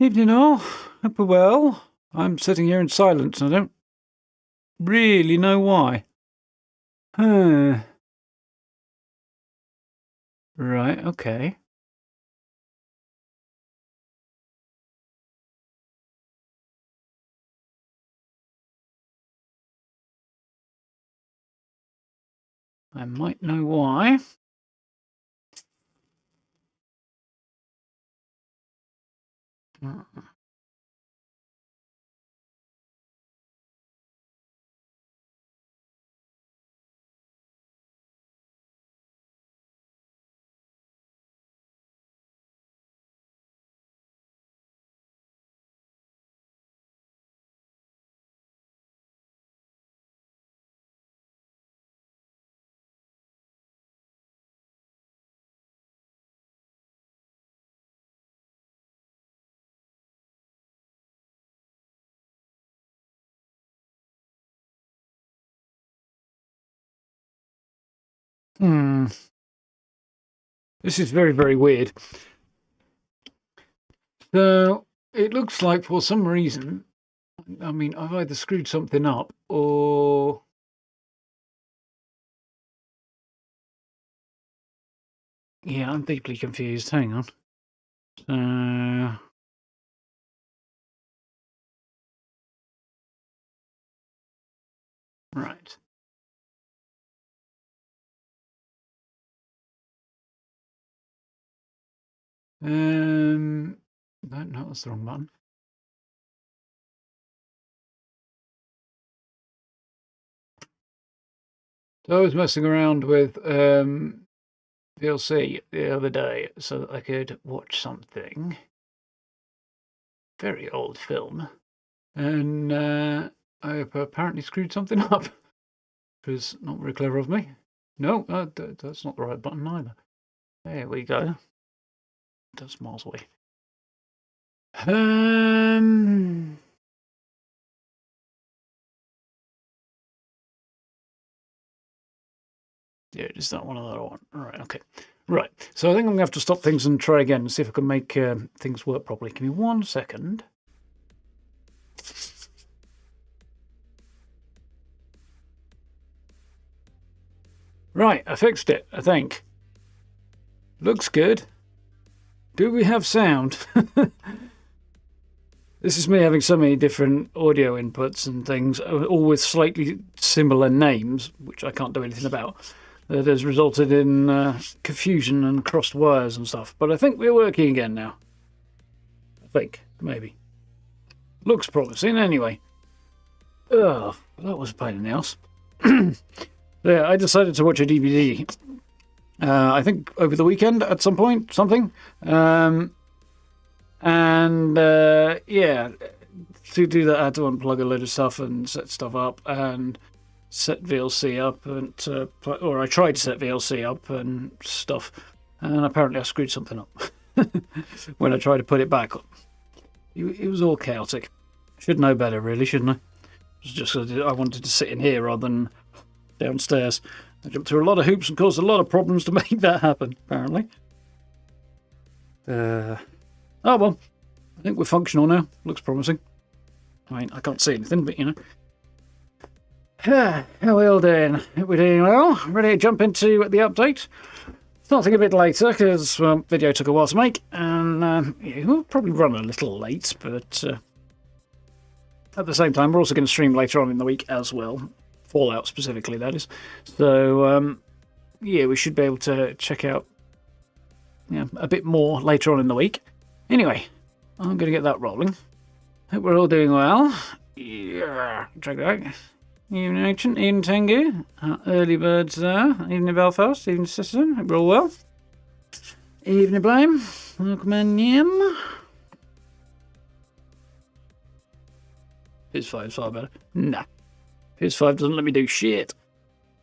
Evening all. Hope we're well. I'm sitting here in silence and I don't really know why. Right, okay. I might know why. This is very, very weird. So, it looks like for some reason, I mean, I've either screwed something up or... Yeah, I'm deeply confused. Hang on. Right. No, that's the wrong button. So I was messing around with VLC the other day so that I could watch something. Very old film. And I apparently screwed something up. Which was not very clever of me. No, that's not the right button either. There we go. That's miles away. Yeah, just that one or that one. All right, okay. Right, so I think I'm going to have to stop things and try again and see if I can make things work properly. Give me 1 second. Right, I fixed it, I think. Looks good. Do we have sound? This is me having so many different audio inputs and things, all with slightly similar names, which I can't do anything about, that has resulted in confusion and crossed wires and stuff. But I think we're working again now. I think, maybe. Looks promising, anyway. Ugh, that was a pain in the ass. Yeah, I decided to watch a DVD. I think over the weekend at some point, something. Yeah, to do that I had to unplug a load of stuff and set stuff up and set VLC up and or I tried to set VLC up and stuff, and apparently I screwed something up when I tried to put it back up. It was all chaotic. Should know better, really, shouldn't I? It was just I wanted to sit in here rather than downstairs. I jumped through a lot of hoops and caused a lot of problems to make that happen, apparently. Oh well, I think we're functional now. Looks promising. I mean, I can't see anything, but you know. How are we all doing? We're doing well. Ready to jump into the update? Starting a bit later because video took a while to make, and yeah, we'll probably run a little late, but at the same time, we're also going to stream later on in the week as well. Fallout specifically, that is. So, yeah, we should be able to check out a bit more later on in the week. Anyway, I'm going to get that rolling. Hope we're all doing well. Yeah, check that out. Evening Ancient, evening Tengu, early birds there, evening Belfast, evening Citizen, hope we're all well. Evening Blame, welcome in Yim. PS5 is far better. Nah. PS5 doesn't let me do shit.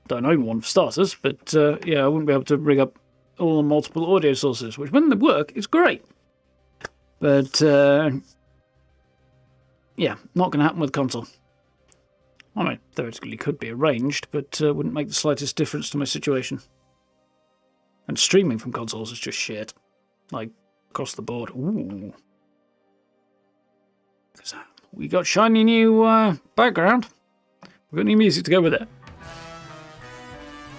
Don't own one for starters, but yeah, I wouldn't be able to rig up all the multiple audio sources, which when they work, is great. But yeah, not going to happen with console. I mean, theoretically could be arranged, but wouldn't make the slightest difference to my situation. And streaming from consoles is just shit. Like, across the board. Ooh. We got shiny new background. We've got new music to go with it.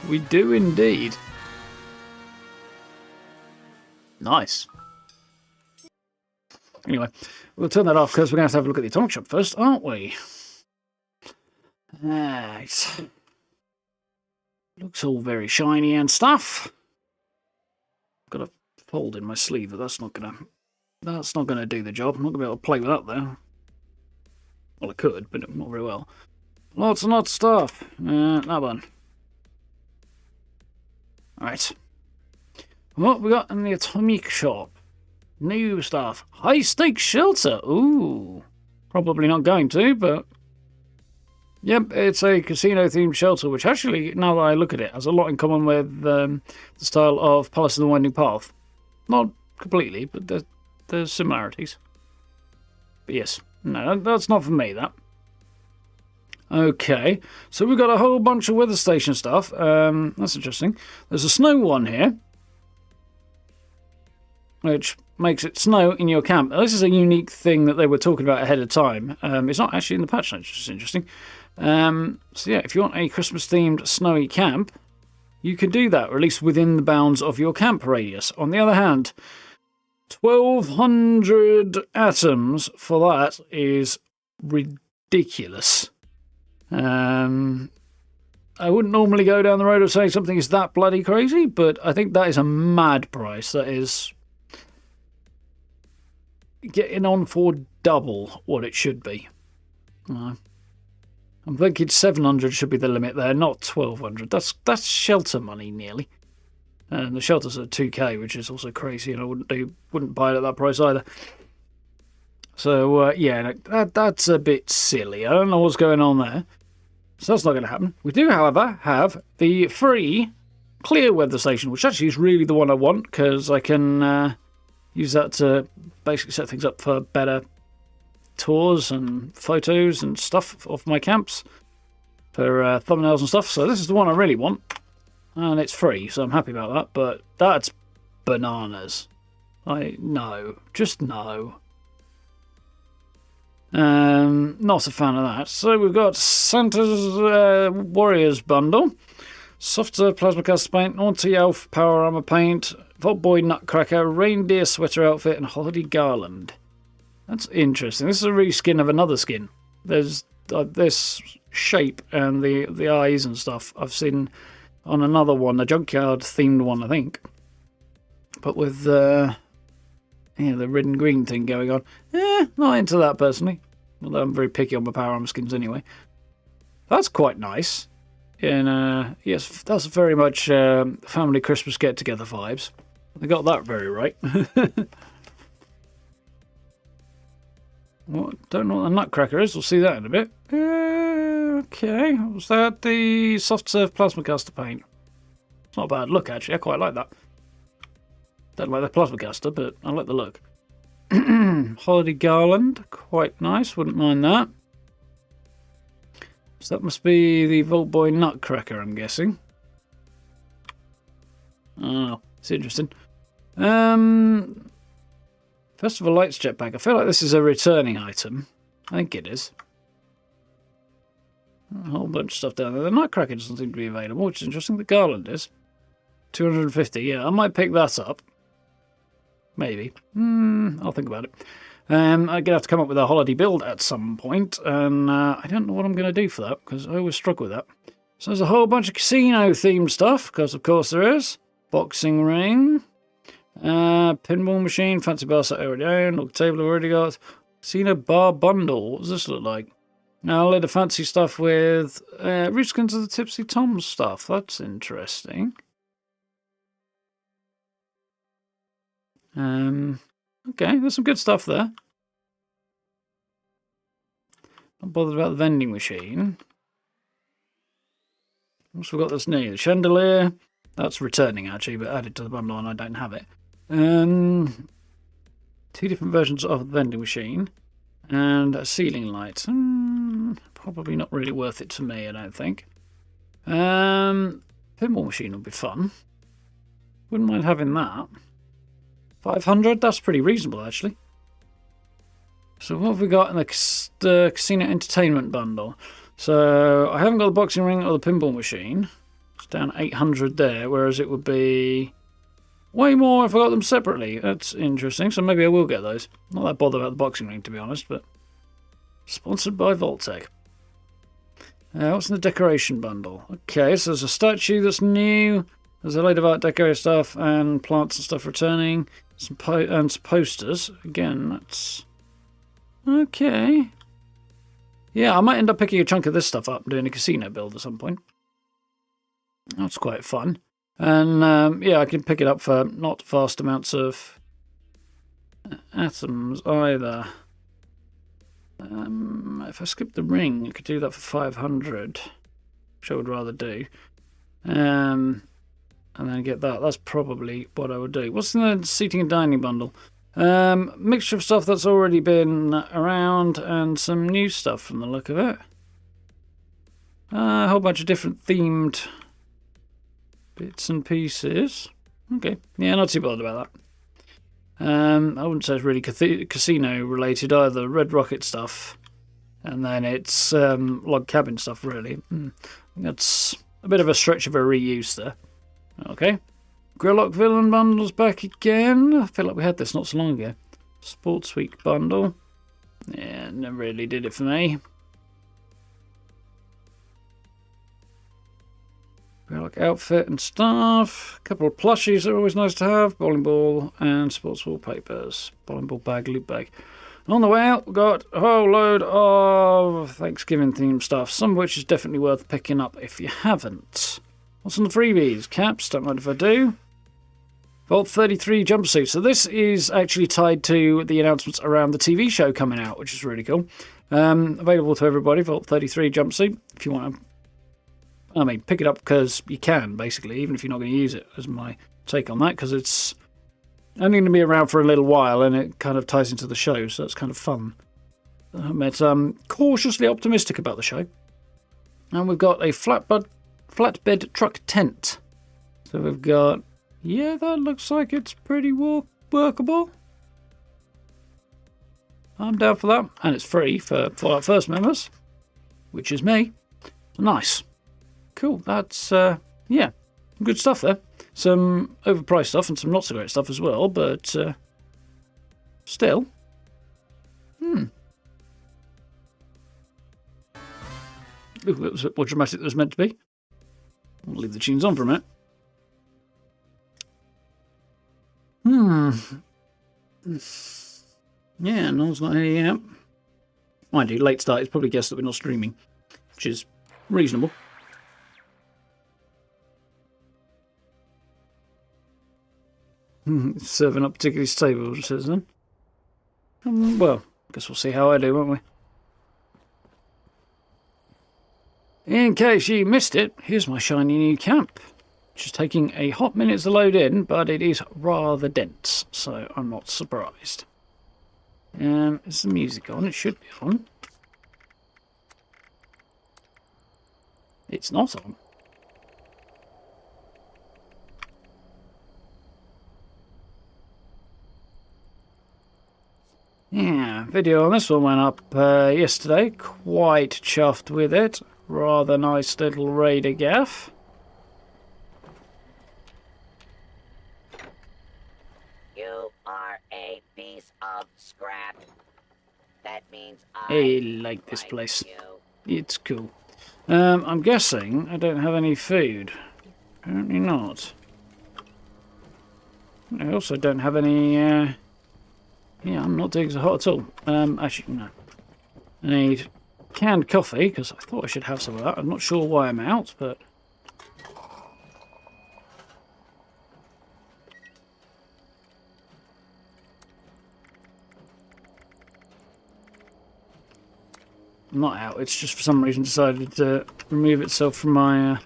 We do indeed. Nice. Anyway, we'll turn that off because we're going to have a look at the atomic shop first, aren't we? Right. Looks all very shiny and stuff. Got a fold in my sleeve, but that's not gonna do the job. I'm not gonna be able to play with that though. Well, I could, but not very well. Lots and lots of stuff. That one. Alright. What we got in the atomic shop? New stuff. High stakes shelter. Ooh. Probably not going to, but yep, it's a casino-themed shelter, which actually, now that I look at it, has a lot in common with the style of Palace of the Winding Path. Not completely, but there's similarities. But yes, no, that's not for me, that. Okay, so we've got a whole bunch of weather station stuff. That's interesting. There's a snow one here, which makes it snow in your camp. Now, this is a unique thing that they were talking about ahead of time. It's not actually in the patch notes, which is interesting. So yeah, if you want a Christmas-themed snowy camp, you can do that, or at least within the bounds of your camp radius. On the other hand, 1,200 atoms for that is ridiculous. I wouldn't normally go down the road of saying something is that bloody crazy, but I think that is a mad price. That is getting on for double what it should be. I'm thinking 700 should be the limit there, not 1,200. That's shelter money nearly, and the shelter's at 2k, which is also crazy, and I wouldn't buy it at that price either. So yeah, that's a bit silly. I don't know what's going on there. So that's not going to happen. We do, however, have the free clear weather station, which actually is really the one I want, because I can use that to basically set things up for better tours and photos and stuff of my camps for thumbnails and stuff. So this is the one I really want, and it's free, so I'm happy about that. But that's bananas. Just no. Not a fan of that. So we've got Santa's Warriors bundle, softer plasma cast paint, naughty elf power armor paint, Vault Boy Nutcracker, reindeer sweater outfit, and holiday garland. That's interesting. This is a reskin of another skin. There's this shape and the eyes and stuff I've seen on another one, a junkyard themed one, I think, but with the red and green thing going on. Not into that personally, although I'm very picky on my power armor skins anyway. That's quite nice. And yes, that's very much family Christmas get together vibes. They got that very right. Well, don't know what the Nutcracker is. We'll see that in a bit. Okay, was that the soft serve plasma caster paint? It's not a bad look actually. I quite like that. Don't like the plasma caster, but I like the look. Holiday garland, quite nice. Wouldn't mind that. So that must be the Vault Boy Nutcracker, I'm guessing. Oh, it's interesting. Festival Lights jetpack. I feel like this is a returning item. I think it is. A whole bunch of stuff down there. The Nutcracker doesn't seem to be available, which is interesting. The garland is. 250. Yeah, I might pick that up. Maybe. I'll think about it. I'm going to have to come up with a holiday build at some point, and I don't know what I'm going to do for that, because I always struggle with that. So there's a whole bunch of casino-themed stuff, because of course there is. Boxing ring. Pinball machine, fancy bar set I already own, log table I already got. Casino bar bundle, what does this look like? Now a load of fancy stuff with reskins of the Tipsy Tom stuff, that's interesting. Okay, there's some good stuff there. Not bothered about the vending machine. Also got this new, the chandelier. That's returning actually, but added to the bundle and I don't have it. 2 different versions of the vending machine and a ceiling light. Probably not really worth it to me, I don't think. Pinball machine would be fun. Wouldn't mind having that. 500, that's pretty reasonable actually. So what have we got in the casino entertainment bundle? So I haven't got the boxing ring or the pinball machine. It's down 800 there, whereas it would be way more if I got them separately. That's interesting, so maybe I will get those. Not that bothered about the boxing ring, to be honest, but sponsored by Vault-Tec. What's in the decoration bundle? Okay, so there's a statue that's new. There's a load of art deco stuff and plants and stuff returning. Some posters. Again, that's okay. Yeah, I might end up picking a chunk of this stuff up and doing a casino build at some point. That's quite fun. And yeah, I can pick it up for not vast amounts of atoms either. If I skip the ring, I could do that for 500, which I would rather do. And then get that. That's probably what I would do. What's in the seating and dining bundle? Mixture of stuff that's already been around and some new stuff from the look of it. A whole bunch of different themed bits and pieces. Okay, yeah, not too bothered about that. I wouldn't say it's really casino related either. Red Rocket stuff, and then it's log cabin stuff really. That's a bit of a stretch of a reuse there. Okay. Grillock Villain bundles back again. I feel like we had this not so long ago. Sports Week bundle. Yeah, never really did it for me. Grillock outfit and stuff. A couple of plushies are always nice to have. Bowling ball and sports wallpapers. Bowling ball bag, loot bag. On the way out, we've got a whole load of Thanksgiving themed stuff. Some of which is definitely worth picking up if you haven't. What's on the freebies? Caps, don't mind if I do. Vault 33 jumpsuit. So this is actually tied to the announcements around the TV show coming out, which is really cool. Available to everybody, Vault 33 jumpsuit. If you want to, I mean, pick it up because you can, basically, even if you're not going to use it, as my take on that, because it's only going to be around for a little while and it kind of ties into the show, so that's kind of fun. I'm cautiously optimistic about the show. And we've got a flatbed truck tent. So we've got, yeah, that looks like it's pretty workable. I'm down for that. And it's free for Fallout First members, which is me. Nice. Cool. That's, yeah, good stuff there. Some overpriced stuff and some not so great stuff as well, but still. Look, that was more dramatic than it was meant to be. I'll leave the tunes on for a minute. Yeah, Noel's not here yet. Mind you, late start, it's probably guessed that we're not streaming, which is reasonable. Serving up particularly stable, it says then. Well, I guess we'll see how I do, won't we? In case you missed it, here's my shiny new camp, which is taking a hot minute to load in, but it is rather dense, so I'm not surprised. Is the music on? It should be on. It's not on. Yeah, video on this one went up yesterday. Quite chuffed with it. Rather nice little raider gaff. You are a piece of scrap. That means I like this place. It's cool. I'm guessing I don't have any food. Apparently not. I also don't have any... yeah, I'm not doing so hot at all. Actually, no. I need canned coffee, because I thought I should have some of that. I'm not sure why I'm out, but... I'm not out, it's just for some reason decided to remove itself from my...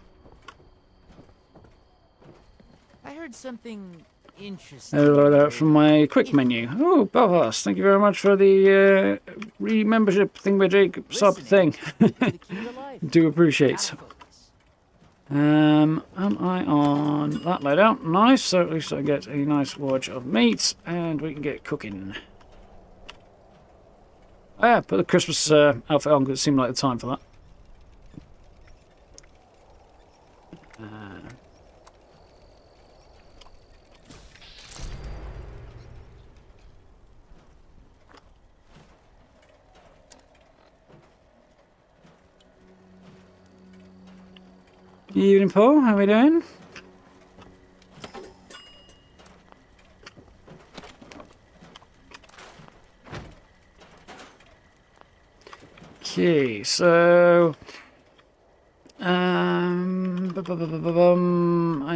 I heard something interesting. From my quick menu. Oh, Belfast, thank you very much for the re-membership thingamajig sub thing. Do appreciate. Am I on that loadout? Nice, so at least I get a nice watch of meat and we can get cooking. Oh, yeah, put the Christmas outfit on because it seemed like the time for that. Evening, Paul. How are we doing? Okay, so I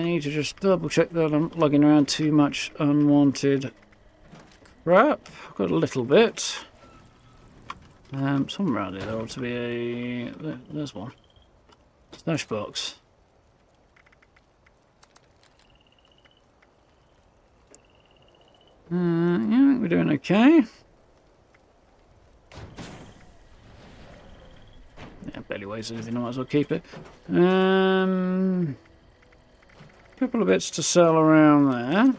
need to just double check that I'm not lugging around too much unwanted crap. I've got a little bit. Somewhere around here there ought to be a... There's one. Stash box. Yeah, we're doing okay. Yeah, barely weighs anything, I might as well keep it. Couple of bits to sell around there.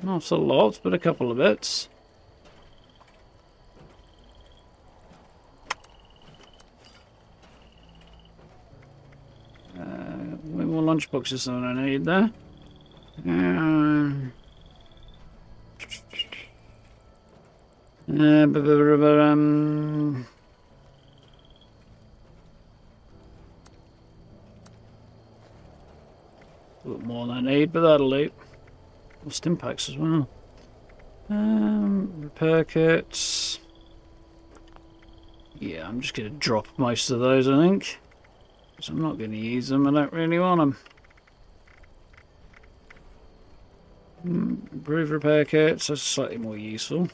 Not a lot, but a couple of bits. Way more lunchboxes than I need there. A little more than I need, but that'll do. Stim packs as well. Repair kits. Yeah, I'm just going to drop most of those, I think. Because I'm not going to use them, I don't really want them. Improve repair kits, that's slightly more useful.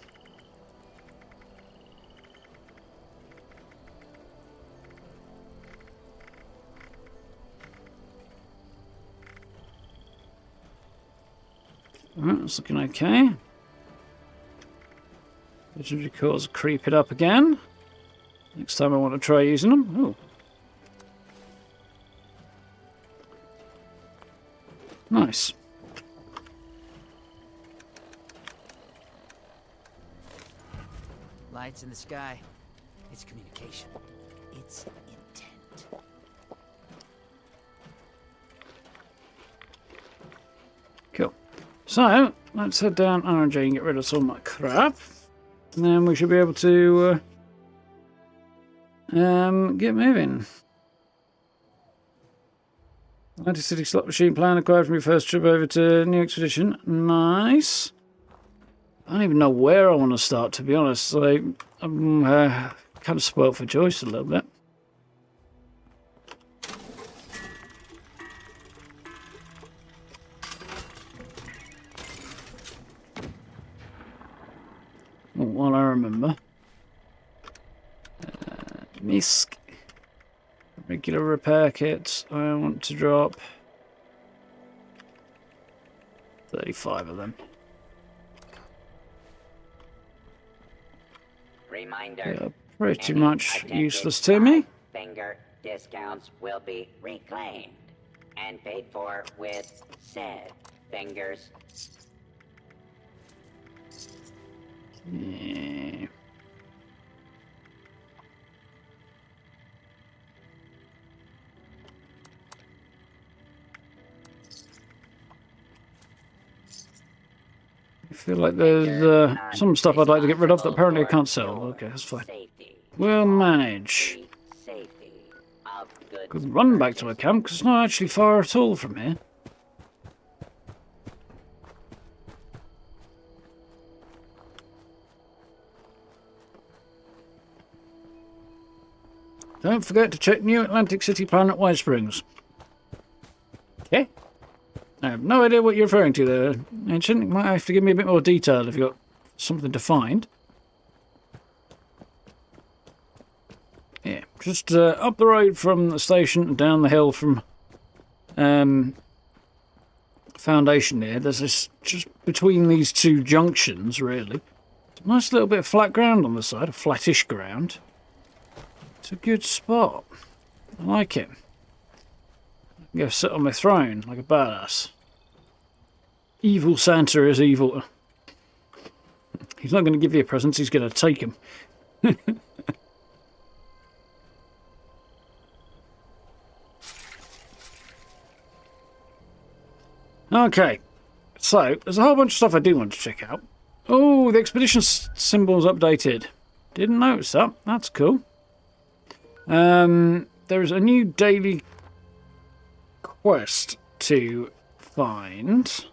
Alright, that's looking okay. Legendary cores creep it up again. Next time I want to try using them. Oh. Nice. Lights in the sky. It's communication. It's intent. Cool. So, let's head down RJ and get rid of some of my crap. And then we should be able to get moving. 90-city slot machine plan acquired from your first trip over to New Expedition. Nice. I don't even know where I want to start, to be honest. Like, I'm kind of spoilt for choice a little bit. Well, I remember. Misk. Regular repair kits. I want to drop 35 of them. Reminder. They are pretty any much attempted useless to me. Finger discounts will be reclaimed and paid for with said fingers. Yeah. I feel like there's some stuff I'd like to get rid of that apparently I can't sell. Okay, that's fine. We'll manage. Could run back to a camp because it's not actually far at all from here. Don't forget to check New Atlantic City plan at White Springs. Okay. I have no idea what you're referring to there, Ancient. You might have to give me a bit more detail if you've got something to find. Yeah, just up the road from the station and down the hill from Foundation here. There's this, just between these two junctions, really. It's a nice little bit of flat ground on the side, a flattish ground. It's a good spot. I like it. I can go sit on my throne like a badass. Evil Santa is evil. He's not going to give you presents, he's going to take them. Okay, so there's a whole bunch of stuff I do want to check out. Oh, the expedition symbol's updated. Didn't notice that. That's cool. There's a new daily quest to find.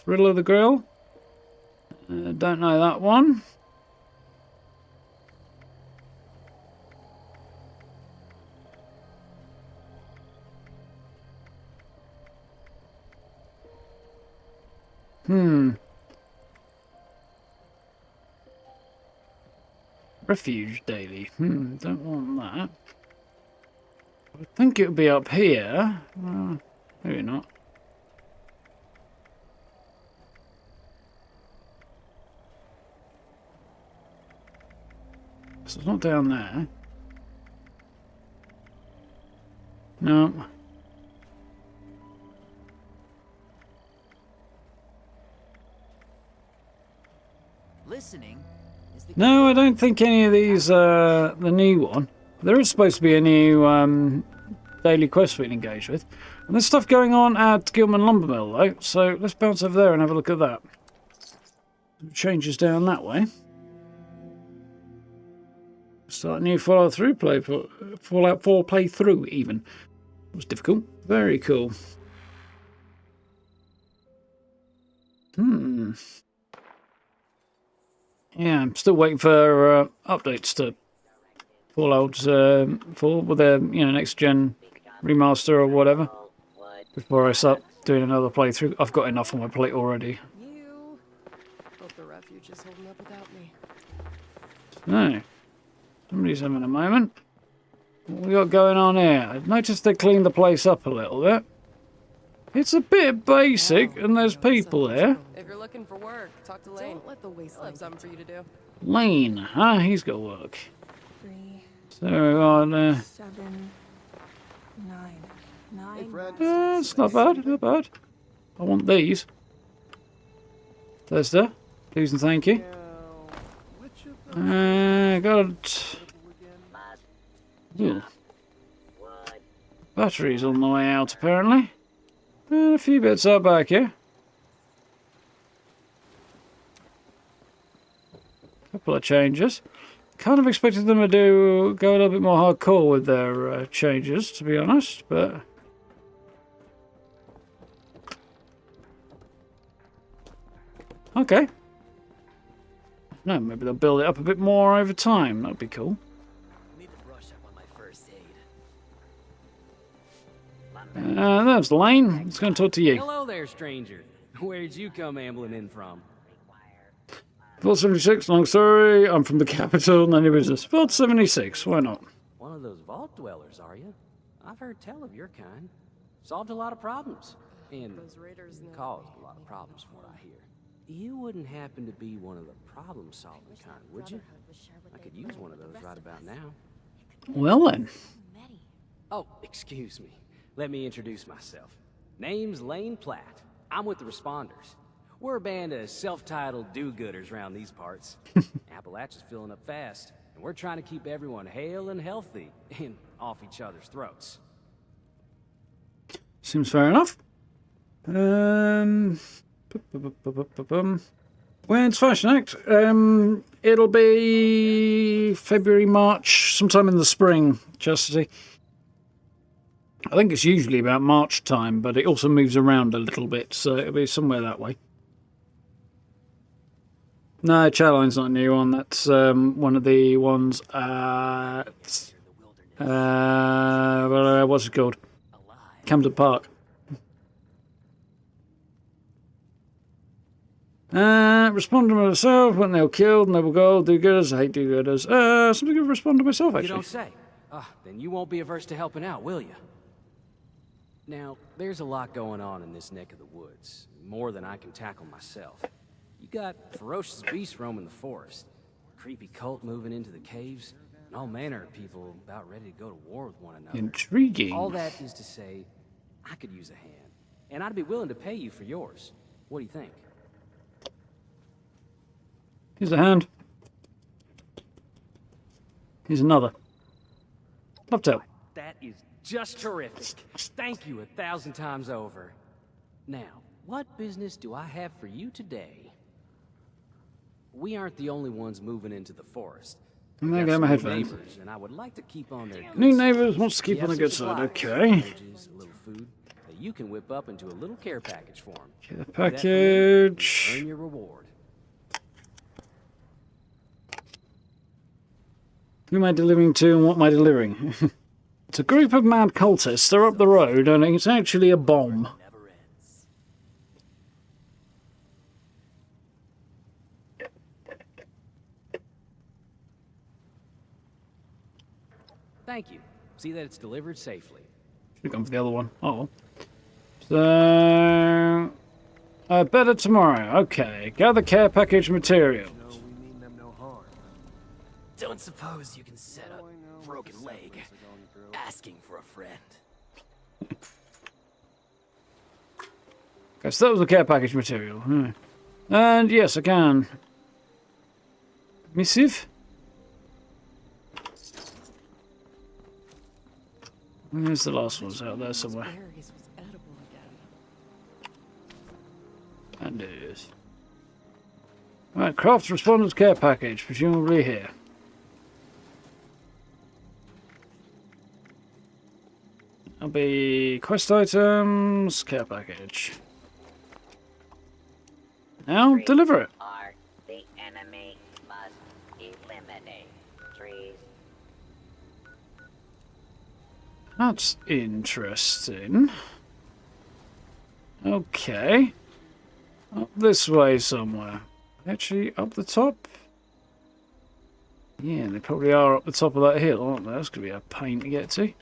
Riddle of the Grill. Don't know that one. Refuge daily. Don't want that. I think it would be up here. Maybe not. So it's not down there. No. Listening is the No, I don't think any of these are the new one. There is supposed to be a new daily quest we can engage with. And there's stuff going on at Gilman Lumbermill, though, so let's bounce over there and have a look at that. Changes down that way. Start a new Fallout 4 playthrough, even. It was difficult. Very cool. Yeah, I'm still waiting for updates to Fallout 4 with their next gen remaster or whatever before I start doing another playthrough. I've got enough on my plate already. You hope the refuge is holding up without me. No, somebody's having a moment. What we got going on here? I've noticed they cleaned the place up a little bit. It's a bit basic, and there's people here. If you're looking for work, talk to Lane. Don't let the wasteland have something for you to do. Lane, huh? He's got work. 3, So we're on. 7, 9, 9. It's not bad, not bad. I want these. There's there. Please and thank you. Got. Ooh. Batteries on the way out, apparently. And a few bits out back here. Couple of changes. Kind of expected them to go a little bit more hardcore with their changes, to be honest, but... Okay. No, maybe they'll build it up a bit more over time. That'd be cool. Need to brush up on my first aid. There's Lane. Let's go and talk to you. Hello there, stranger. Where'd you come ambling in from? Vault 76, long story. I'm from the capital, none of your business. Vault 76, why not? One of those vault dwellers, are you? I've heard tell of your kind. Solved a lot of problems. And Those raiders know caused a lot of problems from what I hear. You wouldn't happen to be one of the problem-solving kind, would you? I could use one of those right about now. Well then. Oh, excuse me. Let me introduce myself. Name's Lane Platt. I'm with the Responders. We're a band of self-titled do-gooders around these parts. Appalachia's filling up fast, and we're trying to keep everyone hale and healthy and off each other's throats. Seems fair enough. When's Fashion Act? It'll be February, March, sometime in the spring, Chastity. I think it's usually about March time, but it also moves around a little bit, so it'll be somewhere that way. No, Chaline's not a new one. That's one of the ones at... what's it called? Camden Park. Respond to myself when they're killed, noble gold, do-gooders, I hate do-gooders. Something to respond to myself, actually. You don't say. Then you won't be averse to helping out, will you? Now, there's a lot going on in this neck of the woods. More than I can tackle myself. You got ferocious beasts roaming the forest, creepy cult moving into the caves, and all manner of people about ready to go to war with one another. Intriguing. All that is to say, I could use a hand. and I'd be willing to pay you for yours. What do you think? Here's a hand. Here's another. Love to. That is just terrific. Thank you 1,000 times over. Now, what business do I have for you today? We aren't the only ones moving into the forest. And there Got go my some new headphones. neighbors, and I would like to keep on their good New side. neighbours wants to We keep on have the some good side. supplies, Okay. packages, a little food that you can whip up into a little care package for them. Care package. Earn your reward. Who am I delivering to and what am I delivering? It's a group of mad cultists. They're up the road and it's actually a bomb. Never ends. Thank you. See that it's delivered safely. Should have gone for the other one. Oh. So... better tomorrow. Okay. Gather care package materials. Don't suppose you can set a broken leg asking for a friend. Okay, so that was the care package material. And yes, I can. Missive? Where's the last one? It's out there somewhere. Berries was edible again. And it is. Right, craft responders care package, presumably here. That'll be quest items, care package. Now, deliver it. Are the enemy must eliminate. Trees. That's interesting. Okay. Up this way somewhere. Actually, up the top? Yeah, they probably are up the top of that hill, aren't they? That's going to be a pain to get to.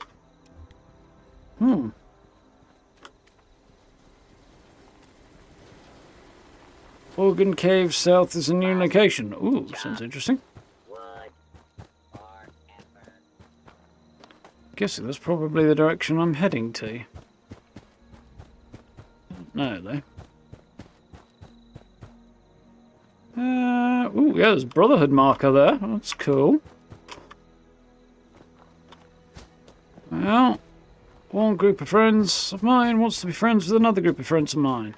Organ Cave South is a new location. Ooh, sounds interesting. Wood. Forever. Guessing that's probably the direction I'm heading to. No, though. Ooh, yeah, there's a Brotherhood marker there. That's cool. Well, one group of friends of mine wants to be friends with another group of friends of mine.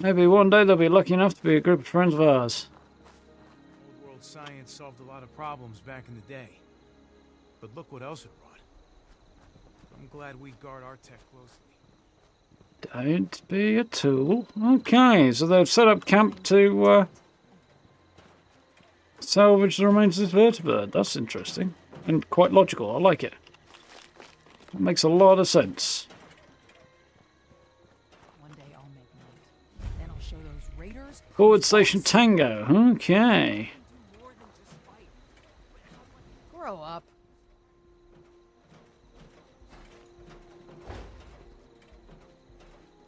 Maybe one day they'll be lucky enough to be a group of friends of ours. Old world science solved a lot of problems back in the day. But look what else it brought. I'm glad we guard our tech closely. Don't be a tool. Okay, so they've set up camp to salvage the remains of this vertebrate. That's interesting. And quite logical. I like it. It makes a lot of sense. One day I'll make night. Then I'll show those raiders. Forward Station Tango. Okay. Grow up.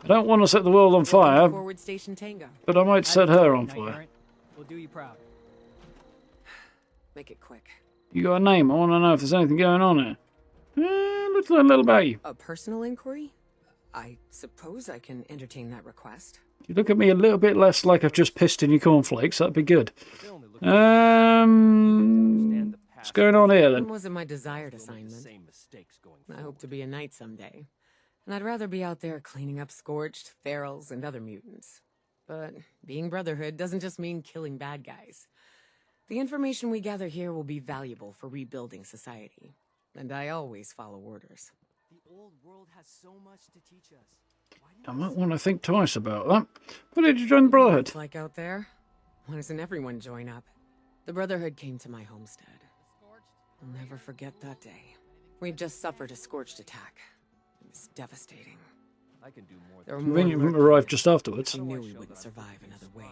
I don't want to set the world on fire, Forward Station Tango. but I might set her on fire. We'll do you proud. Make it quick. You got a name? I want to know if there's anything going on here. Let's learn a little about you. A personal inquiry? I suppose I can entertain that request. You look at me a little bit less like I've just pissed in your cornflakes. That'd be good. What's going on here It then? wasn't my desired assignment. I hope to be a knight someday. And I'd rather be out there cleaning up scorched, ferals, and other mutants. But being Brotherhood doesn't just mean killing bad guys. The information we gather here will be valuable for rebuilding society. And I always follow orders. The old world has so much to teach us. I might want to think twice about that. Why did you join the Brotherhood? It's like out there. Why doesn't everyone join up? The Brotherhood came to my homestead. I'll never forget that day. We'd just suffered a scorched attack. It was devastating. I can do more. There were Convenient more we arrived just afterwards. We knew we wouldn't survive another wave.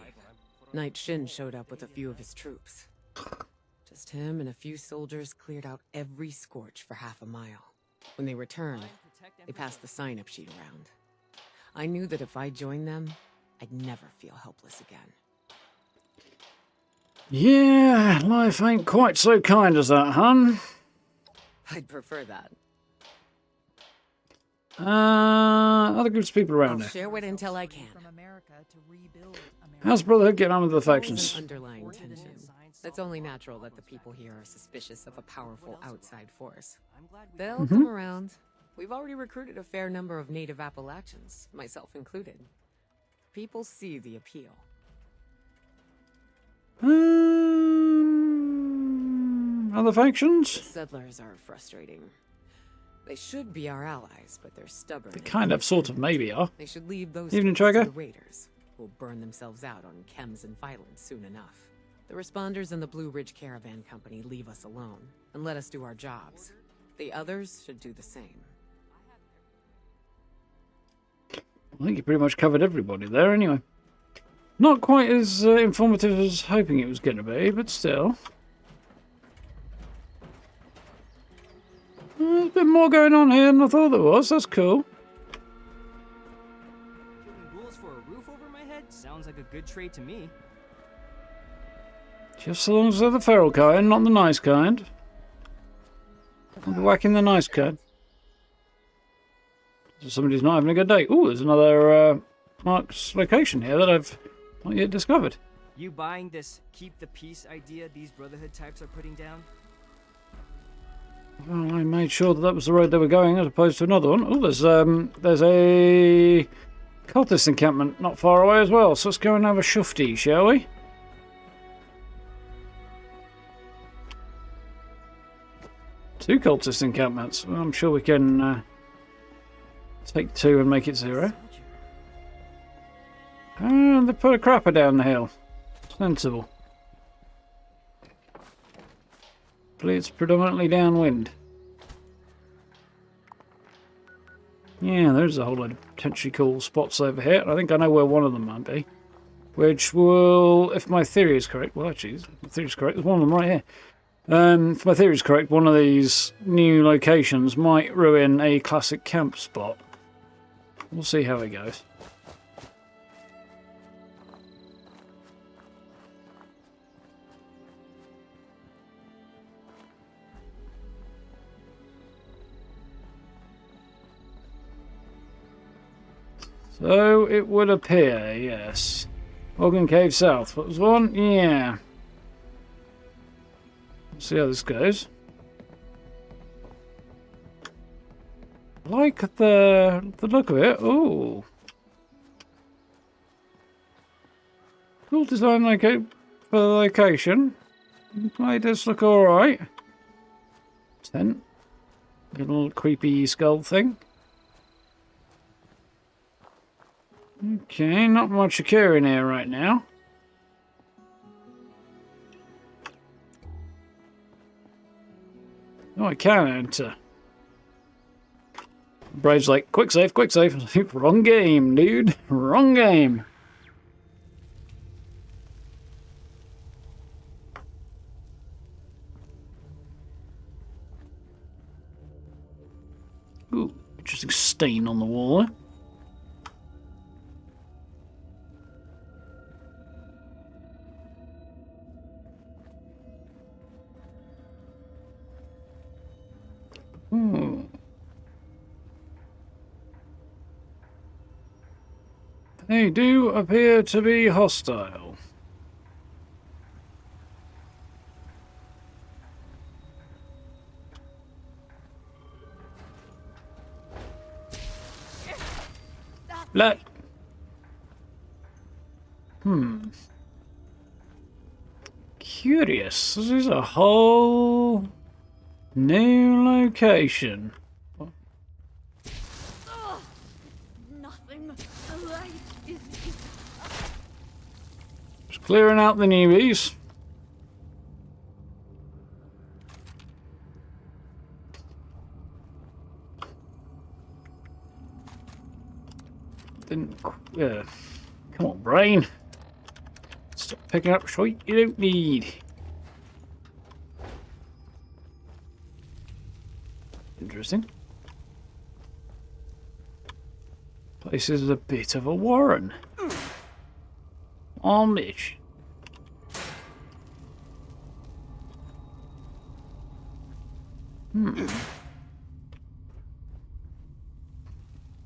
Knight Xion showed up with a few of his troops. Just him and a few soldiers cleared out every scorch for half a mile. When they returned, they passed the sign-up sheet around. I knew that if I joined them, I'd never feel helpless again. Yeah, life ain't quite so kind as that, hun. I'd prefer that. Other groups of people around I'll here. share what intel I can. From America to rebuild America. How's Brotherhood getting on with the There's always factions? an underlying tension. It's only natural that the people here are suspicious of a powerful outside force. They'll come around. We've already recruited a fair number of native Appalachians, myself included. People see the appeal. Other factions? Settlers are frustrating. They should be our allies, but they're stubborn. They kind of, sort of, maybe are. They should leave those Evening, fools to Traeger. the raiders, who'll burn themselves out on chems and violence soon enough. The responders in the Blue Ridge Caravan Company leave us alone and let us do our jobs. The others should do the same. I think you pretty much covered everybody there anyway. Not quite as informative as hoping it was going to be, but still. There's a bit more going on here than I thought there was. That's cool. Killing ghouls for a roof over my head sounds like a good trade to me. Just so long as they're the feral kind, not the nice kind. I'll be whacking the nice kind. So somebody's not having a good day. Ooh, there's another Mark's location here that I've not yet discovered. You buying this keep the peace idea these Brotherhood types are putting down? Well, I made sure that that was the road they were going as opposed to another one. Oh, there's a cultist encampment not far away as well. So let's go and have a shufty, shall we? Two cultist encampments. Well, I'm sure we can take two and make it 0. And they put a crapper down the hill. Sensible. Hopefully it's predominantly downwind. Yeah, there's a whole load of potentially cool spots over here. I think I know where one of them might be. Which will, if my theory is correct, well actually, if my theory is correct, there's one of them right here. If my theory is correct, one of these new locations might ruin a classic camp spot. We'll see how it goes. So it would appear, yes. Organ Cave South. What was one? Yeah. Let's see how this goes. I like the look of it. Ooh. Cool design for the location. It does look alright. Tent. Little creepy skull thing. Okay, not much occurring here right now. Oh, I can enter. Brave's like, quick save, quick save. Wrong game, dude. Wrong game. Ooh, interesting stain on the wall there. They do appear to be hostile. Let. Curious. This is a whole new location. Nothing. The light is. Just clearing out the newbies. Didn't. Come on, brain. Stop picking up shit you don't need. Interesting. This is a bit of a warren. On Mitch.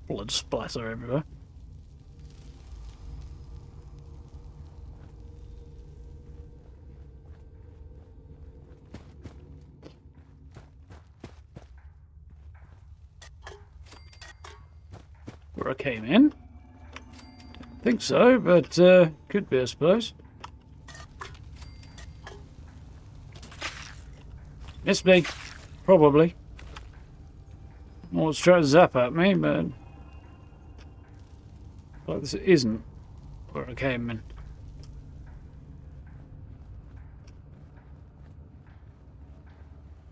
Blood splatter everywhere. Where I came in? Think so, but could be, I suppose. Missed me. Probably. Well, it's trying to zap at me, but like this isn't where I came in.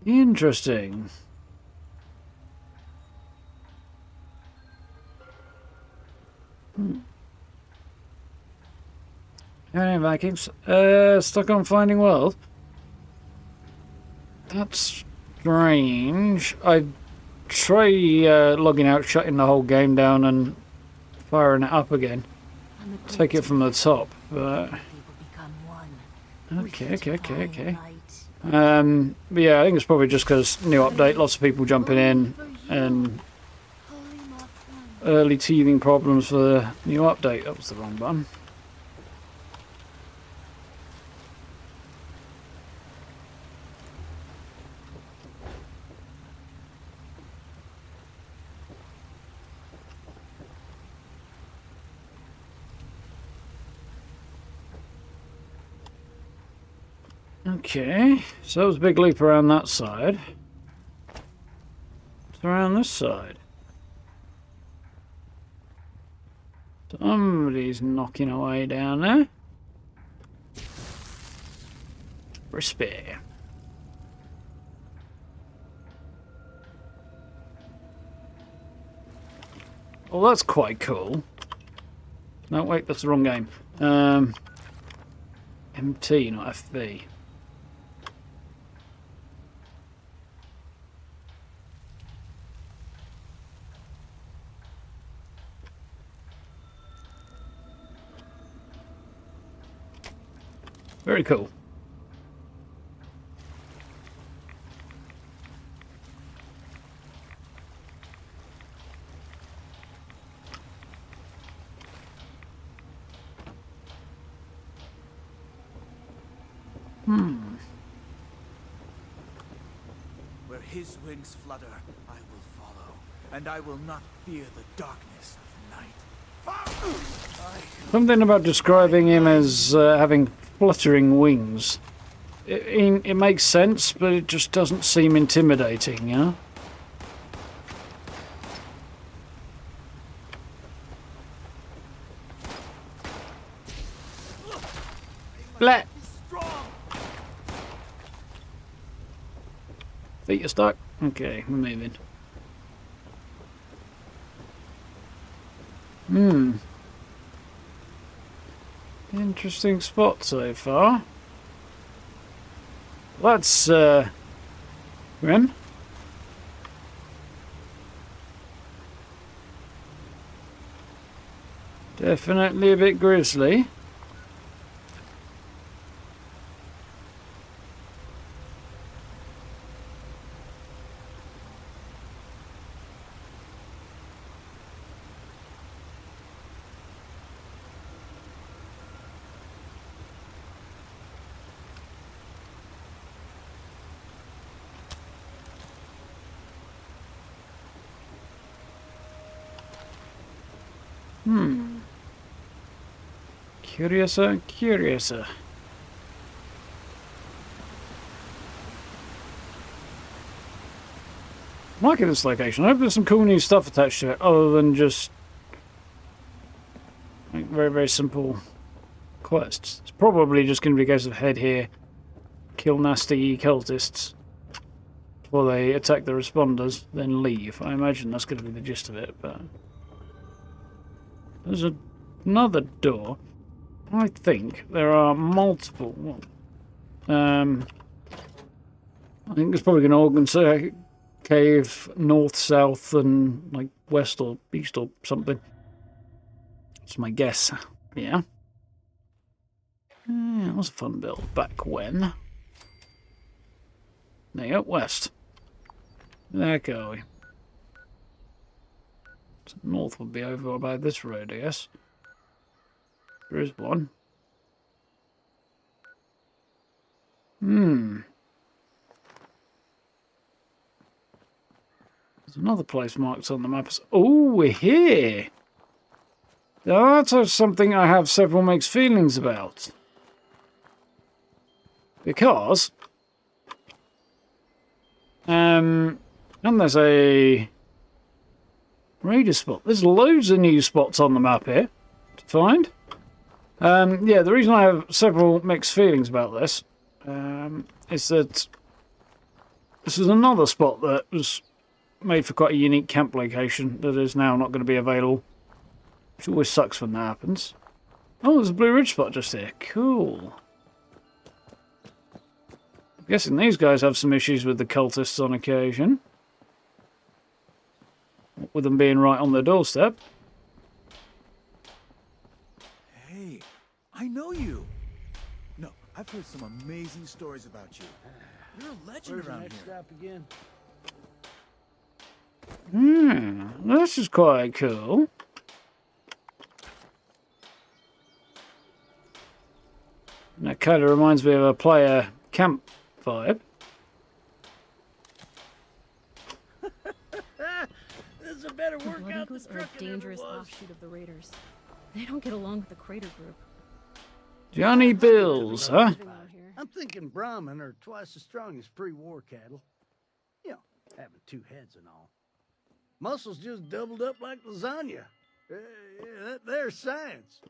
Interesting. Hey, Vikings. Stuck on Finding World. That's strange. I'd try logging out, shutting the whole game down and firing it up again. Take it from the top, but... Okay. But yeah, I think it's probably just because new update, lots of people jumping in, and early teething problems for the new update. That was the wrong button. Okay, so that was a big leap around that side. What's around this side? Somebody's knocking away down there. Crispy. Well, that's quite cool. No, wait, that's the wrong game. MT, not FB. Very cool. Where his wings flutter, I will follow, and I will not fear the darkness of night. Something about describing him as having fluttering wings. It makes sense, but it just doesn't seem intimidating, you know? Blah! Feet are stuck? Okay, we're moving. Interesting spot so far. That's grim. Definitely a bit grisly. Curiouser. I'm liking this location. I hope there's some cool new stuff attached to it, other than just like, very, very simple quests. It's probably just going to be a case of head here, kill nasty cultists before they attack the responders, then leave. I imagine that's going to be the gist of it, but... There's another door. I think there are multiple. I think there's probably an organ cave north, south, and like west or east or something. That's my guess. Yeah. That was a fun build back when. There you go, west. There are we? So north would be over by this road, I guess. There is one. There's another place marked on the map. Oh, we're here! That's something I have several mixed feelings about. Because... and there's a... raider spot. There's loads of new spots on the map here to find. Yeah, the reason I have several mixed feelings about this is that this is another spot that was made for quite a unique camp location that is now not going to be available. Which always sucks when that happens. Oh, there's a Blue Ridge spot just here. Cool. I'm guessing these guys have some issues with the cultists on occasion. With them being right on their doorstep. Hey, I know you. No, I've heard some amazing stories about you. You're a legend around here. This is quite cool. That kind of reminds me of a player camp vibe. This is a better The workout Blood Eagles than are a trucking ever dangerous was. offshoot of the Raiders. They don't get along with the Crater group. Johnny Bills, huh? Living out here. I'm thinking Brahmin are twice as strong as pre-war cattle. You know, having two heads and all. Muscles just doubled up like lasagna. There's science.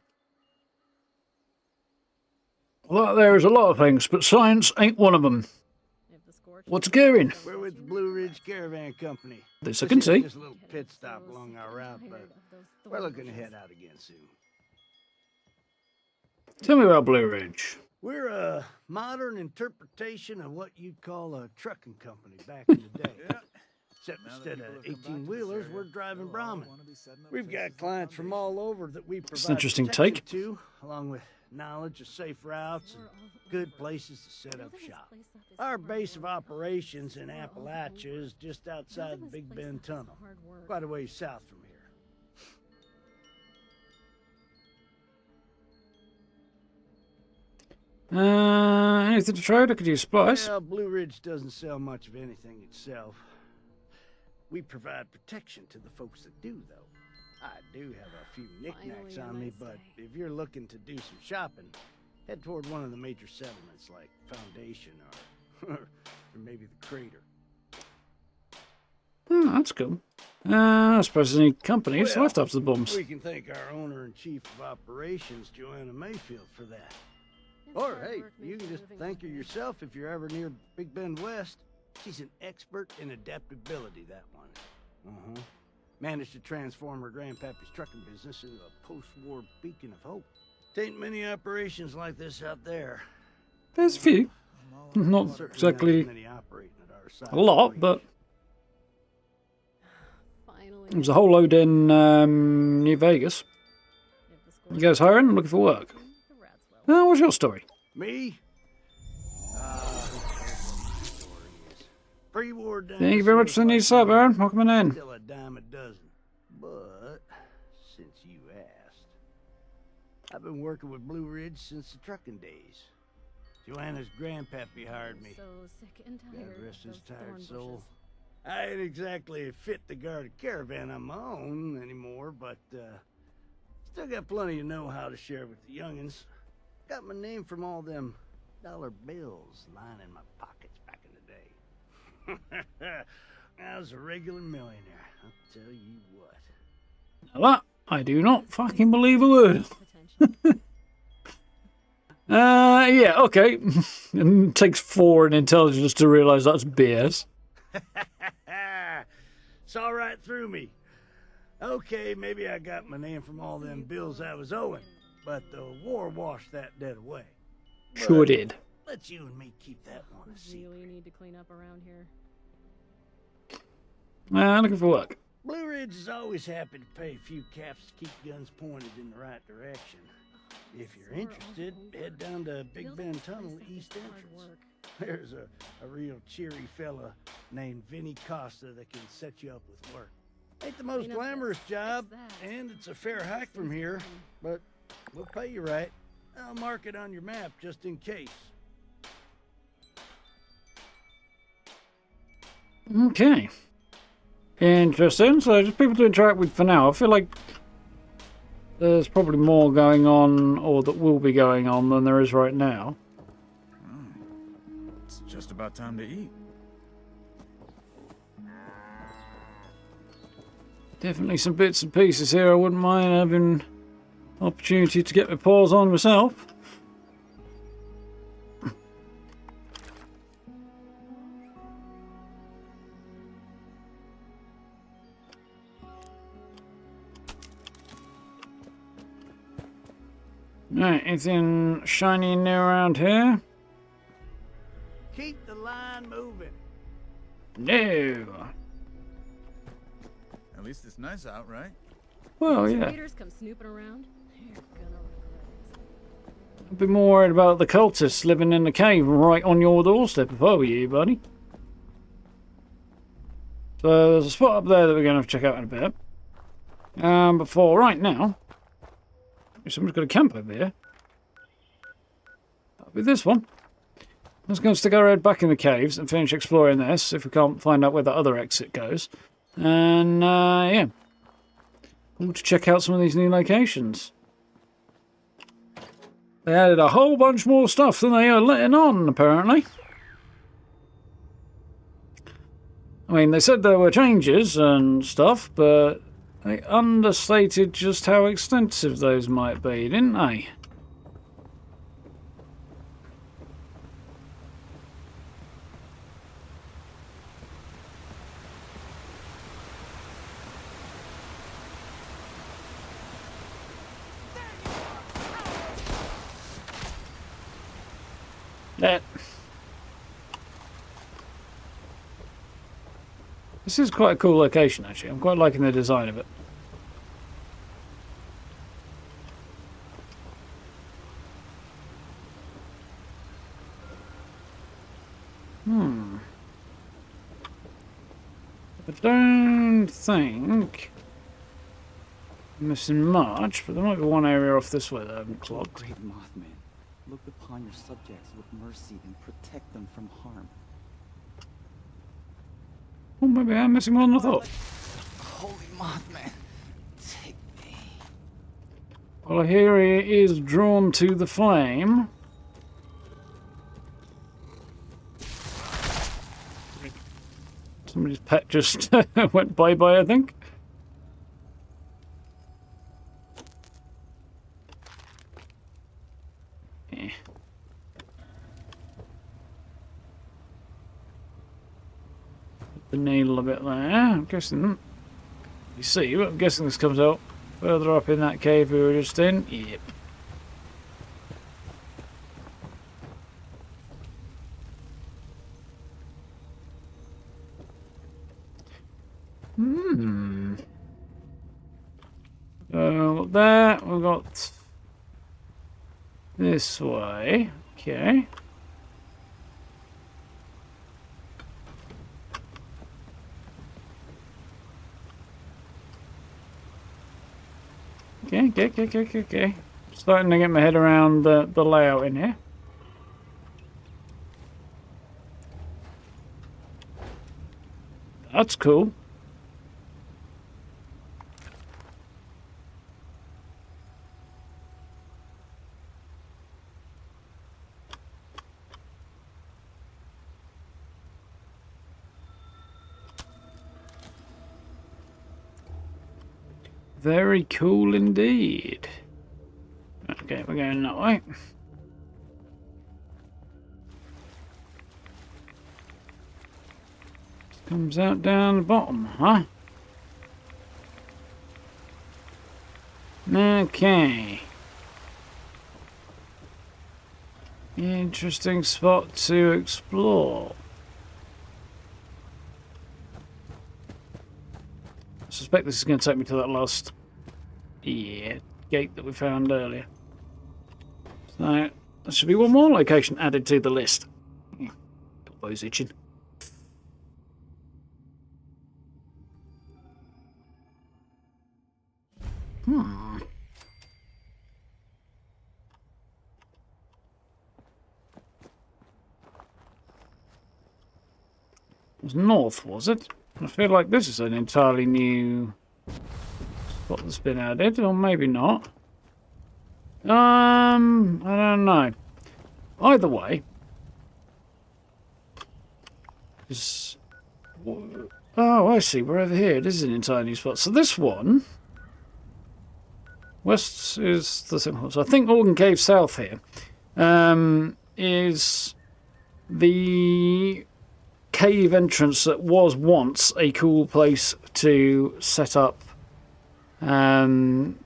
Well, there is a lot of things, but science ain't one of them. If the Scorch What's going? We're with the Blue Ridge Caravan Company. This I can see. Just a little pit stop along our route, but we're looking to head out again soon. Tell me about Blue Ridge. We're a modern interpretation of what you'd call a trucking company back in the day. Except instead of 18-wheelers, we're driving Brahmin. We've got clients from all over that we provide an interesting protection take. to, along with knowledge of safe routes and good places to set up shop. Our base of operations in Appalachia is just outside the Big Bend Tunnel, quite a ways south from here. Anything to trade? I could use supplies. Well, Blue Ridge doesn't sell much of anything itself. We provide protection to the folks that do, though. I do have a few knickknacks on me, but if you're looking to do some shopping, head toward one of the major settlements like Foundation or maybe the Crater. Oh, that's cool. I suppose there's any companies left after the bombs. We can thank our owner and chief of operations, Joanna Mayfield, for that. Or, hey, you can just thank her yourself if you're ever near Big Bend West. She's an expert in adaptability, that one. Managed to transform her grandpappy's trucking business into a post-war beacon of hope. Tain't many operations like this out there. There's a few. Not Certainly exactly not many operating at our size. a lot, but Finally. there's a whole load in New Vegas. You guys hiring? I'm looking for work. Oh, what's your story? Me? Pre-war Thank you very much for the news, sir, Baron. Welcome on in. Still a dime a dozen. But since you asked, I've been working with Blue Ridge since the trucking days. Joanna's grandpappy hired me. So sick and tired. God rest his of those tired thorn soul. bushes. I ain't exactly fit to guard a caravan on my own anymore, but still got plenty of know-how to share with the youngins. Got my name from all them dollar bills lining my pockets back in the day. I was a regular millionaire, I'll tell you what. Now that I do not fucking believe a word. Yeah, okay. It takes 4 in intelligence to realise that's BS. Saw right through me. Okay, maybe I got my name from all them bills I was owing, but the war washed that debt away. Sure But did. let's you and me keep that one a secret. Really need to clean up around here. Looking for work. Blue Ridge is always happy to pay a few caps to keep guns pointed in the right direction. If you're interested, head down to Big Bend Tunnel East entrance. There's a real cheery fella named Vinny Costa that can set you up with work. Ain't the most glamorous job, and it's a fair hike from here, but we'll pay you right. I'll mark it on your map just in case. Okay. Interesting. So just people to interact with for now. I feel like there's probably more going on, or that will be going on, than there is right now. It's just about time to eat. Definitely some bits and pieces here I wouldn't mind having opportunity to get my paws on myself. Right, anything shiny and new around here? Keep the line moving. No. At least it's nice out, right? Well, yeah. Raiders come snooping around. They're gonna regret it. I'd be more worried about the cultists living in the cave right on your doorstep if I were you, buddy. So there's a spot up there that we're going to have to check out in a bit. But for right now, someone's got a camp over here. That'll be this one. Let's go and stick our head back in the caves and finish exploring this, if we can't find out where the other exit goes. And, yeah. We'll to check out some of these new locations. They added a whole bunch more stuff than they are letting on, apparently. I mean, they said there were changes and stuff, but they understated just how extensive those might be, didn't they? That. This is quite a cool location, actually. I'm quite liking the design of it. I don't think I'm missing much, but there might be one area off this way that I haven't clocked. Great Mothman, look upon your subjects with mercy and protect them from harm. Oh, maybe I'm missing more than I thought. Holy Mothman, take me. Well, here he is drawn to the flame. Somebody's pet just went bye-bye, I think. Yeah. The needle a bit there. I'm guessing. You see, but I'm guessing this comes out further up in that cave we were just in. Yep. So there we've got this way. Okay. Okay. Starting to get my head around the layout in here. That's cool. Very cool indeed. Okay, we're going that way. Comes out down the bottom, huh? Okay. Interesting spot to explore. I suspect this is going to take me to that last gate that we found earlier. So there should be one more location added to the list. elbow's itching. It was north, was it? I feel like this is an entirely new spot that's been added, or maybe not. I don't know. Either way, oh, I see. We're over here. It is an entirely new spot. So this one, west is the same. So I think Organ Cave South here is the cave entrance that was once a cool place to set up camps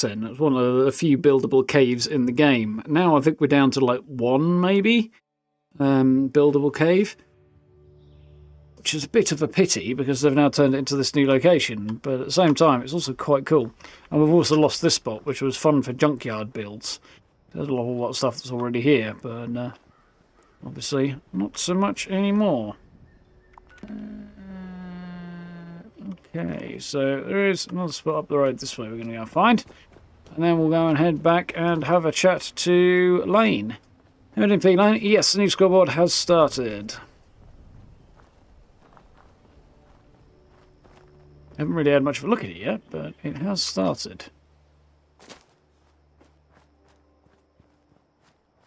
in. It was one of the few buildable caves in the game. Now I think we're down to like one, maybe, buildable cave, which is a bit of a pity because they've now turned it into this new location, but at the same time it's also quite cool. And we've also lost this spot, which was fun for junkyard builds. There's a whole lot of stuff that's already here, but obviously not so much anymore. Okay, so there is another spot up the road this way we're going to go find. And then we'll go and head back and have a chat to Lane. How do you think, Lane? Yes, the new scoreboard has started. Haven't really had much of a look at it yet, but it has started.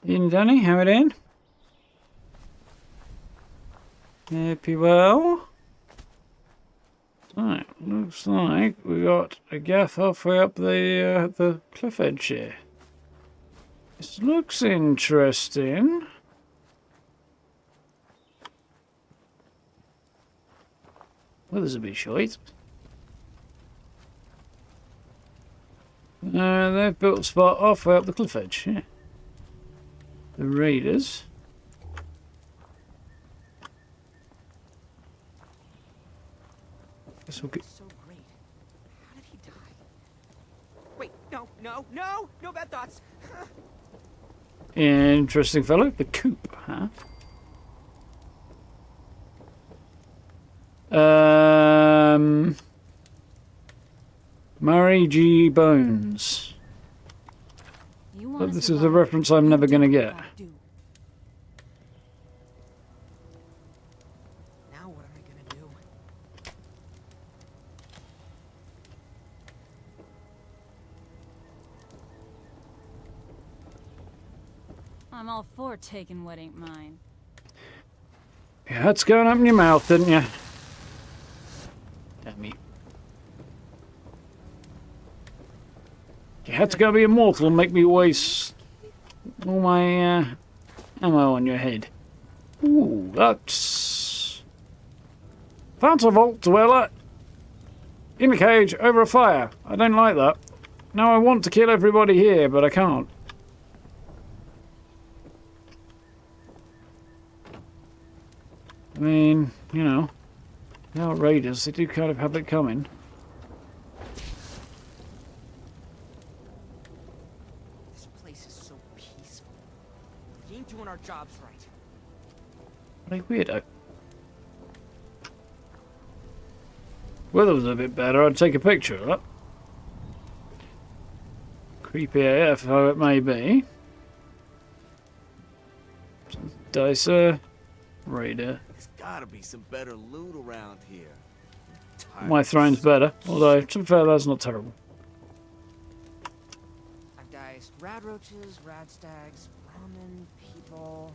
In Danny, how it in? Happy well? Right, looks like we got a gaff halfway up the cliff edge here. This looks interesting. Weather's a bit short. They've built a spot halfway up the cliff edge, yeah. The raiders. Guess we'll get... So great. How did he die? Wait, no bad thoughts. Interesting fellow. The coop, huh? Murray G. Bones. But this is a reference I'm never going to get. Now what am I going to do? I'm all for taking what ain't mine. Yeah, that's going up in your mouth, didn't you? Damn me. You had to go be immortal and make me waste all my ammo on your head. Ooh, that's... Phantom Vault Dweller in a cage over a fire. I don't like that. Now I want to kill everybody here, but I can't. I mean, you know, the Outriders, they do kind of have it coming. Doing our jobs right. What a weirdo. Weather was a bit better, I'd take a picture of that. Creepy AF, how it may be. Dicer, Raider. There's gotta be some better loot around here. My throne's better, although to be fair, that's not terrible. I've diced rad roaches, rad stags, ramen, people.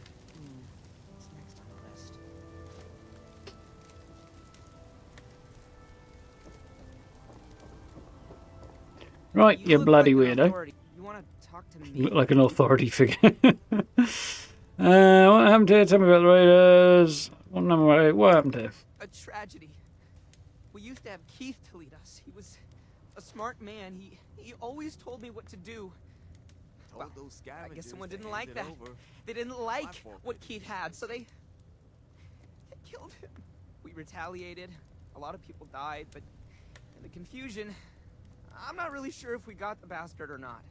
What's next on the list? Right, you bloody weirdo. You want to talk to me? You look like an authority figure. What happened here? Tell me about the Raiders. What number? What happened here? A tragedy. We used to have Keith to lead us. He was a smart man. He always told me what to do. Well, I guess someone didn't like that. They didn't like what Keith had, so they killed him. We retaliated. A lot of people died, but in the confusion, I'm not really sure if we got the bastard or not.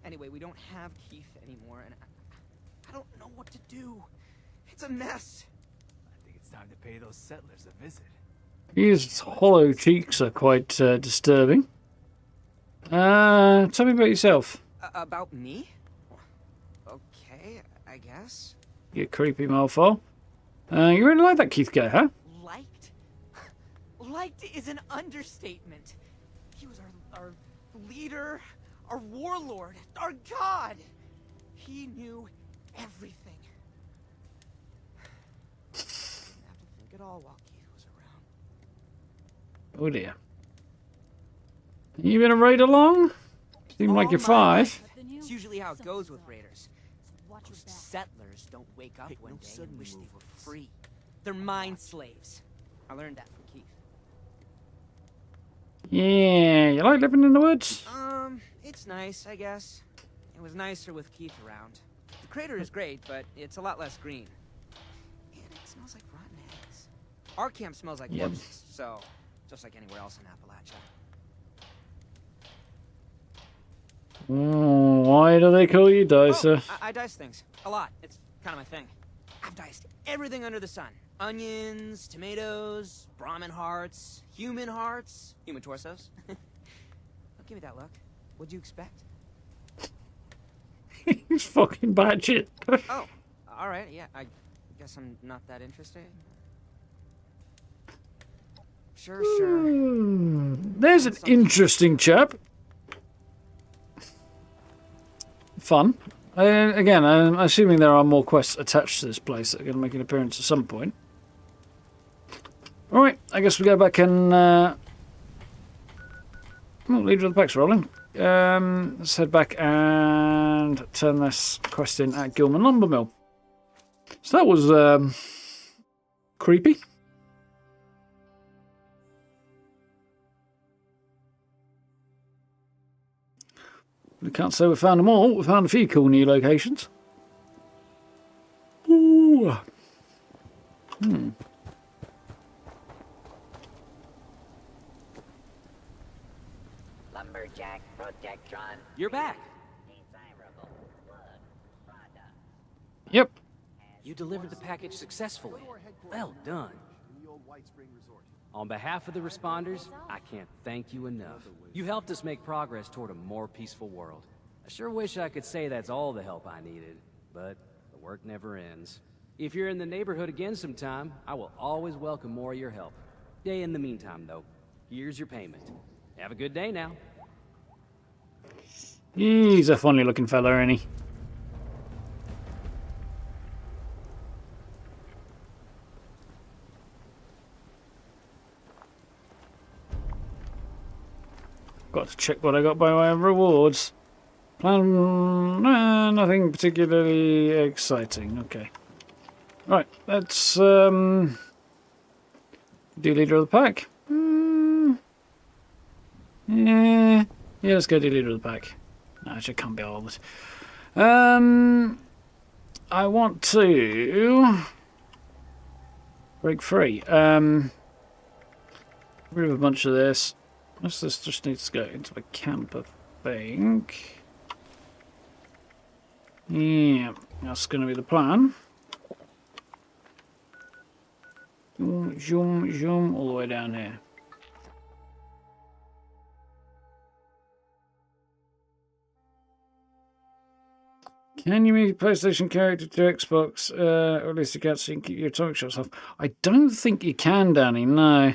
Anyway, we don't have Keith anymore, and I don't know what to do. It's a mess. I think it's time to pay those settlers a visit. His hollow cheeks are quite disturbing. Tell me about yourself. About me? Okay, I guess. You creepy mofo. You really like that Keith guy, huh? Liked? Liked is an understatement. He was our leader, our warlord, our god. He knew everything. Didn't have to think at all while Keith was around. Oh dear. You been a raid along? Seem like you're 5. It's usually how it goes with raiders. Those settlers don't wake up one day and wish they were free. They're mind slaves. I learned that from Keith. Yeah, you like living in the woods? It's nice, I guess. It was nicer with Keith around. The crater is great, but it's a lot less green. And it smells like rotten eggs. Our camp smells like corpses, so just like anywhere else in Appalachia. Why do they call you Dicer? I dice things. A lot. It's kind of my thing. I've diced everything under the sun. Onions, tomatoes, Brahmin hearts, human torsos. Don't give me that look. What'd you expect? He's fucking batshit. Oh, alright, yeah, I guess I'm not that interesting. Sure. There's an interesting chap. Fun. Again, I'm assuming there are more quests attached to this place that are going to make an appearance at some point. Alright, I guess we go back and... Oh, leader of the pack's rolling. Let's head back and turn this quest in at Gilman Lumber Mill. So that was creepy. We can't say we found them all. We found a few cool new locations. Ooh. Lumberjack Protectron. You're back. Desirable wood product. Yep. You delivered the package successfully. Well done. On behalf of the responders, I can't thank you enough. You helped us make progress toward a more peaceful world. I sure wish I could say that's all the help I needed, but the work never ends. If you're in the neighborhood again sometime, I will always welcome more of your help. In the meantime, though, here's your payment. Have a good day now. He's a funny looking fella, ain't he? Got to check what I got by way of rewards. Nothing particularly exciting. Okay. Right, let's do leader of the pack. Yeah, let's go do leader of the pack. No, I just can't be all this. I want to break free. Rid of a bunch of this. This just needs to go into a camp, I think. Yeah, that's going to be the plan. Zoom, all the way down here. Can you move your PlayStation character to Xbox, or at least you can so you can keep your atomic shots off? I don't think you can, Danny, no.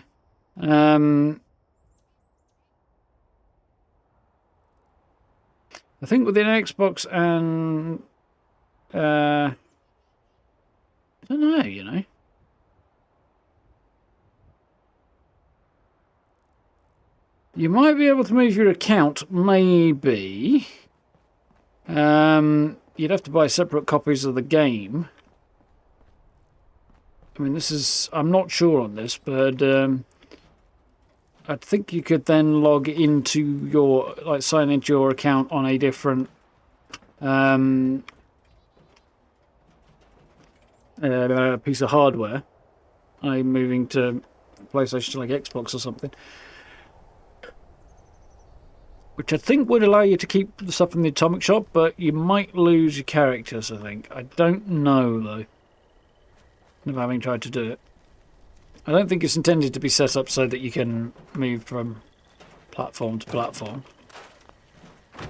I think within Xbox and... I don't know, you know. You might be able to move your account, maybe. You'd have to buy separate copies of the game. I mean, this is... I'm not sure on this, but... I think you could then log into your... Like, sign into your account on a different... piece of hardware. I'm moving to PlayStation to, like, Xbox or something. which I think would allow you to keep the stuff in the atomic shop, but you might lose your characters, I think. I don't know, though, never having tried to do it. I don't think it's intended to be set up so that you can move from platform to platform. At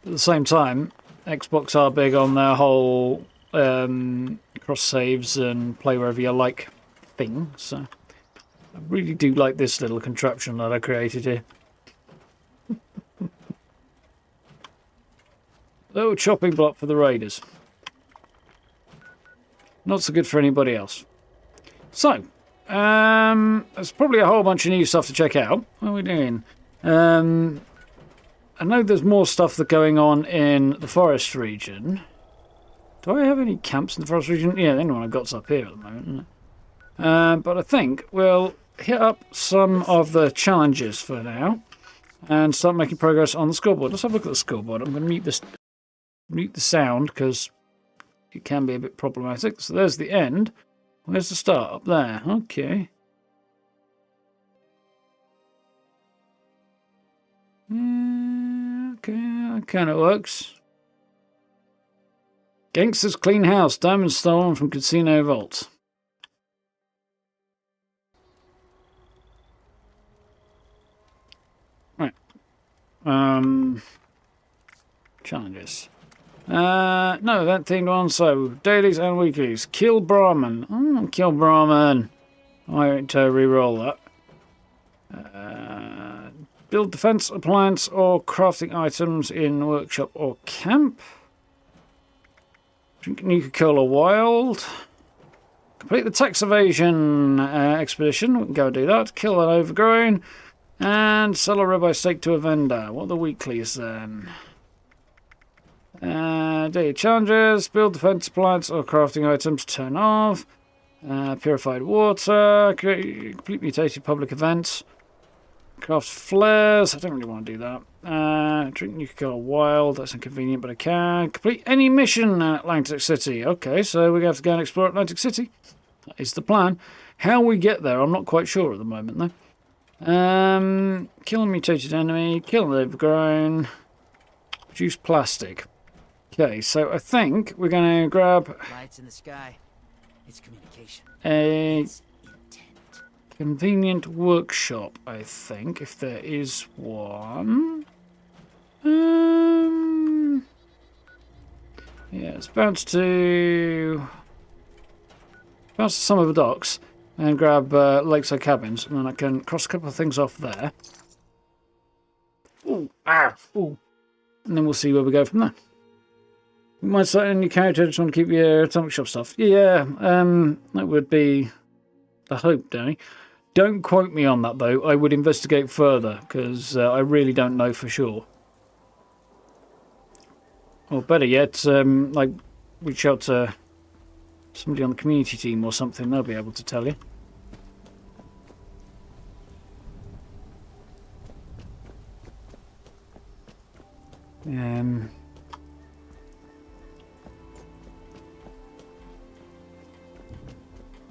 the same time, Xbox are big on their whole cross saves and play wherever you like thing, so I really do like this little contraption that I created here. Little chopping block for the raiders. Not so good for anybody else. So, there's probably a whole bunch of new stuff to check out. What are we doing? I know there's more stuff that's going on in the forest region. Do I have any camps in the forest region? Yeah, the only one I've got's up here at the moment, isn't it? But I think we'll hit up some of the challenges for now and start making progress on the scoreboard. Let's have a look at the scoreboard. I'm going to mute the sound because it can be a bit problematic. So there's the end. Where's the start? Up there. Okay. Okay, that kind of works. Gangsters clean house. Diamonds stolen from casino vault. Right. Challenges. No, event themed one. So dailies and weeklies. Kill Brahman. Oh, kill Brahman. I won't re-roll that. Build defense, appliance, or crafting items in workshop or camp. Drink Nuka-Cola Wild. Complete the tax evasion expedition. We can go do that. Kill an overgrown. And sell a ribeye steak to a vendor. What are the weeklies then? Daily challenges. Build defense, appliance, or crafting items. Turn off. Purified water. Complete mutated public events. Craft flares. I don't really want to do that. Drink Nuka-Cola Wild. That's inconvenient, but I can. Complete any mission in Atlantic City. Okay, so we're going to have to go and explore Atlantic City. That is the plan. How we get there, I'm not quite sure at the moment, though. Kill a mutated enemy. Kill an overgrown. Produce plastic. Okay, so I think we're going to grab Lights in the sky. It's communication. a convenient workshop, I think, if there is one. Yeah, let's bounce to some of the docks and grab lakeside cabins, and then I can cross a couple of things off there. Ooh, ooh. And then we'll see where we go from there. You might start a new character, just want to keep your atomic shop stuff. Yeah, that would be the hope, Danny. Don't quote me on that, though. I would investigate further, because I really don't know for sure. Or better yet, like, reach out to somebody on the community team or something. They'll be able to tell you.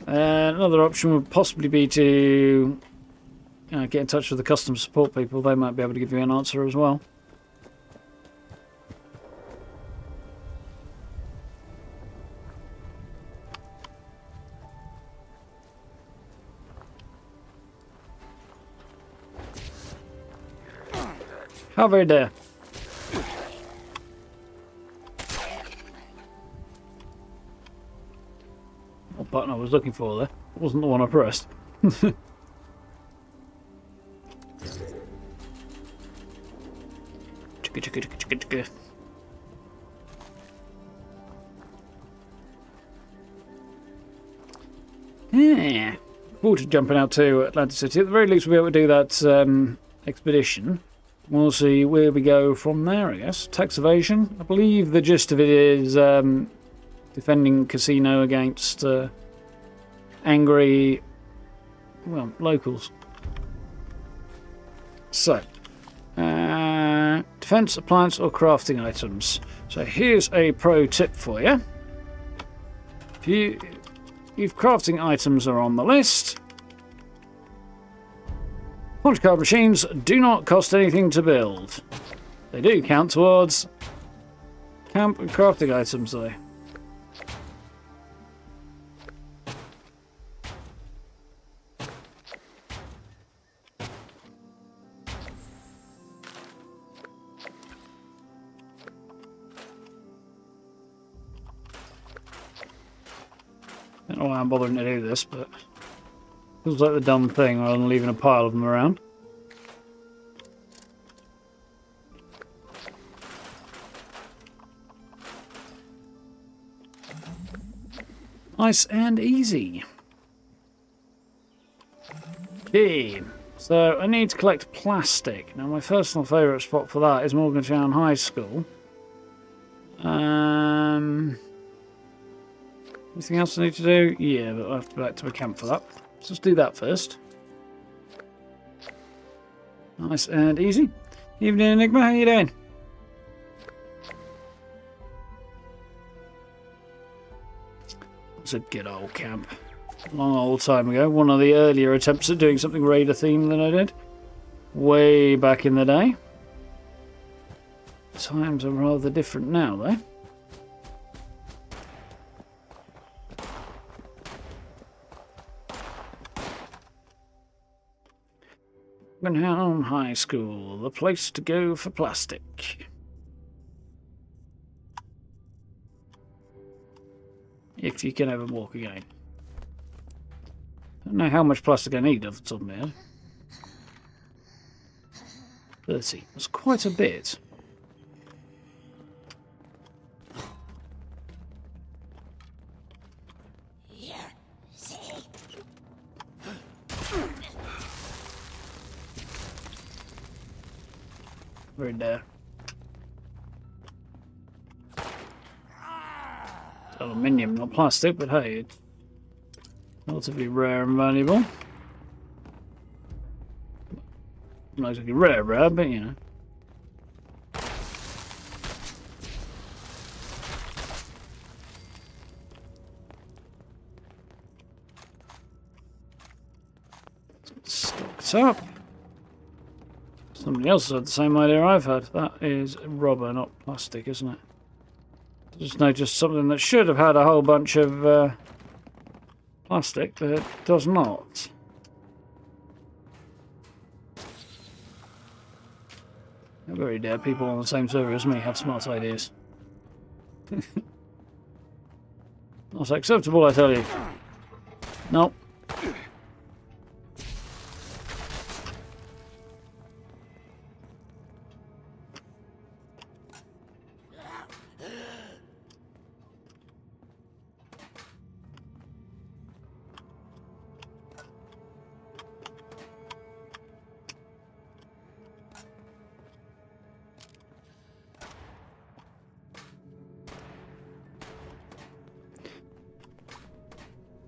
Another option would possibly be to get in touch with the customer support people. They might be able to give you an answer as well. How very dare. What button I was looking for there? It wasn't the one I pressed. Yeah. Forward to jumping out to Atlantic City. At the very least, we'll be able to do that expedition. We'll see where we go from there, I guess. Tax evasion. I believe the gist of it is defending casino against angry, well, locals. So, defense, appliance, or crafting items. So here's a pro tip for you. If crafting items are on the list, Punch card machines do not cost anything to build. They do count towards camp and crafting items though. I don't know why I'm bothering to do this, but feels like the dumb thing rather than leaving a pile of them around. Nice and easy. Okay, so I need to collect plastic. Now my personal favourite spot for that is Morgantown High School. Anything else I need to do? Yeah, but I'll have to go back to a camp for that. So let's do that first. Nice and easy. Evening, Enigma. How you doing? It's a good old camp. A long old time ago. One of the earlier attempts at doing something Raider themed than I did. Way back in the day. Times are rather different now, though. Morgantown High School, the place to go for plastic. If you can ever walk again. Don't know how much plastic I need off the top of my head. 30. That's quite a bit. Right there. It's aluminium, not plastic, but hey, it's relatively rare and valuable. Not exactly rare, but you know. Stocked up. Somebody else had the same idea I've had. That is rubber, not plastic, isn't it? I just noticed something that should have had a whole bunch of plastic, but it does not. How very dare people on the same server as me have smart ideas. Not acceptable, I tell you. Nope.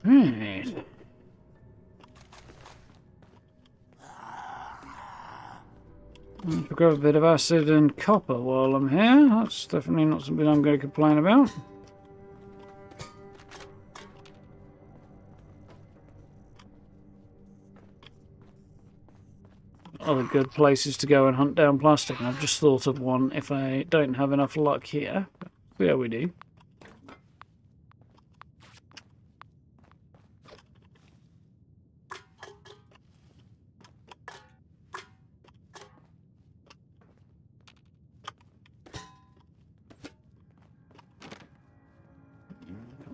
Right. I'll grab a bit of acid and copper while I'm here. That's definitely not something I'm going to complain about. Other good places to go and hunt down plastic, and I've just thought of one if I don't have enough luck here. See how we do.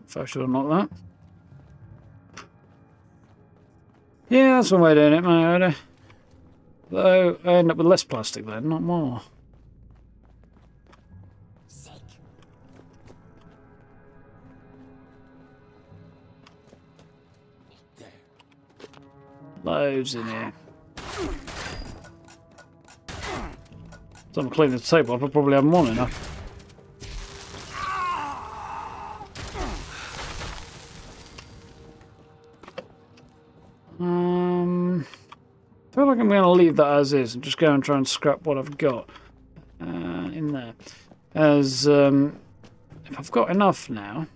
If I should have knocked that. Yeah, that's one way of doing it, man. Though I end up with less plastic then, not more. Loads in here. So I'm cleaning the table up, I probably haven't won enough. I feel like I'm going to leave that as is and just go and try and scrap what I've got in there. As if I've got enough now,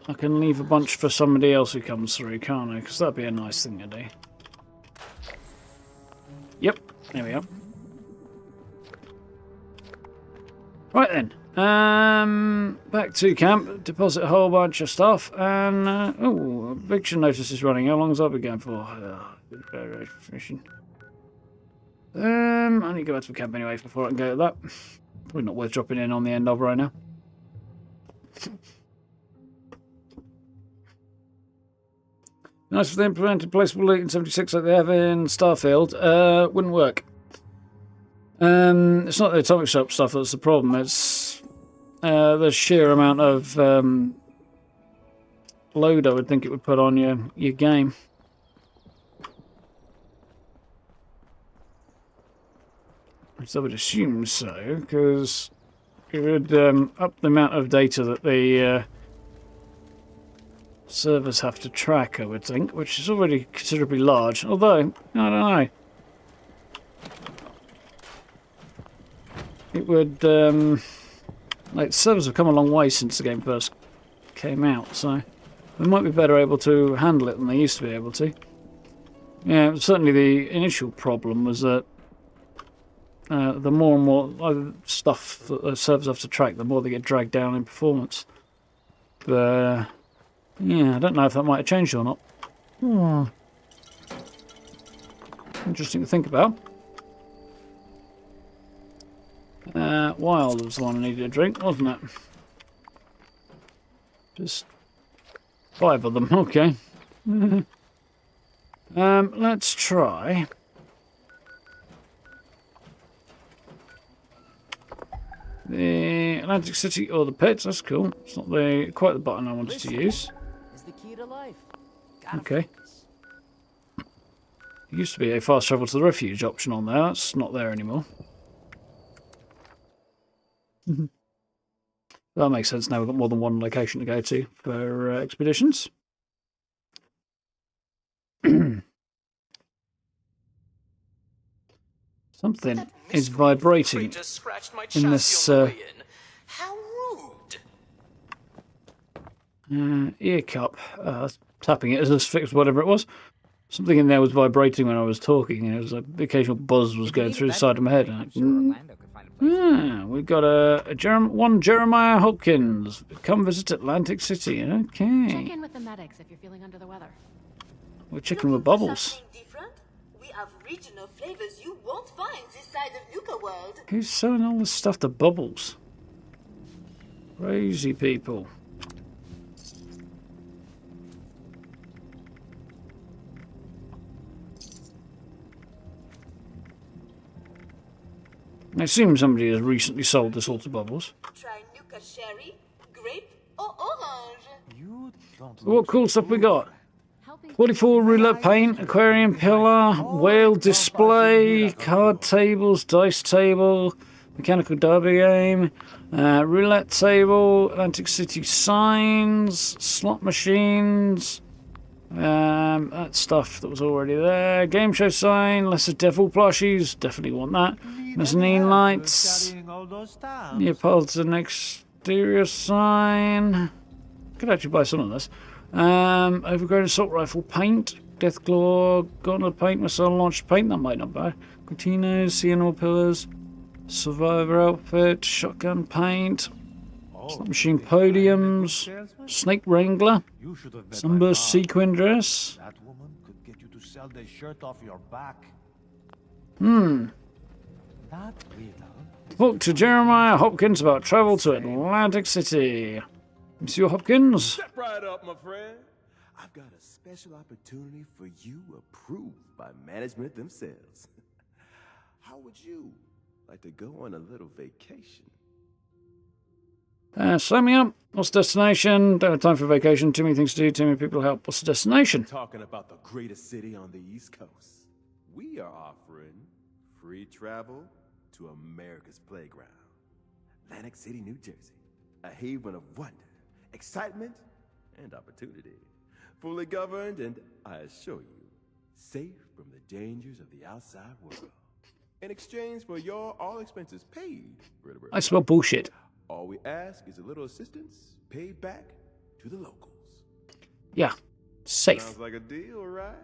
I can leave a bunch for somebody else who comes through, can't I? Because that'd be a nice thing to do. Yep, there we are. Right then. Back to camp, deposit a whole bunch of stuff, and oh, eviction notice is running. How long has that been going for? Fishing. I need to go back to the camp anyway before I can go to that. Probably not worth dropping in on the end of right now. Nice if they implemented placeable loot in 76 like they have in Starfield. Wouldn't work. It's not the atomic shop stuff that's the problem. It's the sheer amount of load I would think it would put on your game. So I would assume so, because it would up the amount of data that the servers have to track, I would think, which is already considerably large. Although, I don't know. It would, like, servers have come a long way since the game first came out, so they might be better able to handle it than they used to be able to. Yeah, certainly the initial problem was that the more and more stuff that the servers have to track, the more they get dragged down in performance. But, yeah, I don't know if that might have changed or not. Interesting to think about. Wild was the one I needed a drink, wasn't it? Just 5 of them, okay. Let's try. The Atlantic City or the pits, that's cool. It's not quite the button I wanted to use. Is the key to life. Okay. There used to be a fast travel to the refuge option on there, that's not there anymore. That makes sense now, we've got more than one location to go to for expeditions. Something is vibrating in this How rude. ear cup. Tapping it as it's fixed whatever it was. Something in there was vibrating when I was talking, and it was the occasional buzz was going through the side of my head. We've got one Jeremiah Hopkins. Come visit Atlantic City. Okay. Check in with the medics if you're feeling under the weather. We're checking with Bubbles. We have regional flavors you won't find this side of Nuka World. Who's selling all this stuff to Bubbles? Crazy people. I assume somebody has recently sold this all to Bubbles. Try Nuka Sherry, Grape, or Orange. What cool stuff we got? 44 roulette paint, aquarium pillar, whale display, card tables, dice table, mechanical derby game, roulette table, Atlantic City signs, slot machines, that stuff that was already there, game show sign, lesser devil plushies, definitely want that, mezzanine lights, Neapolitan exterior sign, could actually buy some of this. Overgrown assault rifle paint, Deathclaw, gauntlet paint, missile launched paint, that might not buy. Cortinas, CNO pillars, survivor outfit, shotgun paint, slot machine podiums, snake wrangler, sunburst sequin dress. That woman could get you to sell the shirt off your back. Not really. Talk to Jeremiah Hopkins about travel to Atlantic City. Monsieur Hopkins? Step right up, my friend. I've got a special opportunity for you approved by management themselves. How would you like to go on a little vacation? Sign me up. What's the destination? Don't have time for vacation. Too many things to do. Too many people to help. What's the destination? Talking about the greatest city on the East Coast. We are offering free travel to America's playground. Atlantic City, New Jersey. A haven of wonder, excitement, and opportunity. Fully governed and, I assure you, safe from the dangers of the outside world. In exchange for your all expenses paid, I smell bullshit. all we ask is a little assistance paid back to the locals. Yeah. Safe. Sounds like a deal, right?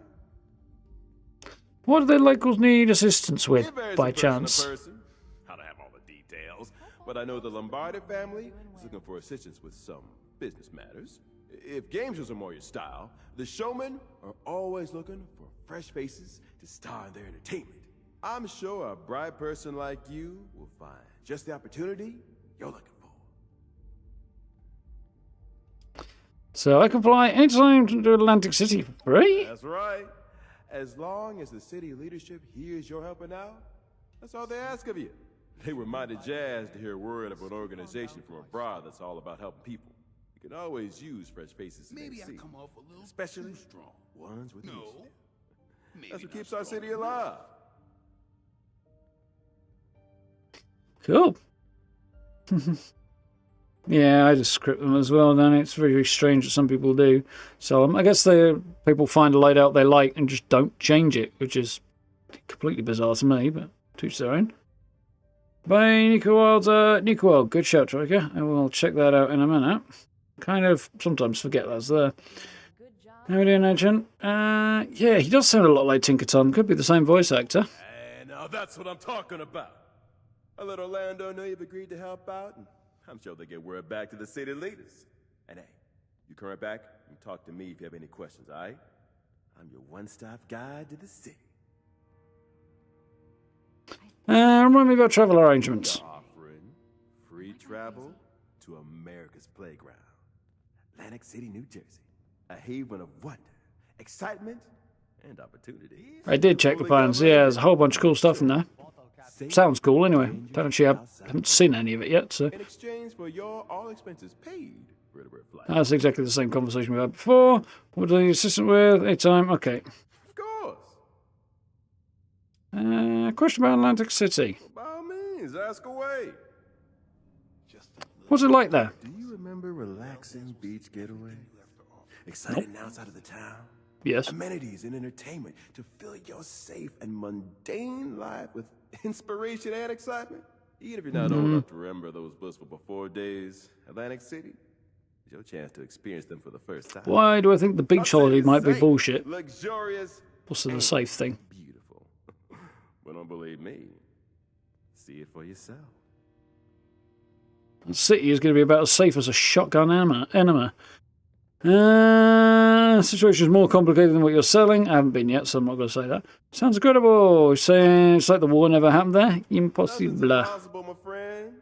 What do the locals need assistance with, It varies by from person to chance? person. I don't have all the details, but I know the Lombardi family is looking for assistance with some business matters. If games are more your style, the Showmen are always looking for fresh faces to star in their entertainment. I'm sure a bright person like you will find just the opportunity you're looking for. So I can fly anytime to Atlantic City for free? That's right. As long as the city leadership hears you're helping out, that's all they ask of you. They were mighty jazzed to hear word of an organization from abroad that's all about helping people. You can always use fresh faces in Maybe the I city, come off a little especially too strong. ones with No. initiative. That's what keeps our city alive. Cool. Yeah, I just script them as well, then. It's very, very strange that some people do. So I guess people find a layout they like and just don't change it, which is completely bizarre to me, but to each their own. By Nico Wild, Nico Wild, good shout, Troika. I will check that out in a minute. Kind of sometimes forget that's there. How are we doing, Agent? Yeah, he does sound a lot like Tinker Tom. Could be the same voice actor. And now that's what I'm talking about. I let Orlando know you've agreed to help out, and I'm sure they'll get word back to the city leaders. And hey, you come right back and talk to me if you have any questions, all right? I'm your one-stop guide to the city. Remind me about travel arrangements. Offering free travel to America's playground. Atlantic City, New Jersey. A haven of wonder, excitement, and opportunity. I did check the plans. Yeah, there's a whole bunch of cool stuff in there. Sounds cool anyway. Don't actually haven't seen any of it yet, so. In exchange for your all expenses paid for the flight. That's exactly the same conversation we had before. What do the assistant with? Anytime? Okay. Of course. Question about Atlantic City. By all means, ask away. What's it like there? Do you remember relaxing beach getaway? Exciting outside of the town? Yes. Amenities and entertainment to fill your safe and mundane life with inspiration and excitement? Even if you're not old enough to remember those blissful before days, Atlantic City is your chance to experience them for the first time. Why do I think the beach holiday might be bullshit? Luxurious. Also the safe thing. Beautiful. But don't believe me. See it for yourself. The city is going to be about as safe as a shotgun enema. Situation is more complicated than what you're selling. I haven't been yet, so I'm not going to say that. Sounds incredible. You're saying it's like the war never happened there? Impossible. Impossible, my friend.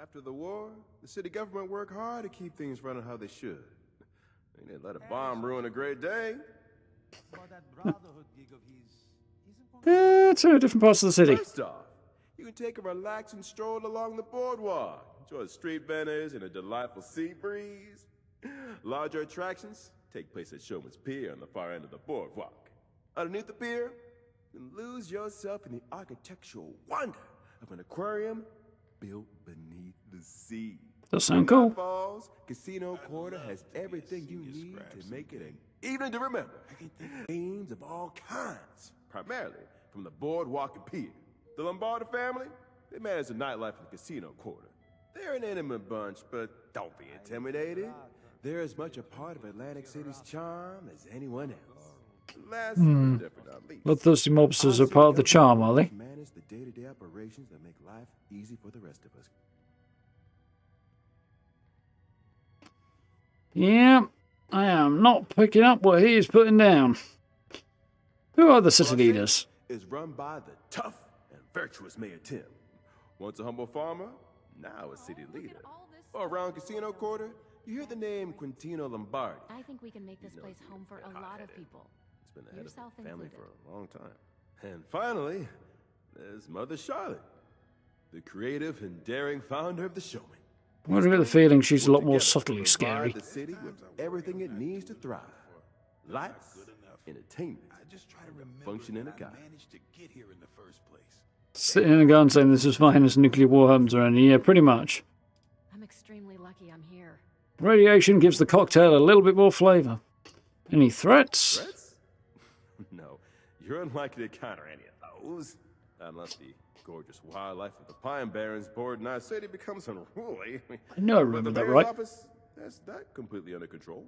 After the war, the city government worked hard to keep things running how they should. They didn't let a bomb ruin a great day. Two different parts of the city. First off, you can take a relaxing stroll along the boardwalk. Enjoy the street vendors and a delightful sea breeze. Larger attractions take place at Showman's Pier on the far end of the boardwalk. Underneath the pier, you can lose yourself in the architectural wonder of an aquarium built beneath the sea. Does sound cool. Falls Casino Quarter has everything you need to make it an evening to remember. Games of all kinds, primarily from the boardwalk and pier. The Lombardi family, they manage the nightlife in the Casino Quarter. They're an intimate bunch, but don't be intimidated. They're as much a part of Atlantic City's charm as anyone else. Last but definitely not least, Bloodthirsty mobsters are part of the charm, are they? manage the day-to-day operations that make life easy for the rest of us. Yeah, I am not picking up what he is putting down. Who are the city leaders? Is run by the tough and virtuous Mayor Tim. Once a humble farmer, now a city leader. Around Casino Quarter, you hear the name Quintino Lombardi. I think we can make this place home for a lot of people. He's been the head of Yourself the family included. for a long time. And finally, there's Mother Charlotte, the creative and daring founder of the Showmen. I get the feeling she's a lot more Together, subtly provide scary. the city with everything it needs to thrive. Lights, entertainment, function in a guy. Sitting in a gun saying this is fine as nuclear war happens around here. Yeah, pretty much. I'm extremely lucky I'm here. Radiation gives the cocktail a little bit more flavour. Any threats? Threats? No, you're unlikely to encounter any of those. Unless the gorgeous wildlife of the Pine Barrens board in our city becomes unruly. I know I remember that right. Office, that's that completely under control.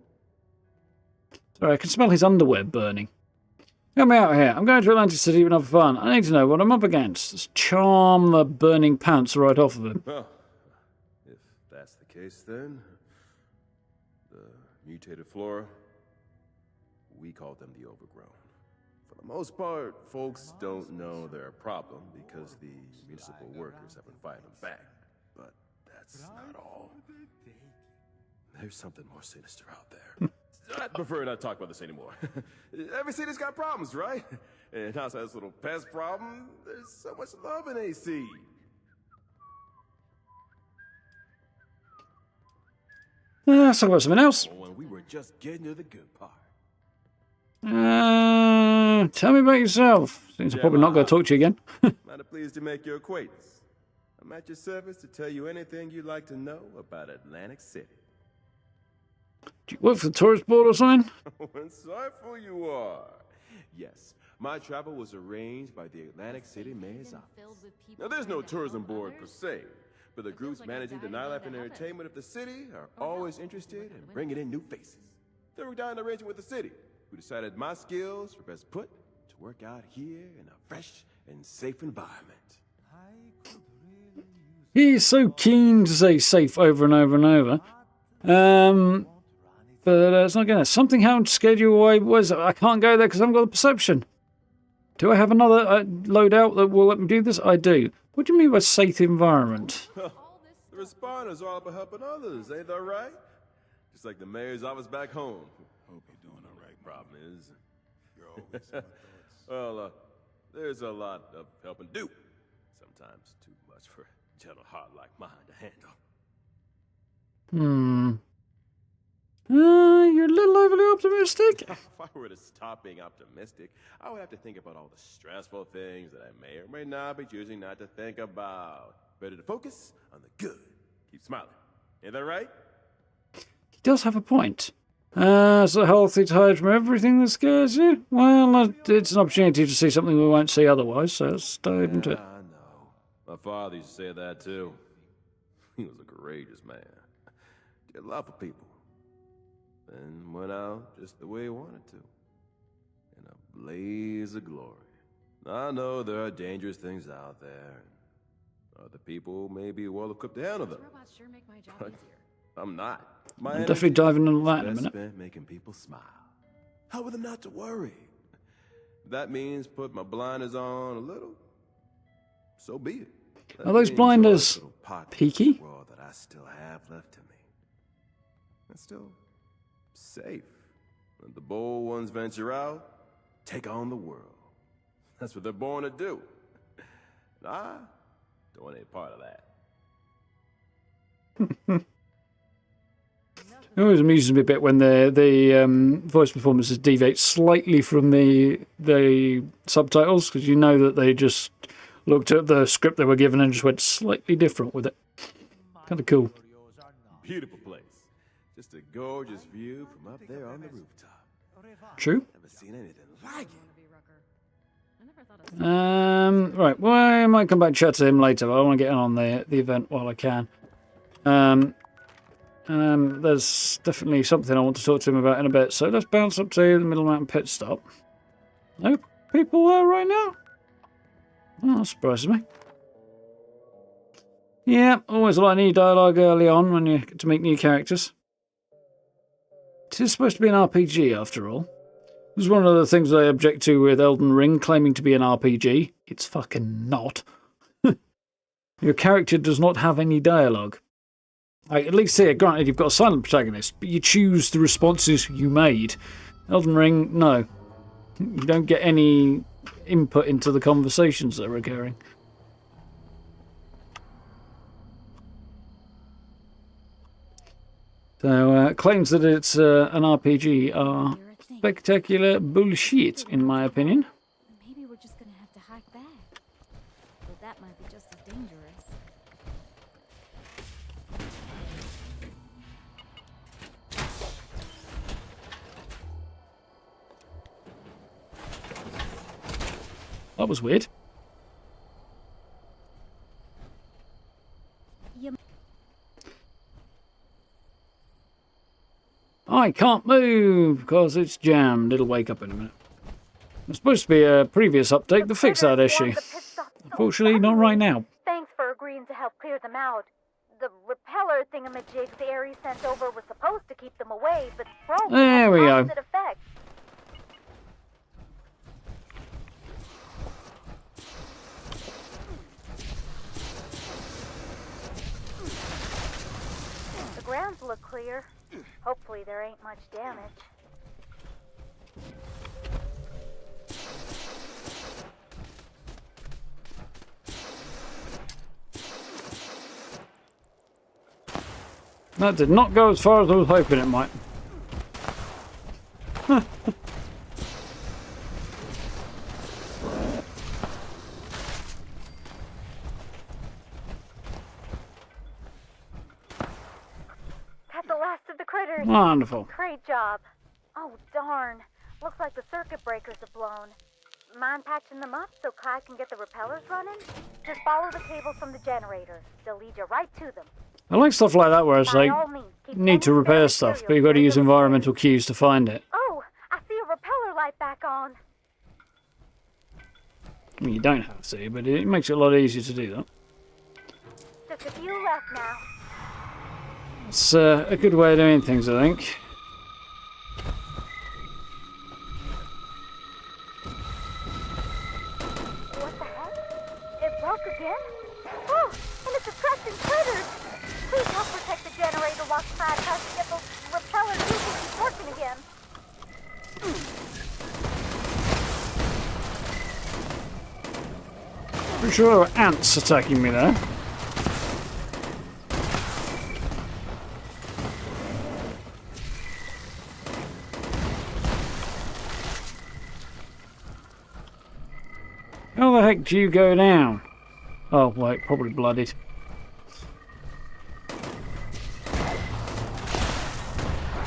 Sorry, I can smell his underwear burning. Help me out here. I'm going to Atlantic City for fun. I need to know what I'm up against. Let's charm the burning pants right off of him. Well, if that's the case then, the mutated flora, we call them the overgrown. For the most part, folks don't know they're a problem because the municipal workers have been fighting them back. But that's not all. There's something more sinister out there. I'd prefer not to talk about this anymore. Every city's got problems, right? And outside this little pest problem, there's so much love in AC. Let's talk about something else. When we were just getting to the good part. Tell me about yourself. Since I'm probably not going to talk to you again. Mighty pleased to make your acquaintance. I'm at your service to tell you anything you'd like to know about Atlantic City. Do you work for the tourist board or something? Oh, insightful you are. Yes, my travel was arranged by the Atlantic City Mayor's office. Now, there's no tourism board per se, but the groups managing the nightlife and entertainment of the city are always interested in bringing in new faces. They worked out an arrangement with the city, who decided my skills were best put to work out here in a fresh and safe environment. He's so keen to say safe over and over and over. But it's not going to. Something happened to scare you away. I can't go there because I haven't got the perception. Do I have another loadout that will let me do this? I do. What do you mean by safe environment? The responders are all about helping others, ain't that right? Just like the mayor's office back home. Hope you're doing all right. Problem is, you're always well, there's a lot of helping do. Sometimes too much for a gentle heart like mine to handle. You're a little overly optimistic. If I were to stop being optimistic, I would have to think about all the stressful things that I may or may not be choosing not to think about. Better to focus on the good. Keep smiling. Ain't that right? He does have a point. It's a healthy to hide from everything that scares you. Well, it's an opportunity to see something we won't see otherwise, so let's dive into it. I know. My father used to say that too. He was a courageous man. Did a lot for people. And went out just the way he wanted to. In a blaze of glory. I know there are dangerous things out there. Other people may be well equipped to handle them. Robots sure make my job But easier. I'm not. My I'm definitely diving into that in a energy is minute. spent making people smile. How are them not to worry? That means put my blinders on a little. So be it. Are those blinders peaky? World that I still have left to me. It's still safe. When the bold ones venture out, take on the world. That's what they're born to do. And I don't want any part of that. It always amuses me a bit when the voice performances deviate slightly from the subtitles, because you know that they just looked at the script they were given and just went slightly different with it. Kind of cool. Beautiful place. Just a gorgeous view from up there on the rooftop. True. Never seen anything like it. Right, well, I might come back and chat to him later, but I want to get on the event while I can. There's definitely something I want to talk to him about in a bit, so let's bounce up to the Middle Mountain pit stop. No people there right now? Oh, that surprises me. Yeah, always a lot of new dialogue early on when you get to meet new characters. It is supposed to be an RPG, after all. This is one of the things I object to with Elden Ring claiming to be an RPG. It's fucking not. Your character does not have any dialogue. At least here, granted, you've got a silent protagonist, but you choose the responses you made. Elden Ring, no. You don't get any input into the conversations that are occurring. So, claims that it's an RPG are spectacular bullshit, in my opinion. Maybe we're just gonna have to hack back. But that might be just as dangerous. That was weird. I can't move because it's jammed. It'll wake up in a minute. There's supposed to be a previous update to fix that issue. Unfortunately, not right now. Thanks for agreeing to help clear them out. The repeller thingamajig the Ares sent over was supposed to keep them away, but broke. There we go. Effect. The grounds look clear. Hopefully there ain't much damage. That did not go as far as I was hoping it might. That's the last of the critters. Wonderful. Great job. Oh, darn. Looks like the circuit breakers have blown. Mind patching them up so Kai can get the repellers running? Just follow the cables from the generator. They'll lead you right to them. I like stuff like that where it's like, you need to repair stuff, but you've got to use environmental cues to find it. Oh, I see a repeller light back on. I mean, you don't have to, but it makes it a lot easier to do that. Just a few left now. It's a good way of doing things, I think. What the heck? It broke again? Oh, and it's attracting critters! Please help protect the generator while Clyde tries to get those repellers keep working again. Pretty sure there were ants attacking me there. How the heck do you go down? Oh, wait, probably blooded.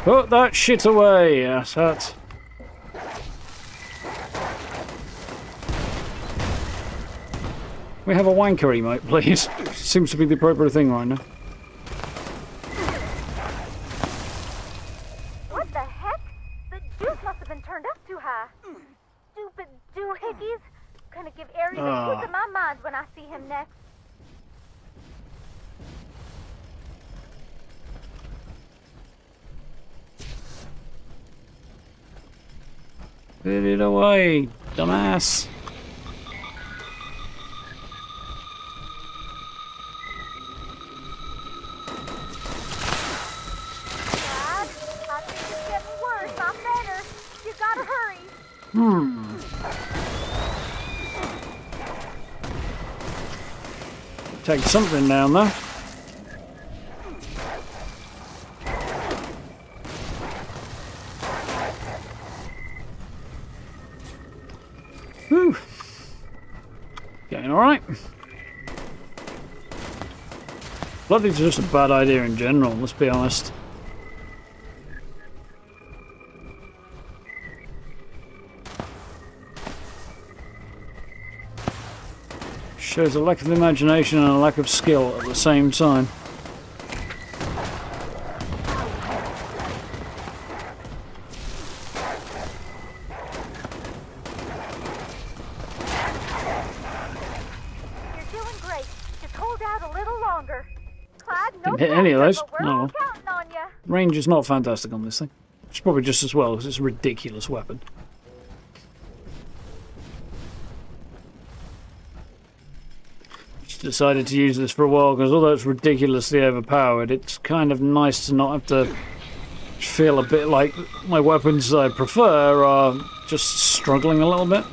Put that shit away, yes, that. We have a wanker emote, please. Seems to be the appropriate thing right now. What the heck? The juice must have been turned up too high. Stupid doohickeys. Gonna give Ares a piece of my mind when I see him next. Put it away, dumbass. Dad, I think it's getting worse, not better. You gotta hurry. Take something down there. Whew. Getting alright. Blooding's just a bad idea in general, let's be honest. Shows a lack of imagination and a lack of skill at the same time. You're doing great. Just hold out a little longer. Clyde, no Didn't hit any of those. pressure, but we're all counting on you. Range is not fantastic on this thing. It's probably just as well because it's a ridiculous weapon. Decided to use this for a while because although it's ridiculously overpowered, it's kind of nice to not have to feel a bit like my weapons I prefer are just struggling a little bit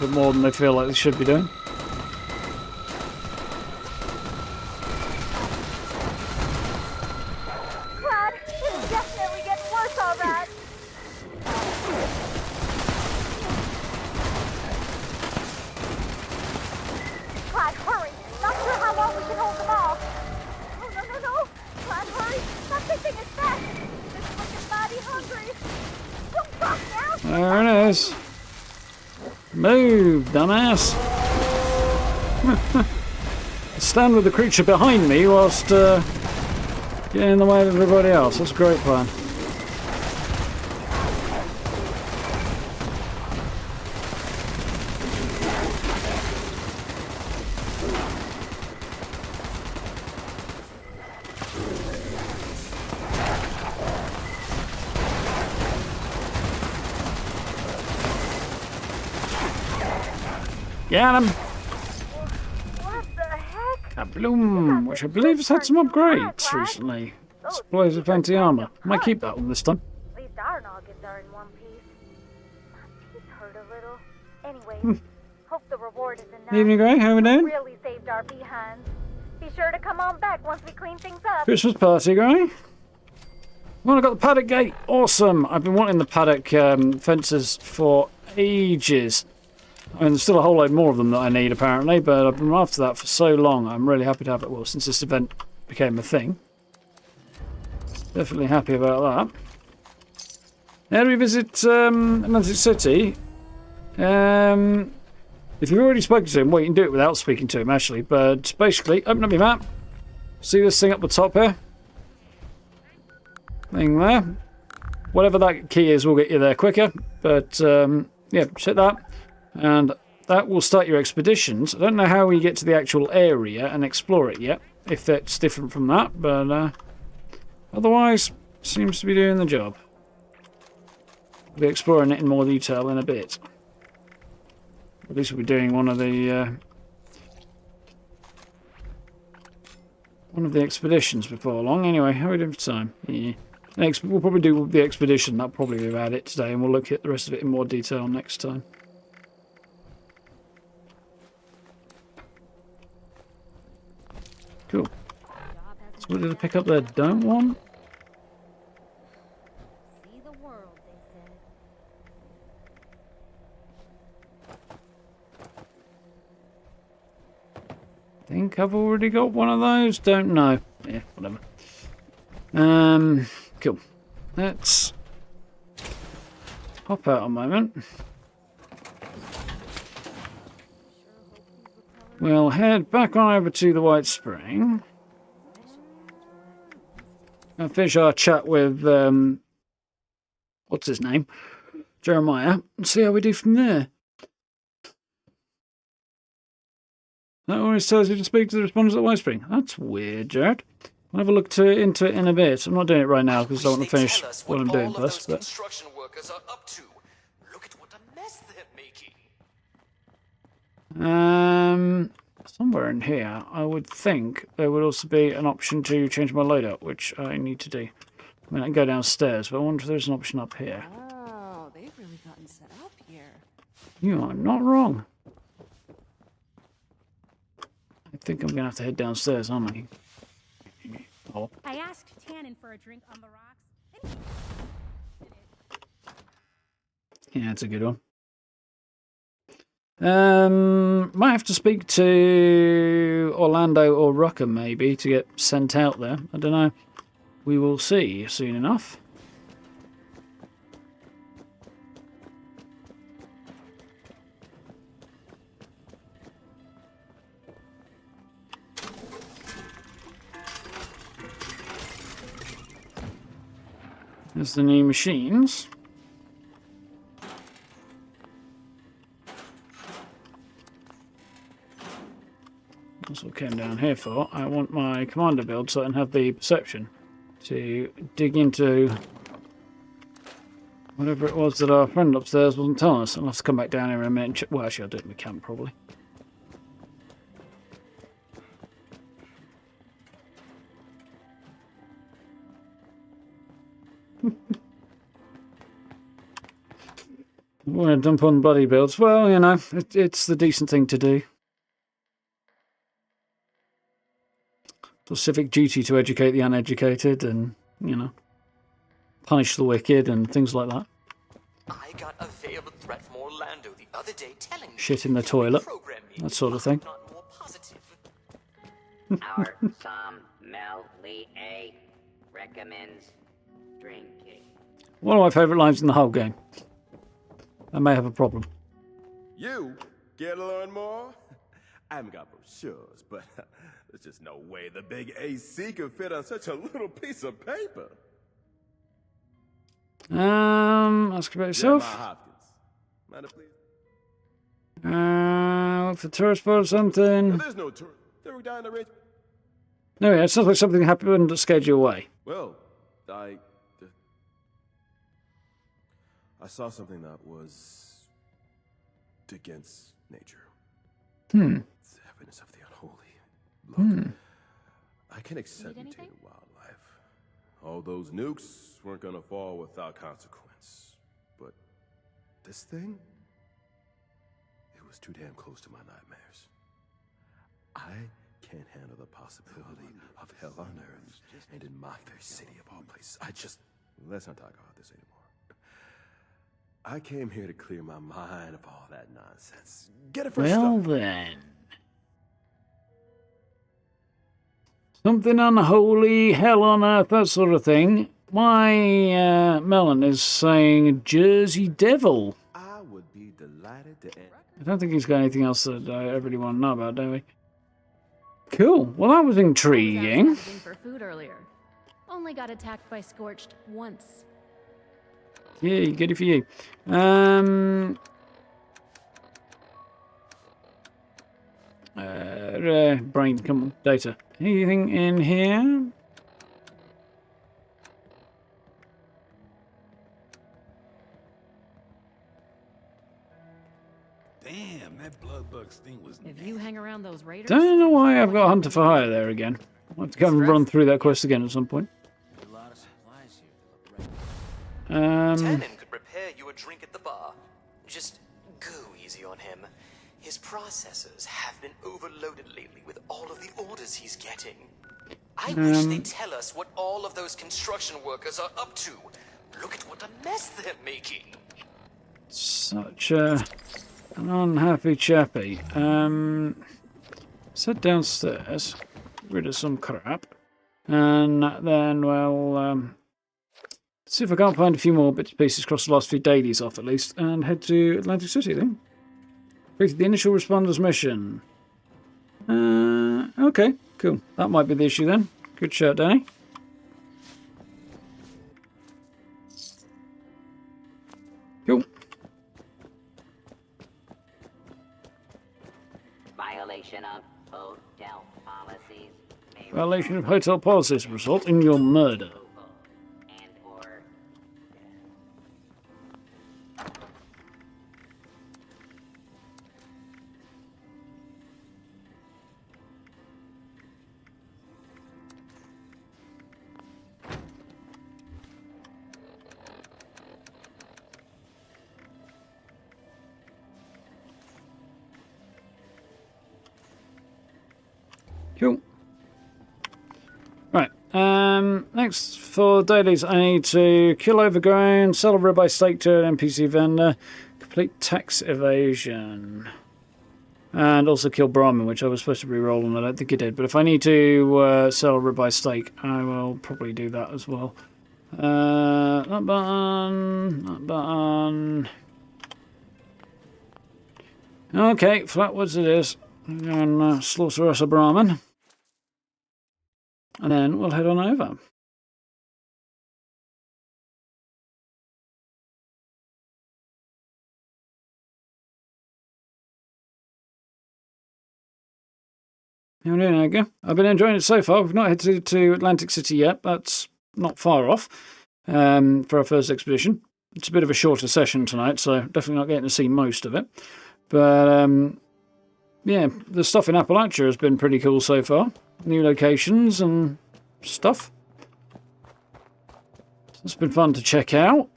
more than they feel like they should be doing. Clyde, it's definitely getting worse, all right. Clyde, hurry. Not sure how long we can hold them off. Oh, no. Clyde, hurry. That thing is fast. This fucking body hungry. Don't stop now. There it is. Move, dumbass. Stand with the creature behind me whilst getting in the way of everybody else. That's a great plan. Get him! What the heck? Kabloom! Which I believe has had some upgrades recently. Displays of fancy armour. Might keep that one this time. At least our noggins are in one piece. My teeth hurt a little. Anyways, hope the reward is enough. Evening, Grey. How are we doing? Really saved our behinds. Be sure to come on back once we clean things up. Christmas party, Grey. Well, I got the paddock gate. Awesome. I've been wanting the paddock fences for ages. I mean, there's still a whole load more of them that I need, apparently, but I've been after that for so long. I'm really happy to have it. Well, since this event became a thing. Definitely happy about that. How do we visit Atlantic City? If you've already spoken to him, well, you can do it without speaking to him, actually. But basically, open up your map. See this thing up the top here? Thing there. Whatever that key is will get you there quicker. But, yeah, check that. And that will start your expeditions. I don't know how we get to the actual area and explore it yet. If that's different from that, but otherwise, seems to be doing the job. We'll be exploring it in more detail in a bit. At least we'll be doing one of the expeditions before long. Anyway, how are we doing for time? Yeah. We'll probably do the expedition. That'll probably be about it today, and we'll look at the rest of it in more detail next time. Cool. So what did I pick up there? Don't want? See the world, they said. Think I've already got one of those. Don't know. Yeah, whatever. Cool. Let's hop out a moment. We'll head back on over to the White Spring. And finish our chat with, what's his name? Jeremiah. And see how we do from there. That always tells you to speak to the responders at White Spring. That's weird, Jared. I'll have a look into it in a bit. I'm not doing it right now because I want to finish what I'm doing first. But Construction workers are up to. Look at what a mess they're making. Somewhere in here, I would think there would also be an option to change my loadout, which I need to do. I mean, I can go downstairs, but I wonder if there's an option up here. Oh, they've really gotten set up here. You are not wrong. I think I'm going to have to head downstairs, aren't I? Oh. I asked Tannen for a drink on the rocks. Yeah, that's a good one. Might have to speak to Orlando or Rucker maybe to get sent out there. I don't know. We will see soon enough. There's the new machines. That's what I came down here for. I want my commander build so I can have the perception to dig into whatever it was that our friend upstairs wasn't telling us. I'll have to come back down here in a minute and check. Well, actually, I'll do it in the camp probably. Want to dump on bloody builds? Well, you know, it's the decent thing to do. The civic duty to educate the uneducated and, you know, punish the wicked and things like that. I got a veiled threat from Orlando the other day telling me Shit in the toilet, that sort of thing. Our sommelier recommends drinking. One of my favourite lines in the whole game. I may have a problem. You care to learn more? I haven't got brochures, but there's just no way the big AC can fit on such a little piece of paper. Ask about yourself. Mind please? Look for tourist spot or something. There's no tourist. They were down the ridge. No, yeah, it sounds like something happened that scared you away. Well, I saw something that was against nature. Heaviness of the unholy. Look, I can accept mutated wildlife. All those nukes weren't gonna fall without consequence. But this thing? It was too damn close to my nightmares. I can't handle the possibility of hell on earth and in my fair city of all places. Let's not talk about this anymore. I came here to clear my mind of all that nonsense. Get it for Well then. Something unholy, hell on earth, that sort of thing. My melon is saying Jersey Devil. I would be delighted to end. I don't think he's got anything else that I really want to know about, do we? Cool. Well, that was intriguing. I was asking for food earlier. Only got attacked by Scorched once. Yeah, good for you. Brain, come on, data. Anything in here? Damn, that bloodbug sting was If you hang around those raiders, Don't know why I've got Hunter for Hire there again. I'll have to come and run through that quest again at some point. Tannen could prepare you a drink at the bar. Just go easy on him. His processors have been overloaded lately with all of the orders he's getting. I wish they'd tell us what all of those construction workers are up to. Look at what a mess they're making. Such an unhappy chappy. Sit downstairs, get rid of some crap, and then, well, see if I can't find a few more bits and pieces across the last few dailies off at least, and head to Atlantic City then. Completed the initial responders mission. Okay, cool. That might be the issue then. Good shout, Danny. Cool. Violation of hotel policies. Violation of hotel policies result in your murder. Cool. Right. Next for dailies, I need to kill overgrown, sell a ribeye steak to an NPC vendor, complete tax evasion, and also kill Brahmin, which I was supposed to re-roll and I don't think it did. But if I need to sell a ribeye steak, I will probably do that as well. That button. Okay, flatwoods it is. And slaughter us a Brahmin. And then we'll head on over. There we go. I've been enjoying it so far. We've not headed to Atlantic City yet. That's not far off for our first expedition. It's a bit of a shorter session tonight, so definitely not getting to see most of it. But yeah, the stuff in Appalachia has been pretty cool so far. New locations and stuff. It's been fun to check out.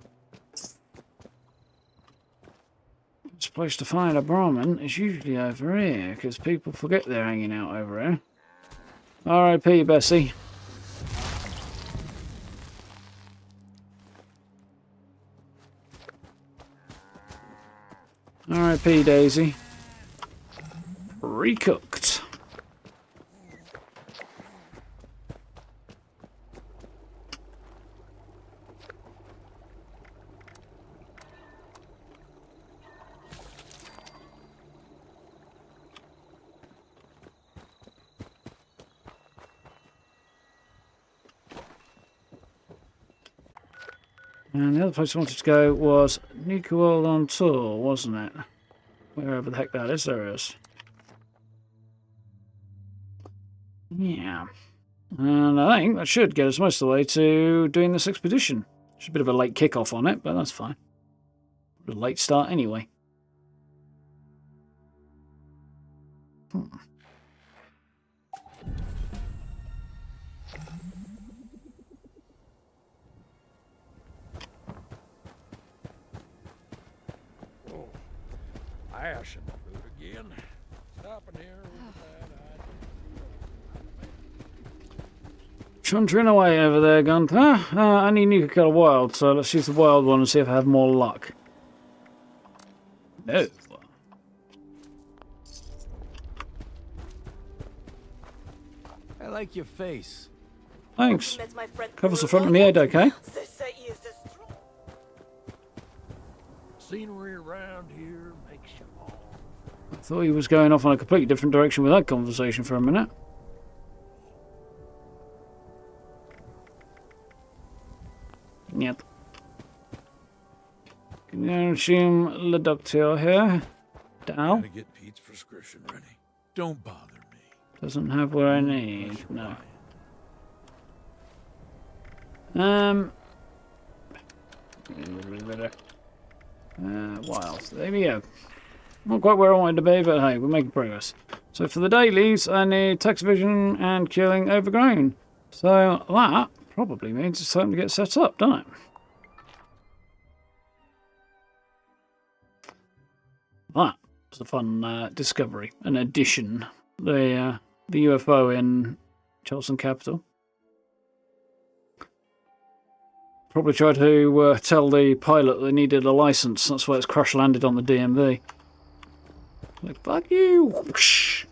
This place to find a Brahmin is usually over here, because people forget they're hanging out over here. R.I.P. Bessie. R.I.P. Daisy. Recooked. And the other place I wanted to go was Nuka World on Tour, wasn't it? Wherever the heck that is, there it is. Yeah. And I think that should get us most of the way to doing this expedition. It's a bit of a late kick-off on it, but that's fine. A late start anyway. Ash in the boot again. Stopping here with that Chuntering away over there, Gunther. I need you to kill a wild, so let's use the wild one and see if I have more luck. No. I like your face. Thanks. Covers the front of my head, okay? scenery around here makes you long. I thought he was going off on a completely different direction with that conversation for a minute. Yep. Can you assume Ledoctio here? Dow? Gotta get Pete's prescription ready. Don't bother me. Doesn't have what I need, no. Wild. There we go. Not quite where I wanted to be, but hey, we're making progress. So for the dailies, I need text vision and killing overgrown. So that probably means it's time to get set up, doesn't it? That was a fun discovery, an addition. The UFO in Charleston Capital. Probably tried to tell the pilot they needed a license. That's why it's crash landed on the DMV. Like, fuck you! Whoosh.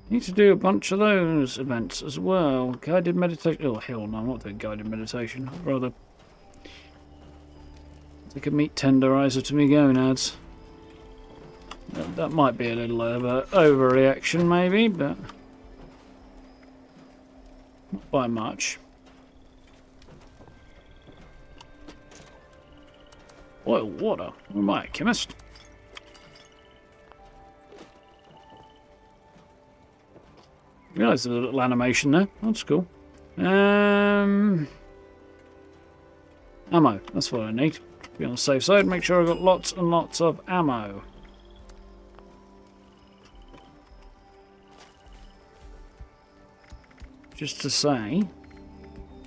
Need to do a bunch of those events as well. Guided meditation. Oh, hell no, I'm not doing guided meditation. I'd rather take a meat tenderizer to me gonads. That might be a little overreaction, maybe, but not by much. Oil water. Who am I, a chemist? Realise there's a little animation there. That's cool. Ammo. That's what I need. Be on the safe side. Make sure I've got lots and lots of ammo. Just to say,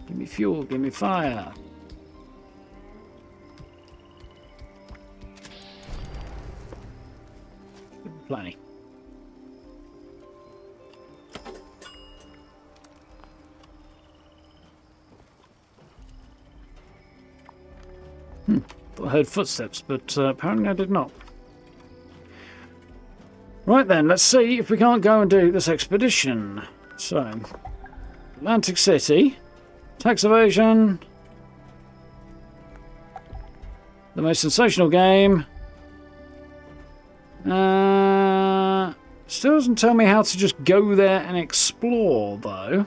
give me fuel, give me fire. Plenty. I heard footsteps, but apparently I did not. Right then, let's see if we can't go and do this expedition. So, Atlantic City, tax evasion, the most sensational game. Still doesn't tell me how to just go there and explore, though.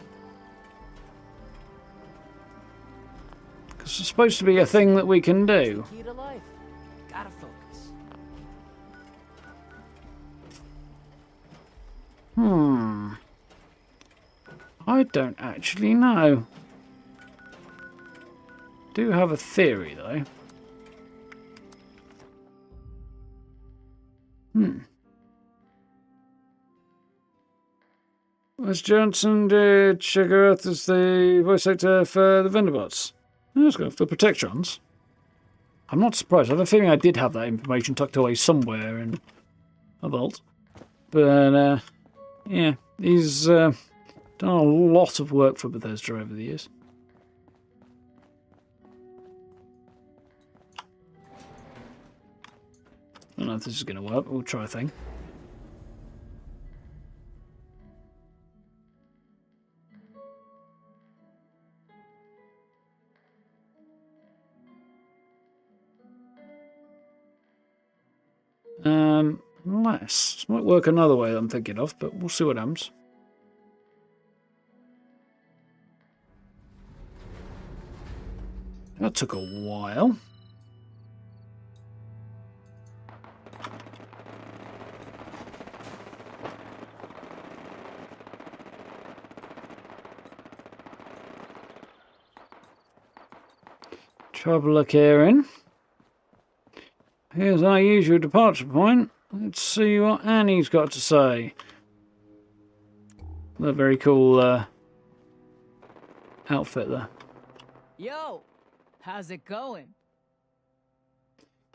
Because it's supposed to be a thing that we can do. Key to life. Gotta focus. I don't actually know. Do have a theory, though. Wes Johnson did Sugarth as the voice actor for the Venderbots. That's good. For the Protectrons. I'm not surprised. I have a feeling I did have that information tucked away somewhere in a vault. But, yeah, he's done a lot of work for Bethesda over the years. I don't know if this is going to work, but we'll try a thing. Unless this might work another way that I'm thinking of, but we'll see what happens. That took a while. Trouble occurring. Here's our usual departure point. let's see what Annie's got to say. A very cool outfit there. Yo, how's it going?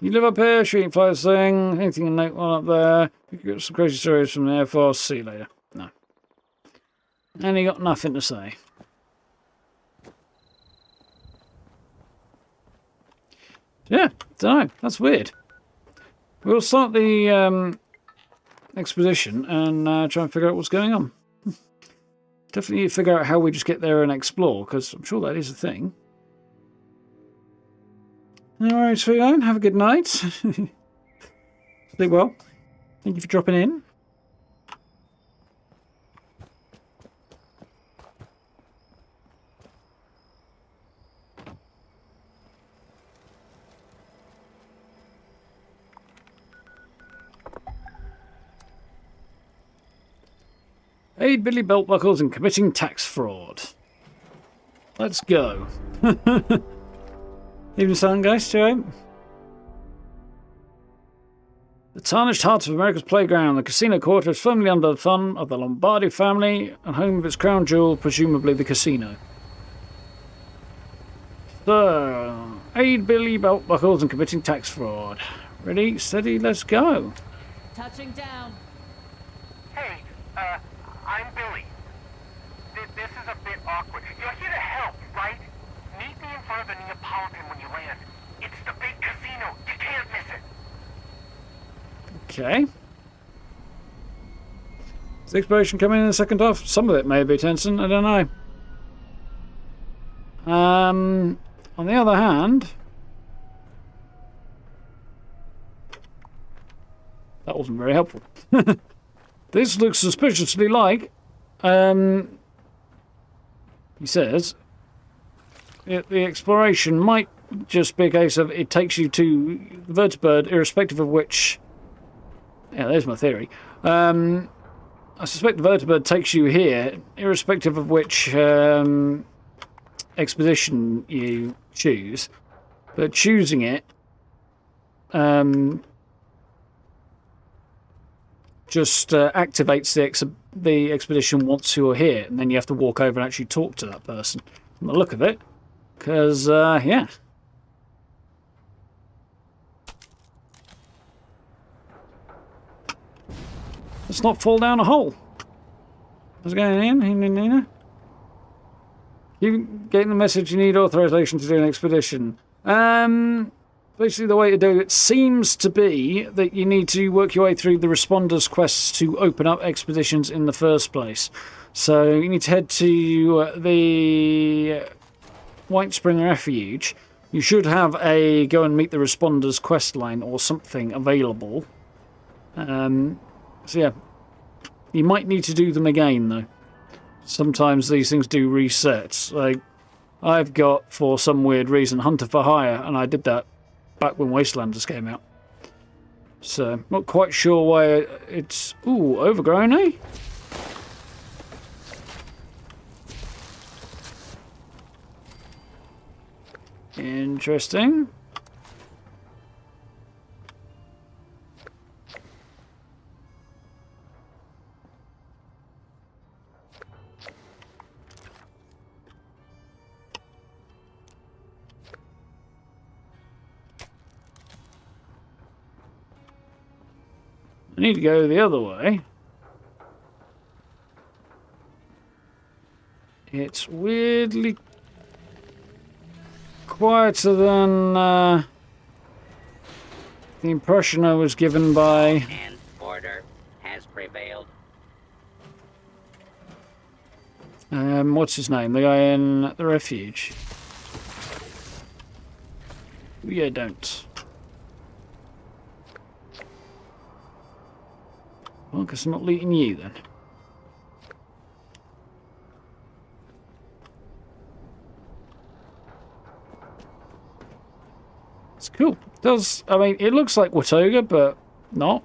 You live up here, shooting flies thing. Anything to note while up there? You got some crazy stories from the Air Force. See you later. No. Annie got nothing to say. Yeah, don't know. That's weird. We'll start the exposition and try and figure out what's going on. Definitely need to figure out how we just get there and explore, because I'm sure that is a thing. Alright, Xion, have a good night. Sleep well. Thank you for dropping in. Aid Billy belt buckles in committing tax fraud. Let's go. Even sound, guys, right? The tarnished heart of America's playground, the casino quarter is firmly under the thumb of the Lombardi family and home of its crown jewel, presumably the casino. So, aid Billy belt buckles in committing tax fraud. Ready, steady, let's go. Touching down. Hey, I'm Billy. This is a bit awkward. You're here to help, right? Meet me in front of the Neapolitan when you land. It's the big casino. You can't miss it. Okay. Is the exploration coming in the second half? Some of it may be, Tenson. I don't know. On the other hand, that wasn't very helpful. This looks suspiciously like, he says, the exploration might just be a case of it takes you to the vertibird, irrespective of which... Yeah, there's my theory. I suspect the vertibird takes you here, irrespective of which expedition you choose. But choosing it just activates the expedition once you're here, and then you have to walk over and actually talk to that person. From the look of it, because yeah. Let's not fall down a hole. What's going in? You getting the message you need authorization to do an expedition. Basically, the way to do it seems to be that you need to work your way through the responders' quests to open up expeditions in the first place. So you need to head to the White Spring Refuge. You should have a go and meet the responders quest line or something available. So yeah, you might need to do them again though. Sometimes these things do reset. Like I've got, for some weird reason, Hunter for Hire, and I did that back when Wastelanders came out. So, not quite sure why it's... Ooh, overgrown, eh? Interesting. I need to go the other way. It's weirdly quieter than the impression I was given by... And order has prevailed. What's his name? The guy in the refuge. Yeah, don't. Well, I guess I'm not leading you then. It's cool. Does, I mean, it looks like Watoga, but not.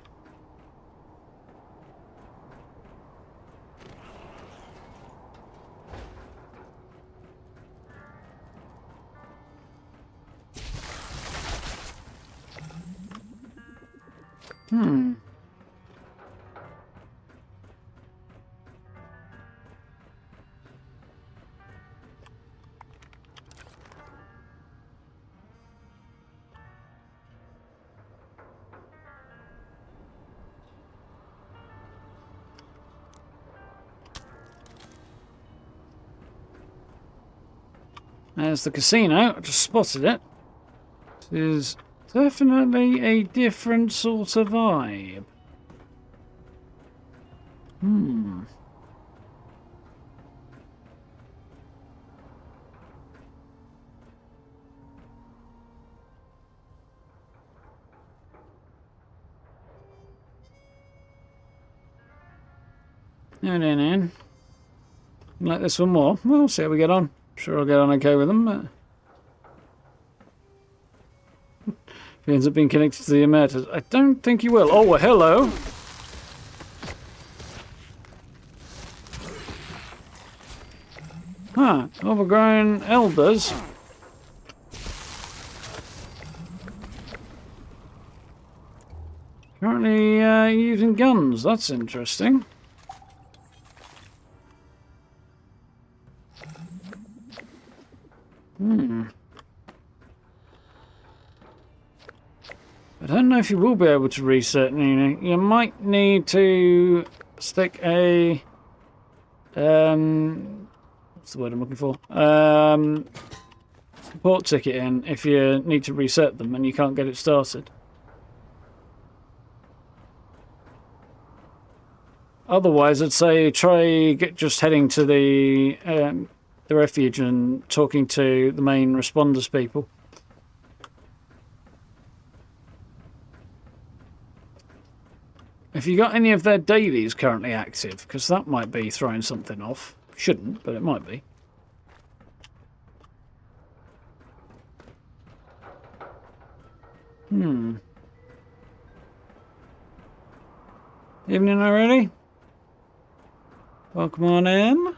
There's the casino. I just spotted it. It is definitely a different sort of vibe. No. Like this one more. We'll see how we get on. Sure I'll get on okay with them. But if he ends up being connected to the emitters, I don't think he will. Oh, well, hello. Huh, overgrown elders. Currently using guns. That's interesting. I don't know if you will be able to reset. You might need to stick a what's the word I'm looking for? Support ticket in if you need to reset them and you can't get it started. Otherwise, I'd say try just heading to the refuge and talking to the main responders people. Have you got any of their dailies currently active? Because that might be throwing something off. Shouldn't, but it might be. Evening already? Welcome on in.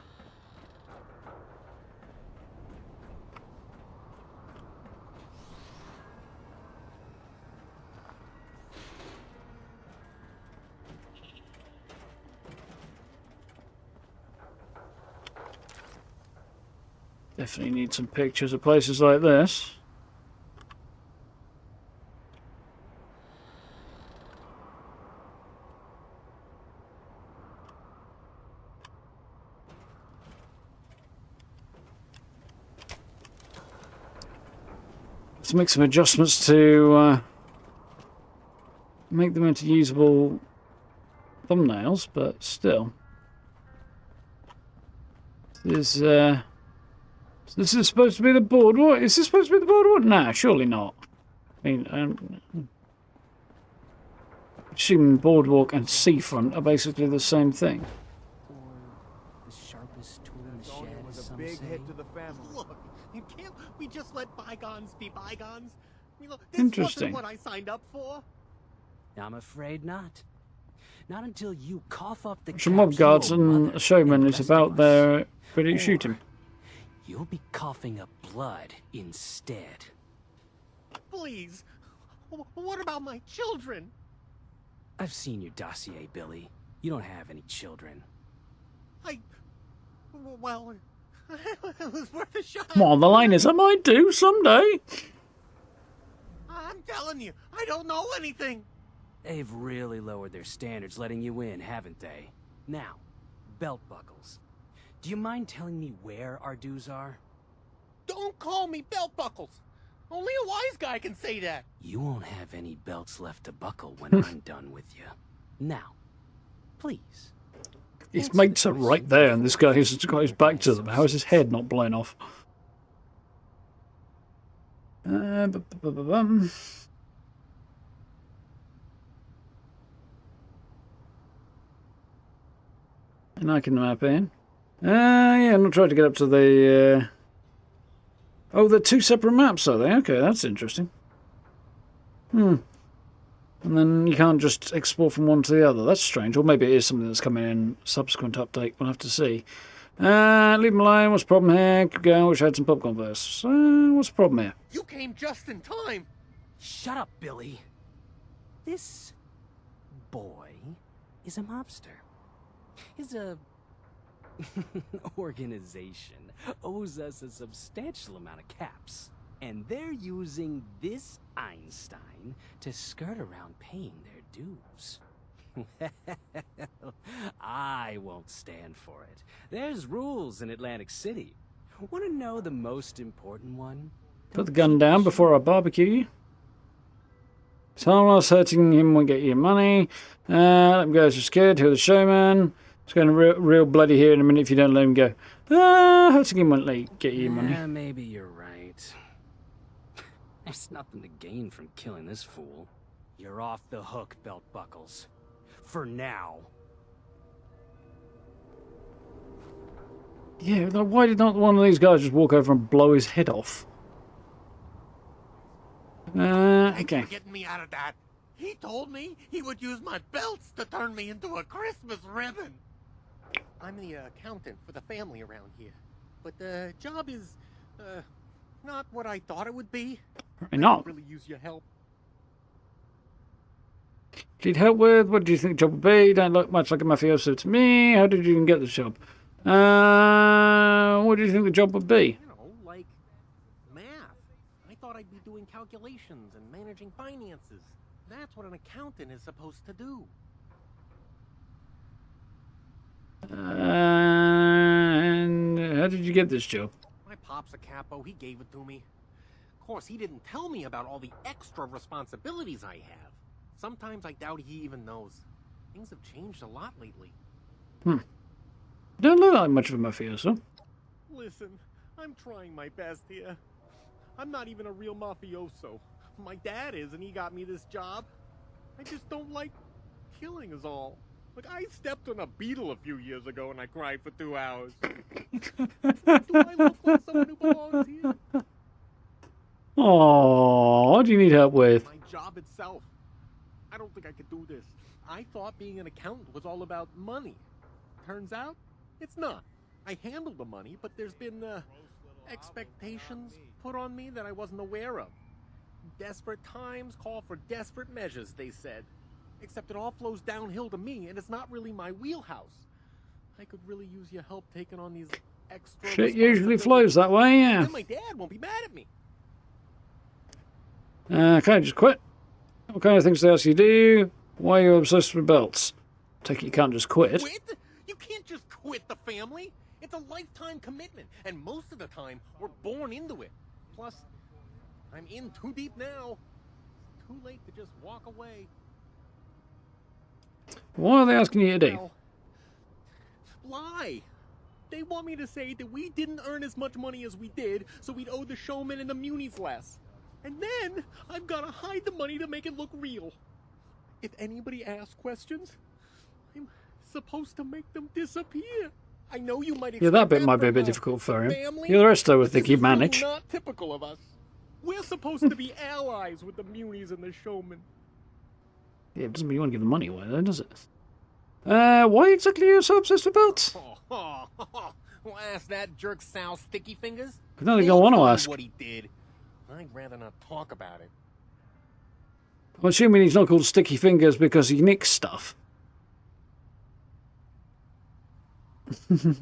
Definitely need some pictures of places like this. Let's make some adjustments to make them into usable thumbnails, but still. This is supposed to be the boardwalk. Is this supposed to be the boardwalk? Nah, surely not. I mean, assuming boardwalk and seafront are basically the same thing. Or the sharpest tool in the shed, was a some big say. hit to the family. Look, can't we just let bygones be bygones? This Interesting. wasn't what I signed up for. I'm afraid not. Not until you cough up the Some mob guards and a showman is about their ready to shoot him. You'll be coughing up blood instead. Please, what about my children? I've seen your dossier, Billy. You don't have any children. Well, it was worth a shot. Come on, the line is, I might do someday. I'm telling you, I don't know anything. They've really lowered their standards letting you in, haven't they? Now, belt buckles. Do you mind telling me where our dues are? Don't call me belt buckles. Only a wise guy can say that. You won't have any belts left to buckle when I'm done with you. Now, please. His mates are right there, and this guy has got his back to them. How is his head not blown off? And I can map in. Yeah, I'm not trying to get up to the... Oh, they're two separate maps, are they? Okay, that's interesting. And then you can't just explore from one to the other. That's strange. Or maybe it is something that's coming in subsequent update. We'll have to see. Leave him alone. What's the problem here? Keep going. Wish I had some popcorn first. What's the problem here? You came just in time. Shut up, Billy. This boy is a mobster. His organization owes us a substantial amount of caps, and they're using this Einstein to skirt around paying their dues. I won't stand for it. There's rules in Atlantic City. Want to know the most important one? Put the gun down before I barbecue you. Someone else hurting him won't get you money. Let him go as you're scared. Who are the showman? It's going real bloody here in a minute if you don't let him go. Hurting him won't get you money. Yeah, maybe you're right. There's nothing to gain from killing this fool. You're off the hook, belt buckles. For now. Yeah, why did not one of these guys just walk over and blow his head off? Okay. For getting me out of that. He told me he would use my belts to turn me into a Christmas ribbon. I'm the accountant for the family around here, but the job is not what I thought it would be. Probably not. I could really use your help. Need help with? What do you think the job would be? Don't look much like a mafioso to me. How did you even get the job? What do you think the job would be? You know, like math. I thought I'd be doing calculations and managing finances. That's what an accountant is supposed to do. And how did you get this job? My pop's a capo. He gave it to me. Of course, he didn't tell me about all the extra responsibilities I have. Sometimes I doubt he even knows. Things have changed a lot lately. Don't look like much of a mafioso. Listen, I'm trying my best here. I'm not even a real mafioso. My dad is, and he got me this job. I just don't like killing is all. Like, I stepped on a beetle a few years ago and I cried for 2 hours. Do I look like someone who belongs here? Oh, what do you need help with? My job itself. I don't think I could do this. I thought being an accountant was all about money. Turns out, it's not. I handle the money, but there's been expectations put on me that I wasn't aware of. Desperate times call for desperate measures, they said. Except it all flows downhill to me, and it's not really my wheelhouse. I could really use your help taking on these extra... Shit usually flows that way, yeah. Then my dad won't be mad at me. Can I just quit? What kind of things do they ask you to do? Why are you obsessed with belts? Take it you can't just quit. Quit? You can't just quit the family. It's a lifetime commitment, and most of the time, we're born into it. Plus, I'm in too deep now. It's too late to just walk away. What are they asking you to do? Well, lie. They want me to say that we didn't earn as much money as we did, so we'd owe the showmen and the munis less. And then, I've got to hide the money to make it look real. If anybody asks questions, I'm supposed to make them disappear. I know you might expect Yeah, that bit might be a from bit difficult for him. family. Yeah, the rest I would think he'd This is really manage. not typical of us. We're supposed to be allies with the munis and the showmen. Yeah, it doesn't mean you want to give the money away, though, does it? Why exactly are you so obsessed with belts? Well, ask that jerk Sal Sticky Fingers. I don't think I want to ask. What he did. I'd rather not talk about it. I'm assuming he's not called Sticky Fingers because he nicks stuff. Have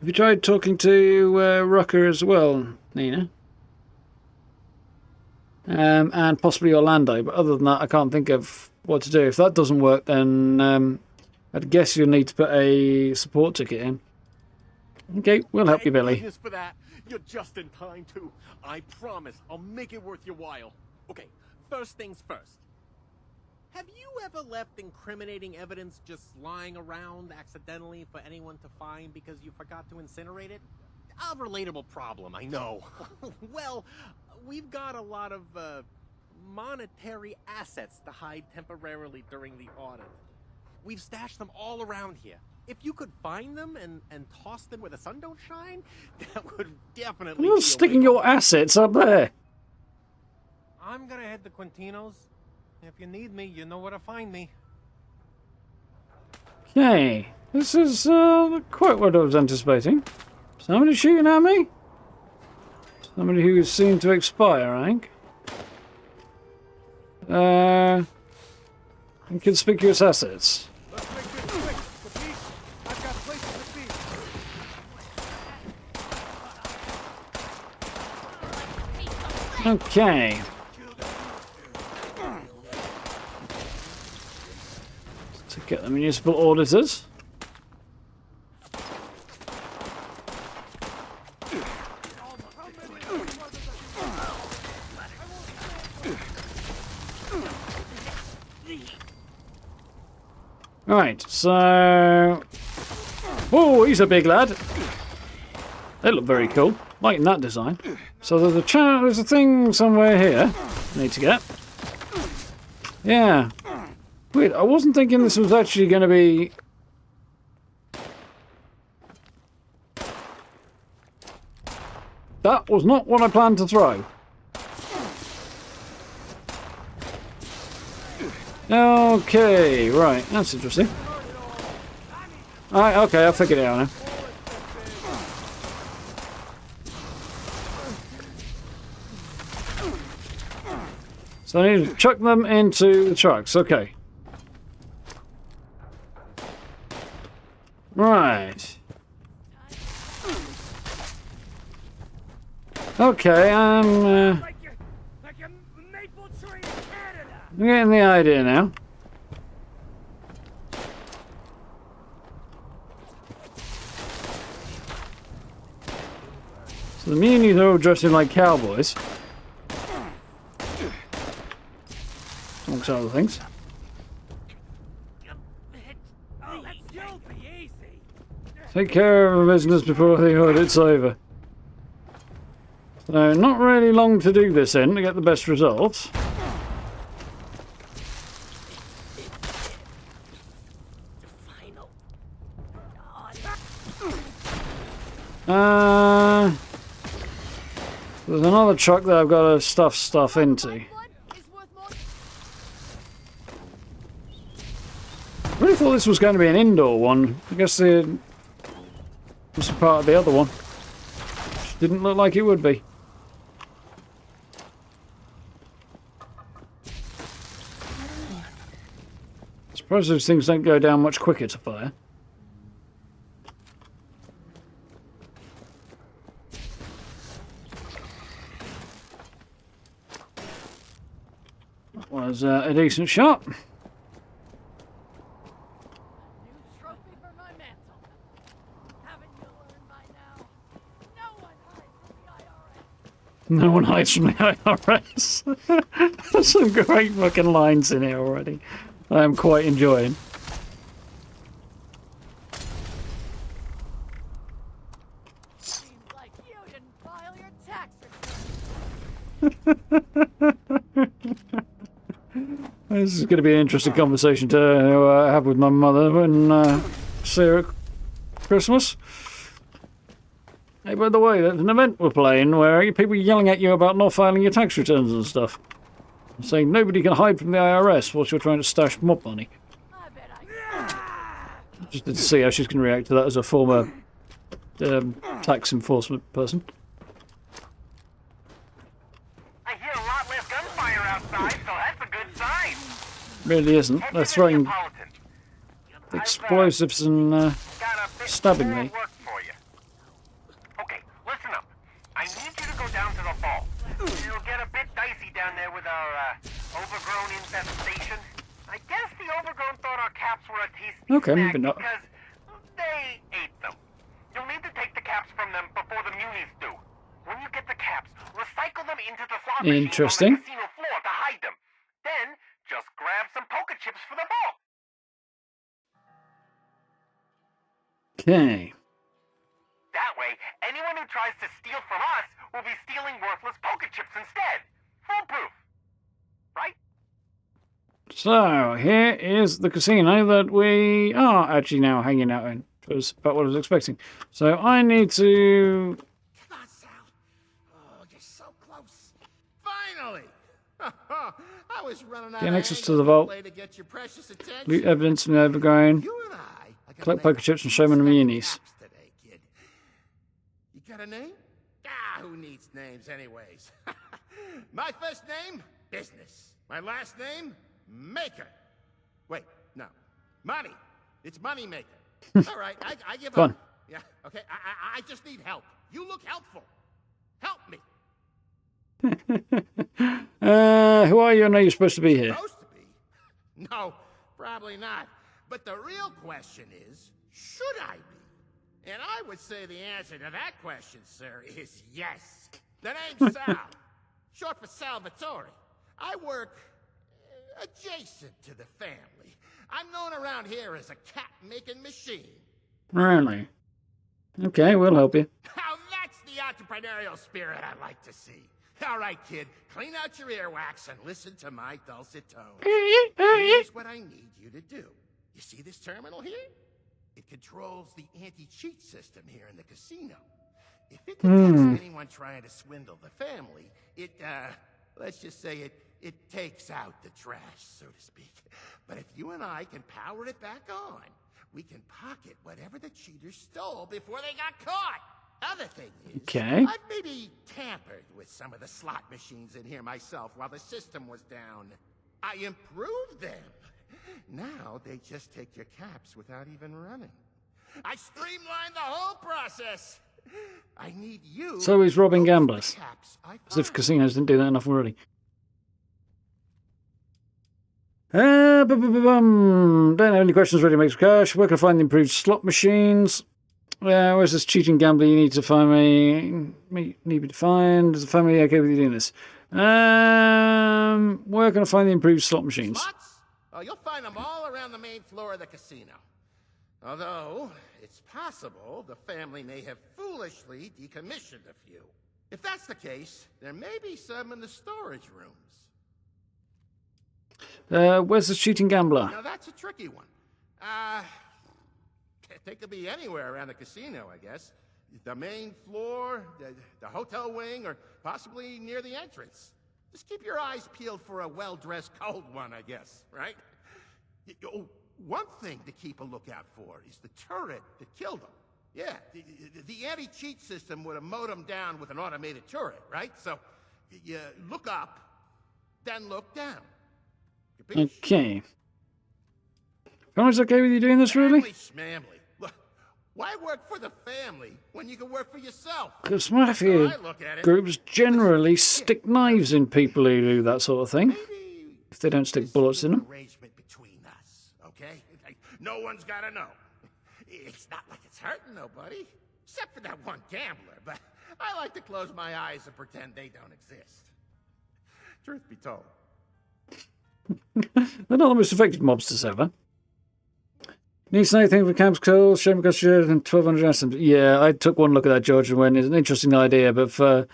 you tried talking to Rucker as well, Nina? And possibly Orlando, but other than that, I can't think of what to do. If that doesn't work, then I'd guess you'll need to put a support ticket in. Okay, we'll help you, Billy. Goodness for that. You're just in time, too. I promise I'll make it worth your while. Okay, first things first. Have you ever left incriminating evidence just lying around accidentally for anyone to find because you forgot to incinerate it? A relatable problem, I know. Well, we've got a lot of monetary assets to hide temporarily during the audit. We've stashed them all around here. If you could find them and toss them where the sun don't shine, that would definitely... You're sticking your assets up there. I'm gonna head to Quintino's. If you need me, you know where to find me. Okay, this is quite what I was anticipating. Somebody shooting at me? Somebody who is soon to expire, I think. Inconspicuous assets. Let's make this quick. Repeat, I've got places to be. Okay. To get the municipal auditors. Right, so... Oh, he's a big lad. They look very cool. Liking that design. So there's a thing somewhere here I need to get. Yeah. Wait, I wasn't thinking this was actually going to be... That was not what I planned to throw. Okay, right, that's interesting. Alright, okay, I'll figure it out now. So I need to chuck them into the trucks, okay. Right. Okay, I'm getting the idea now. So the munis are all dressing like cowboys. Amongst other things. Take care of business before the audit's over. So, not really long to do this in to get the best results. There's another truck that I've got to stuff stuff into. I really thought this was going to be an indoor one. I guess this was part of the other one. Didn't look like it would be. I suppose those things don't go down much quicker to fire. That was a decent shot. No one hides from the IRS. There's some great fucking lines in here already. I am quite enjoying. Seems like you didn't file your tax return. This is going to be an interesting conversation to have with my mother when see her at Christmas. Hey, by the way, there's an event we're playing where people are yelling at you about not filing your tax returns and stuff. Saying nobody can hide from the IRS whilst you're trying to stash mob money. Just to see how she's going to react to that as a former tax enforcement person. I hear a lot less gunfire outside, so that's a good sign. Really isn't. They're throwing explosives and stabbing me. I need you to go down to the vault. It'll get a bit dicey down there with our overgrown infestation. I guess the overgrown thought our caps were a tasty snack maybe not. because they ate them. You'll need to take the caps from them before the munis do. When you get the caps, recycle them into the slot machine on the casino floor to hide them. Then just grab some poker chips for the vault. Okay. That way, anyone who tries to steal from us will be stealing worthless poker chips instead. Foolproof. Right? So, here is the casino that we are actually now hanging out in. It was about what I was expecting. So, I need to... Come on, Sal. Oh, you're so close. Finally! I was running out Get access to the vault. Loot evidence from the overgrown. Collect poker chips and Showmen and Munis. You got a name? Ah, who needs names anyways? My first name, Business. My last name, Maker. Wait, no. Money. It's Money Maker. All right, I give Fun. up. Yeah, okay, I just need help. You look helpful. Help me. Who are you? I know you're supposed to be here. Supposed to be? No, probably not. But the real question is, should I be? And I would say the answer to that question, sir, is yes. The name's Sal, short for Salvatore. I work adjacent to the family. I'm known around here as a cat-making machine. Really? Okay, we'll help you. Now that's the entrepreneurial spirit I like to see. All right, kid, clean out your earwax and listen to my dulcet tones. Here's what I need you to do. You see this terminal here? It controls the anti-cheat system here in the casino. If it detects anyone trying to swindle the family, it, let's just say it takes out the trash, so to speak. But if you and I can power it back on, we can pocket whatever the cheaters stole before they got caught. Other thing is, okay. I've maybe tampered with some of the slot machines in here myself while the system was down. I improved them. Now they just take your caps without even running. I streamlined the whole process. I need you. So he's robbing gamblers. As if casinos didn't do that enough already. Don't have any questions ready to make some cash. Where can I find the improved slot machines? Where's this cheating gambler you need to find me? Need to find. Is the family okay with you doing this? Where can I find the improved slot machines? Slots? Oh, you'll find them all around the main floor of the casino. Although, it's possible the family may have foolishly decommissioned a few. If that's the case, there may be some in the storage rooms. Where's this cheating gambler? Now that's a tricky one. They could be anywhere around the casino, I guess. The main floor, the hotel wing, or possibly near the entrance. Just keep your eyes peeled for a well-dressed cold one, I guess, right? Oh, one thing to keep a lookout for is the turret that killed him. Yeah, the anti-cheat system would have mowed him down with an automated turret, right? So, you look up, then look down. Okay. Family's okay with you doing this, really? Family. Why work for the family when you can work for yourself? Because mafia groups generally stick knives in people who do that sort of thing. If they don't stick bullets in them. Arrangement between us, okay? No one's gotta know. It's not like it's hurting nobody, except for that one gambler. But I like to close my eyes and pretend they don't exist. Truth be told. They're not the most effective mobsters ever. Need to know anything from Camp's Call, Showmen got shared and 1,200 items. Yeah, I took one look at that, George, and went, it's an interesting idea, but for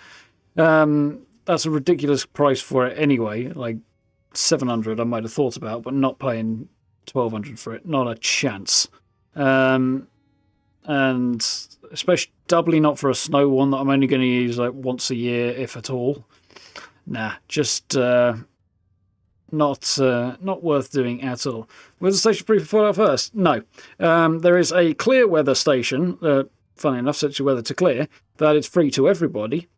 that's a ridiculous price for it anyway. Like 700 I might have thought about, but not paying 1,200 for it. Not a chance. And especially doubly not for a snow one that I'm only going to use like once a year, if at all. Nah, just not worth doing at all. Was the station brief before that first? No. There is a clear weather station, funny enough, sets your weather to clear, that is free to everybody.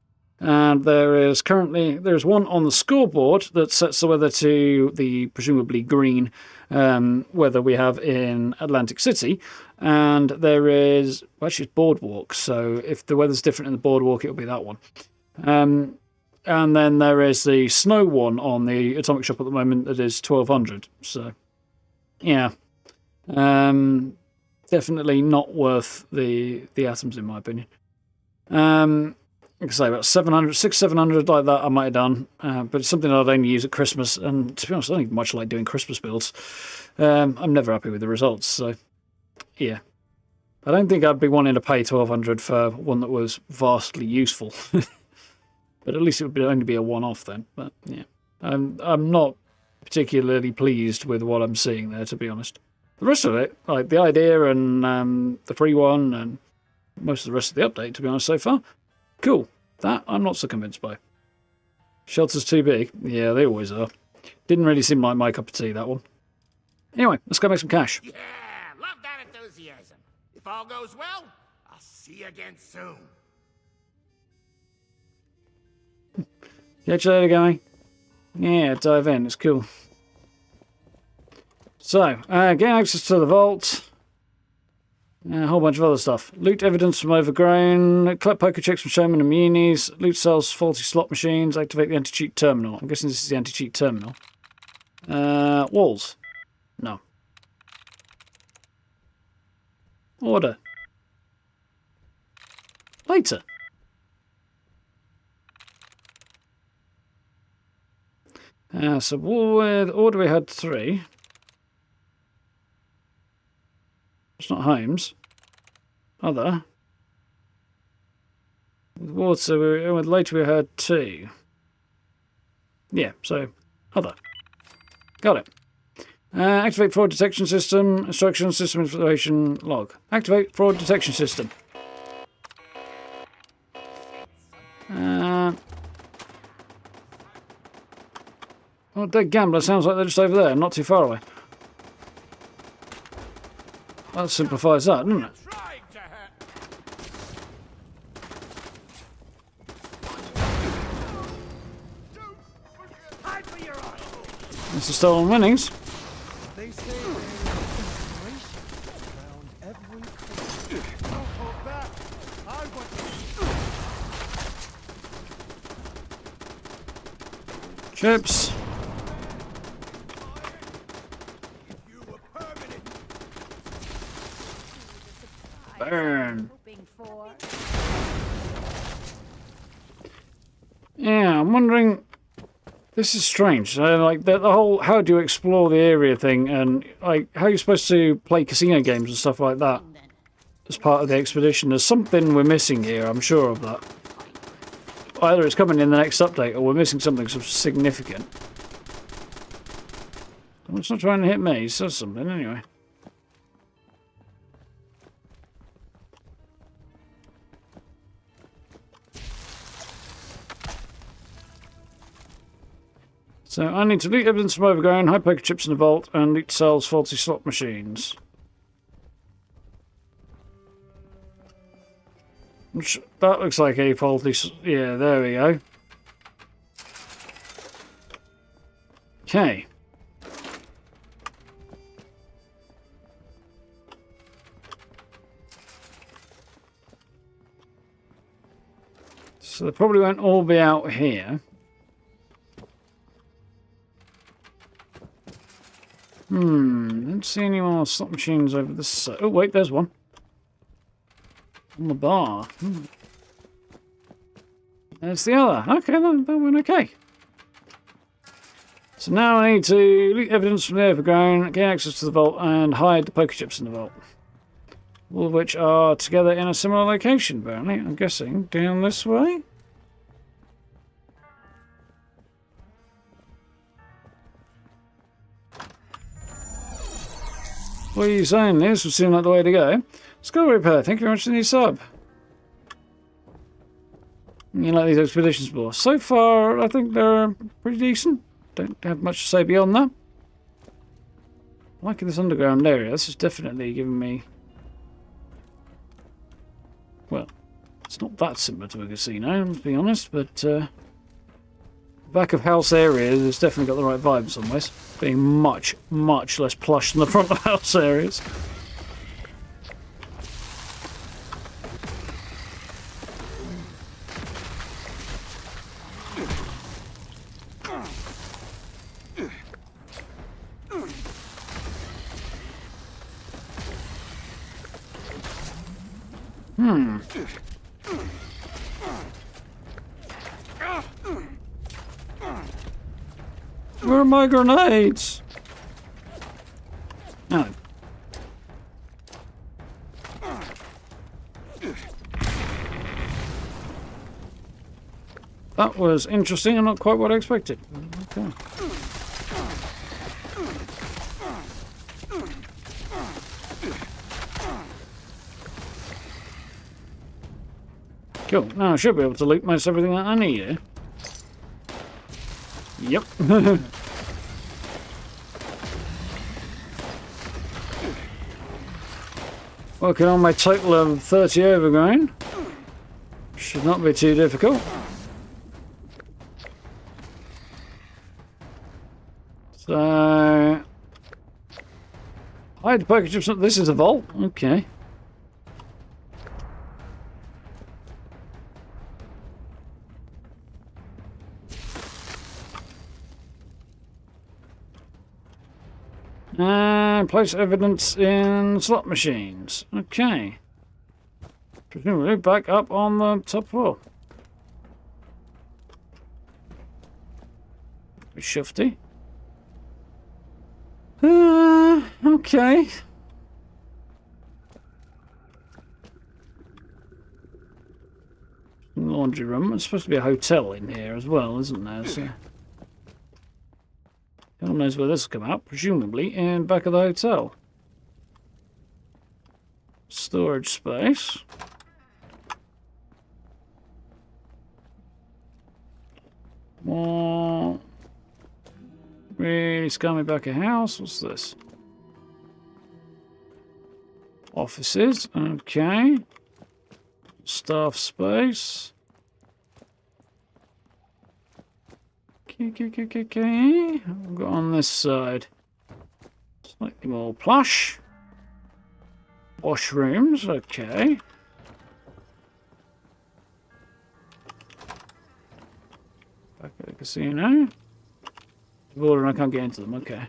And there is one on the scoreboard that sets the weather to the presumably green weather we have in Atlantic City. And there is, well, actually it's Boardwalk, so if the weather's different in the Boardwalk, it'll be that one. And then there is the snow one on the Atomic Shop at the moment that is 1,200. So, yeah. Definitely not worth the atoms, in my opinion. Like I say, about 700 like that I might have done. But it's something I'd only use at Christmas. And to be honest, I don't even much like doing Christmas builds. I'm never happy with the results. So, yeah. I don't think I'd be wanting to pay 1,200 for one that was vastly useful. But at least it would only be a one-off then. But yeah, I'm not particularly pleased with what I'm seeing there, to be honest. The rest of it, like the idea and the free one and most of the rest of the update, to be honest, so far, cool. That I'm not so convinced by. Shelter's too big. Yeah, they always are. Didn't really seem like my cup of tea, that one. Anyway, let's go make some cash. Yeah, love that enthusiasm. If all goes well, I'll see you again soon. Catch you later, guy. Yeah, dive in. It's cool. So, gain access to the vault. A whole bunch of other stuff. Loot evidence from overgrown. Collect poker checks from Showmen and Munis. Loot sells faulty slot machines. Activate the anti-cheat terminal. I'm guessing this is the anti-cheat terminal. Walls. No. Order. Later. So with order we had 3. It's not homes. Other. With water, with later we had 2. Yeah, so other. Got it. Activate fraud detection system. Instruction system information log. Activate fraud detection system. Well, dead gambler sounds like they're just over there, not too far away. That simplifies that, doesn't it? That's the stolen winnings. They say there is around every corner. Don't hold back. I want to. Chips. Burn. Yeah, I'm wondering. This is strange. Like the whole how do you explore the area thing, and like how you're supposed to play casino games and stuff like that as part of the expedition. There's something we're missing here. I'm sure of that. Either it's coming in the next update, or we're missing something significant. Well, it's not trying to hit me. It says something anyway. So I need to loot evidence from overgrown, hide poker chips in the vault, and loot sells faulty slot machines. That looks like a faulty... Yeah, there we go. Okay. So they probably won't all be out here. Don't see any more slot machines over this side. Oh, wait, there's one. On the bar. There's the other. Okay, that went okay. So now I need to loot evidence from the overgrown, gain access to the vault, and hide the poker chips in the vault. All of which are together in a similar location, apparently. I'm guessing down this way? What are you saying, Liz? Would seem like the way to go. Skull repair, thank you very much for the new sub. You like these expeditions more? So far, I think they're pretty decent. Don't have much to say beyond that. Liking this underground area. This is definitely giving me... Well, it's not that similar to a casino, let's be honest, but... back of house area has definitely got the right vibe in some ways. Being much, much less plush than the front of house areas. Where are my grenades? No. That was interesting and not quite what I expected. Okay. Cool. Now I should be able to loot most everything that I need here. Yep. Working on my total of 30 overgrown. Should not be too difficult. So... hide the poker chips. This is a vault. Okay. and place evidence in slot machines. Okay. Presumably back up on the top floor. Shifty. Okay. Laundry room. It's supposed to be a hotel in here as well, isn't there? So, who knows where this will come out? Presumably in back of the hotel. Storage space. More really scummy back of house. What's this? Offices. Okay. Staff space. Okay. We've got on this side. Slightly more plush. Washrooms. Okay. Back at the casino. Border and I can't get into them. Okay.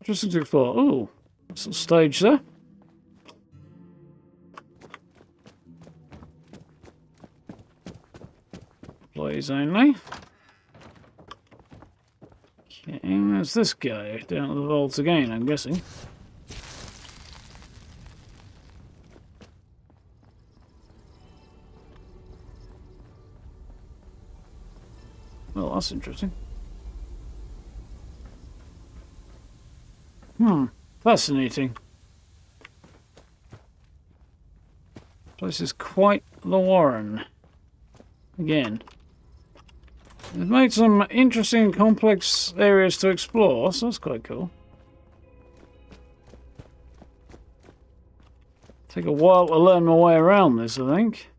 Interesting to explore. Oh. Some stage there. Employees only. Okay, there's this guy down at the vault again, I'm guessing. Well, that's interesting. Fascinating. Place is quite the warren. Again. They've made some interesting, complex areas to explore, so that's quite cool. Take a while to learn my way around this, I think.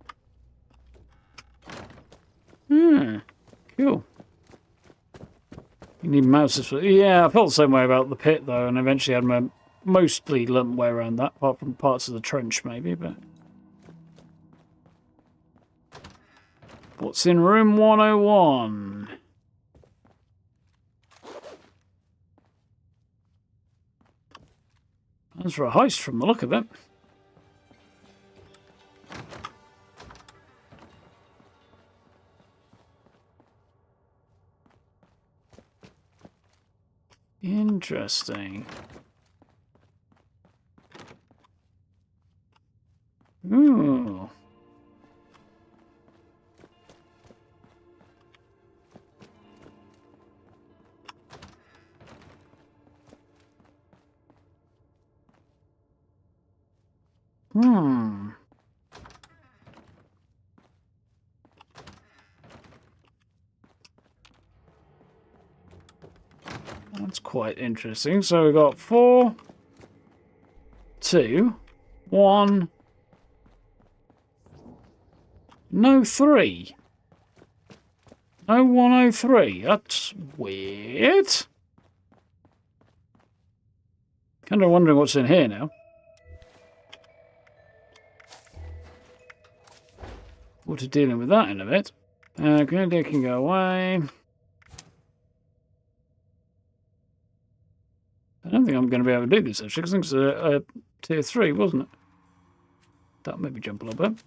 Cool. You need mouses for... Yeah, I felt the same way about the pit, though, and eventually had my mostly learned my way around that, apart from parts of the trench, maybe, but... What's in room 101? That's for a heist from the look of it. Interesting. Ooh. That's quite interesting. So we've got 4, 2, 1. No 3. No 103. That's weird. Kind of wondering what's in here now. What are dealing with that in a bit. Grenadier can go away. I don't think I'm going to be able to do this actually, because I think it's a tier 3, wasn't it? That maybe jump a little bit.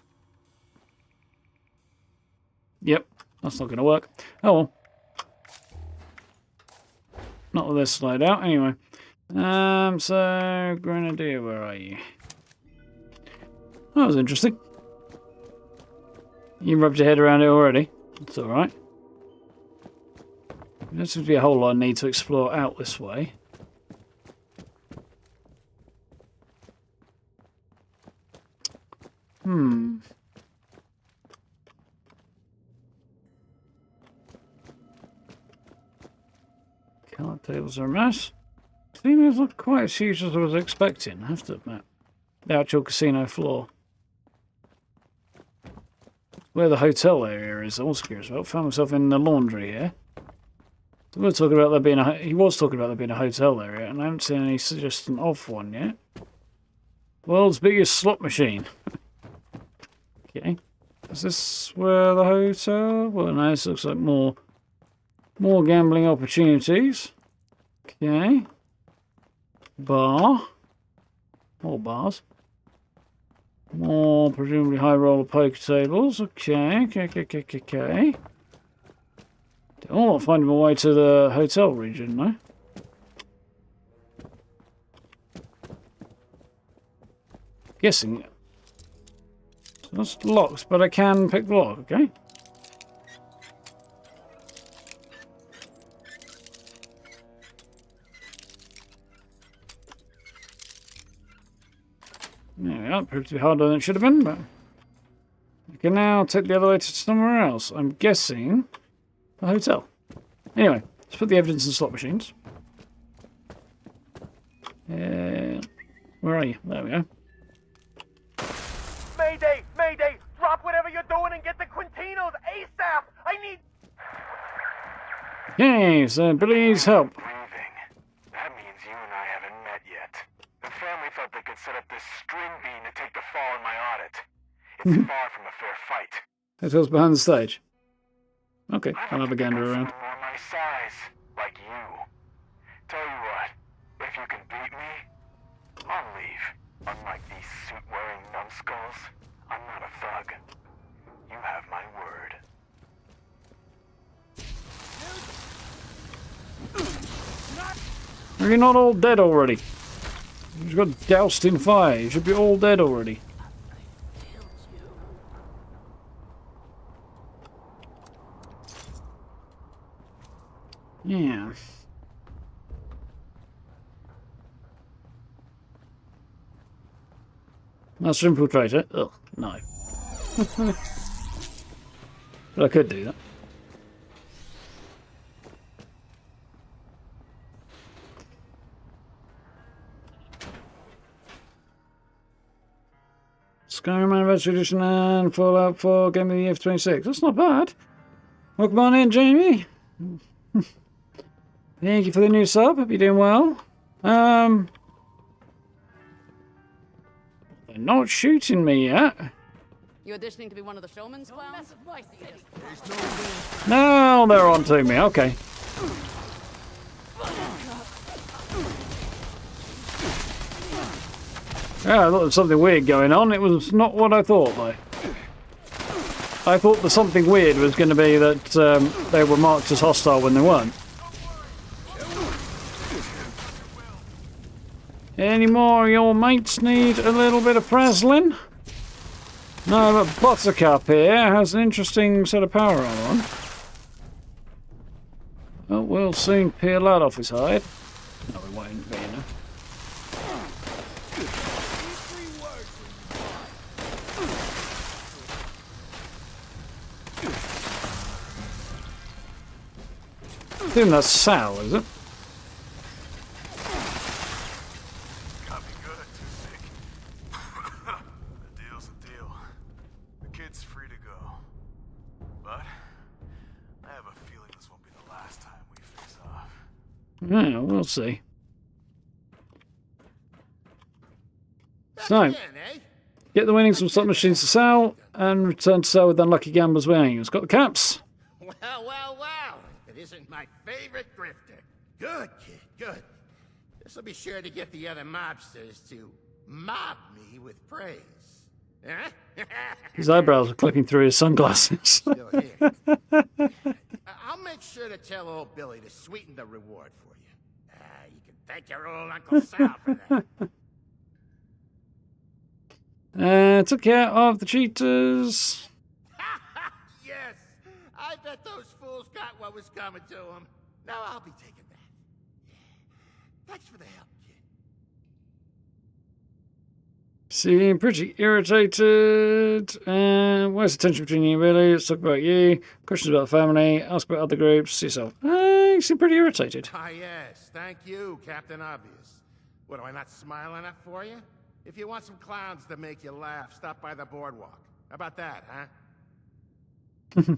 Yep, that's not going to work. Oh well. Not with this slide out, anyway. So, Grenadier, where are you? That was interesting. You rubbed your head around it already. That's alright. There seems to be a whole lot I need to explore out this way. Card tables are a mess. Casinos look quite as huge as I was expecting, I have to admit. The actual casino floor. Where the hotel area is, I was curious about. Found myself in the laundry here. So we're talking about there being he was talking about there being a hotel area, and I haven't seen any suggestion of one yet. World's biggest slot machine. Okay. Is this where the hotel? Well, no, this looks like more More gambling opportunities. Okay. Bar. More bars. More presumably high roller poker tables. Okay. Oh, I'll find my way to the hotel region, no? Guessing. So that's locked, but I can pick the lock, okay? There we are. Proved to be harder than it should have been, but I can now take the other way to somewhere else. I'm guessing a hotel. Anyway, let's put the evidence in slot machines. Where are you? There we go. Mayday! Mayday! Drop whatever you're doing and get the Quintinos ASAP! I need... Okay, so Billy needs help. That means you and I haven't met yet. The family thought they could set up this string bean to take the fall in my audit. It's far from a fair fight. Hotel's behind the stage. Okay, I'll have a gander around. More my size, like you. Tell you what, if you can beat me, I'll leave. Unlike these suit-wearing numbskulls, I'm not a thug. You have my word. Are you not all dead already? You got doused in fire. You should be all dead already. Yeah. Master Infiltrator? Ugh, no. But I could do that. Skyrim Anniversary Edition and Fallout 4 Game of the Year for 26. That's not bad. Welcome on in, Jamie. Thank you for the new sub. Hope you're doing well. They're not shooting me yet. You auditioning to be one of the Showmen's clowns? No, they're on to me. Okay. Yeah, I thought there was something weird going on. It was not what I thought, though. I thought the something weird was going to be that they were marked as hostile when they weren't. Any more of your mates need a little bit of frazzling? No, but Buttercup here has an interesting set of power armor on. Oh, we'll soon peel that off his hide. No, we won't be, you know. I think that's Sal, is it? Yeah, we'll see. So, get the winnings from slot machines to Sal, and return to Sal with unlucky gamblers' winnings. Got the caps. Well. It isn't my favorite grifter. Good, kid, good. This'll be sure to get the other mobsters to mob me with praise. Huh? His eyebrows are clipping through his sunglasses. I'll make sure to tell old Billy to sweeten the reward for you. You can thank your old Uncle Sal for that. Took care of the cheaters. Yes, I bet those fools got what was coming to them. Now I'll be taking that. Thanks for the help, kid. Seem pretty irritated. Where's the tension between you, really? Let's talk about you. Questions about the family. Ask about other groups. See yourself. You seem pretty irritated. Yes. Thank you, Captain Obvious. What, do I not smile enough for you? If you want some clowns to make you laugh, stop by the boardwalk. How about that, huh?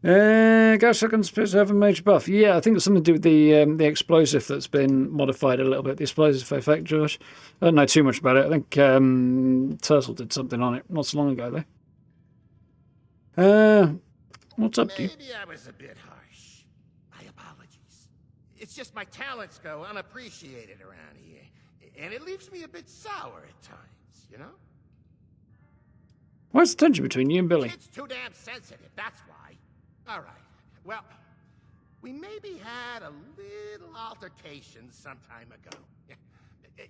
Gas shotgun's supposed to have a major buff. Yeah, I think it's something to do with the explosive that's been modified a little bit. The explosive effect, Josh. I don't know too much about it. I think Turtle did something on it not so long ago, though. What's up, dude? Maybe I was a bit harsh. I It's just my talents go unappreciated around here. And it leaves me a bit sour at times, you know? What's the tension between you and Billy? It's too damn sensitive, that's why. All right. Well, we maybe had a little altercation some time ago.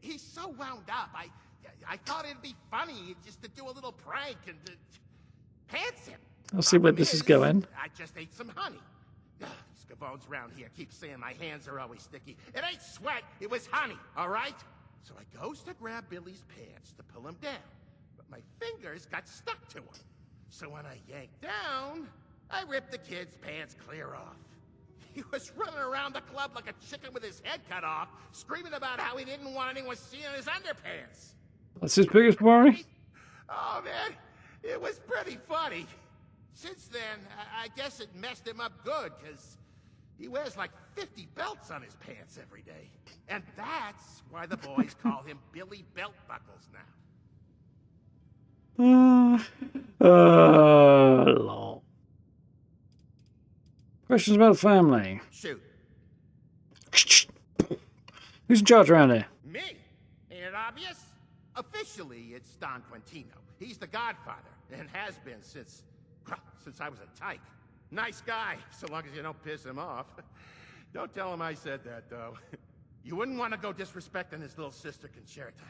He's so wound up. I thought it'd be funny just to do a little prank and pants him. I'll see where this is going. I just ate some honey. Scavones around here keep saying my hands are always sticky. It ain't sweat, it was honey, all right? So I goes to grab Billy's pants to pull him down, but my fingers got stuck to him. So when I yanked down, I ripped the kid's pants clear off. He was running around the club like a chicken with his head cut off, screaming about how he didn't want anyone seeing his underpants. That's his biggest worry? Oh, man, it was pretty funny. Since then, I guess it messed him up good, because he wears like 50 belts on his pants every day. And that's why the boys call him Billy Belt Buckles now. Lol. Questions about the family. Shoot. Who's in charge around here? Me? Ain't it obvious? Officially, it's Don Quintino. He's the godfather, and has been since I was a tyke. Nice guy, so long as you don't piss him off. Don't tell him I said that, though. You wouldn't want to go disrespecting his little sister, Concerta.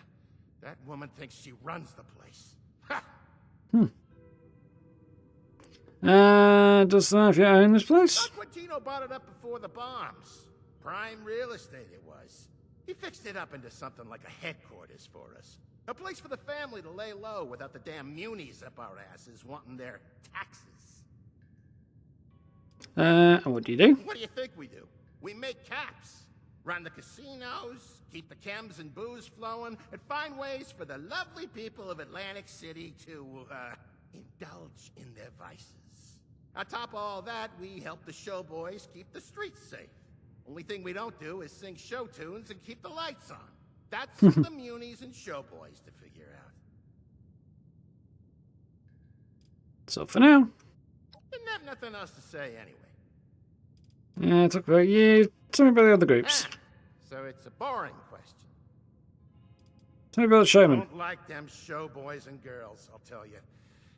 That woman thinks she runs the place. Does the mafia own this place? Don Quintino bought it up before the bombs. Prime real estate it was. He fixed it up into something like a headquarters for us. A place for the family to lay low without the damn munis up our asses wanting their taxes. What do you do? What do you think we do? We make caps, run the casinos, keep the chems and booze flowing, and find ways for the lovely people of Atlantic City to, indulge in their vices. On top of all that, we help the show boys keep the streets safe. Only thing we don't do is sing show tunes and keep the lights on. That's for the munis and show boys to figure out. So for now. Didn't have nothing else to say anyway. Yeah, talk about you. Tell me about the other groups. So it's a boring question. Tell me about the Showmen. Don't like them show boys and girls, I'll tell you.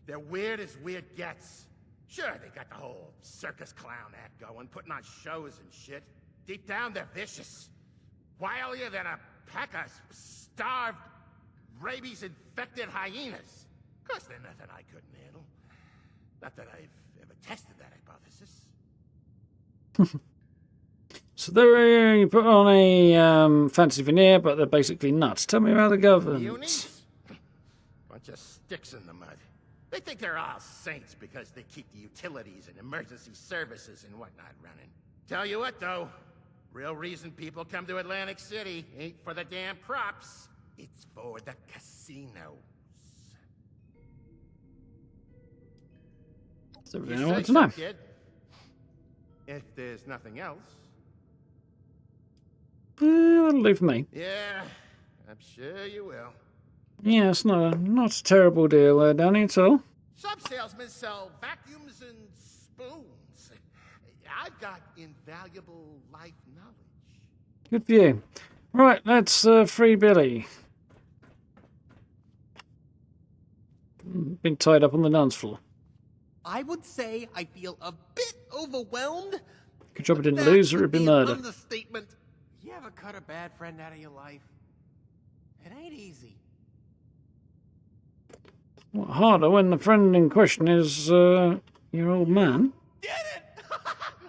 They're weird as weird gets. Sure, they got the whole circus clown act going, putting on shows and shit. Deep down, they're vicious. Wilier than a pack of starved, rabies-infected hyenas. Of course, they're nothing I couldn't handle. Not that I've ever tested that hypothesis. So they're you put on a fancy veneer, but they're basically nuts. Tell me about the government. Unis? Bunch of sticks in the mud. They think they're all saints because they keep the utilities and emergency services and whatnot running. Tell you what, though, real reason people come to Atlantic City ain't for the damn crops. It's for the casinos. That's everything I want to know. Kid. If there's nothing else. That'll do for me. Yeah, I'm sure you will. Yeah, it's not a terrible deal there, Danny, at all. Some salesmen sell vacuums and spoons. I've got invaluable life knowledge. Good for you. Right, let's free Billy. Been tied up on the dance floor. I would say I feel a bit overwhelmed. Good job I didn't lose or it'd be murder. Understatement. You ever cut a bad friend out of your life? It ain't easy. What, harder when the friend in question is your old man? Did it!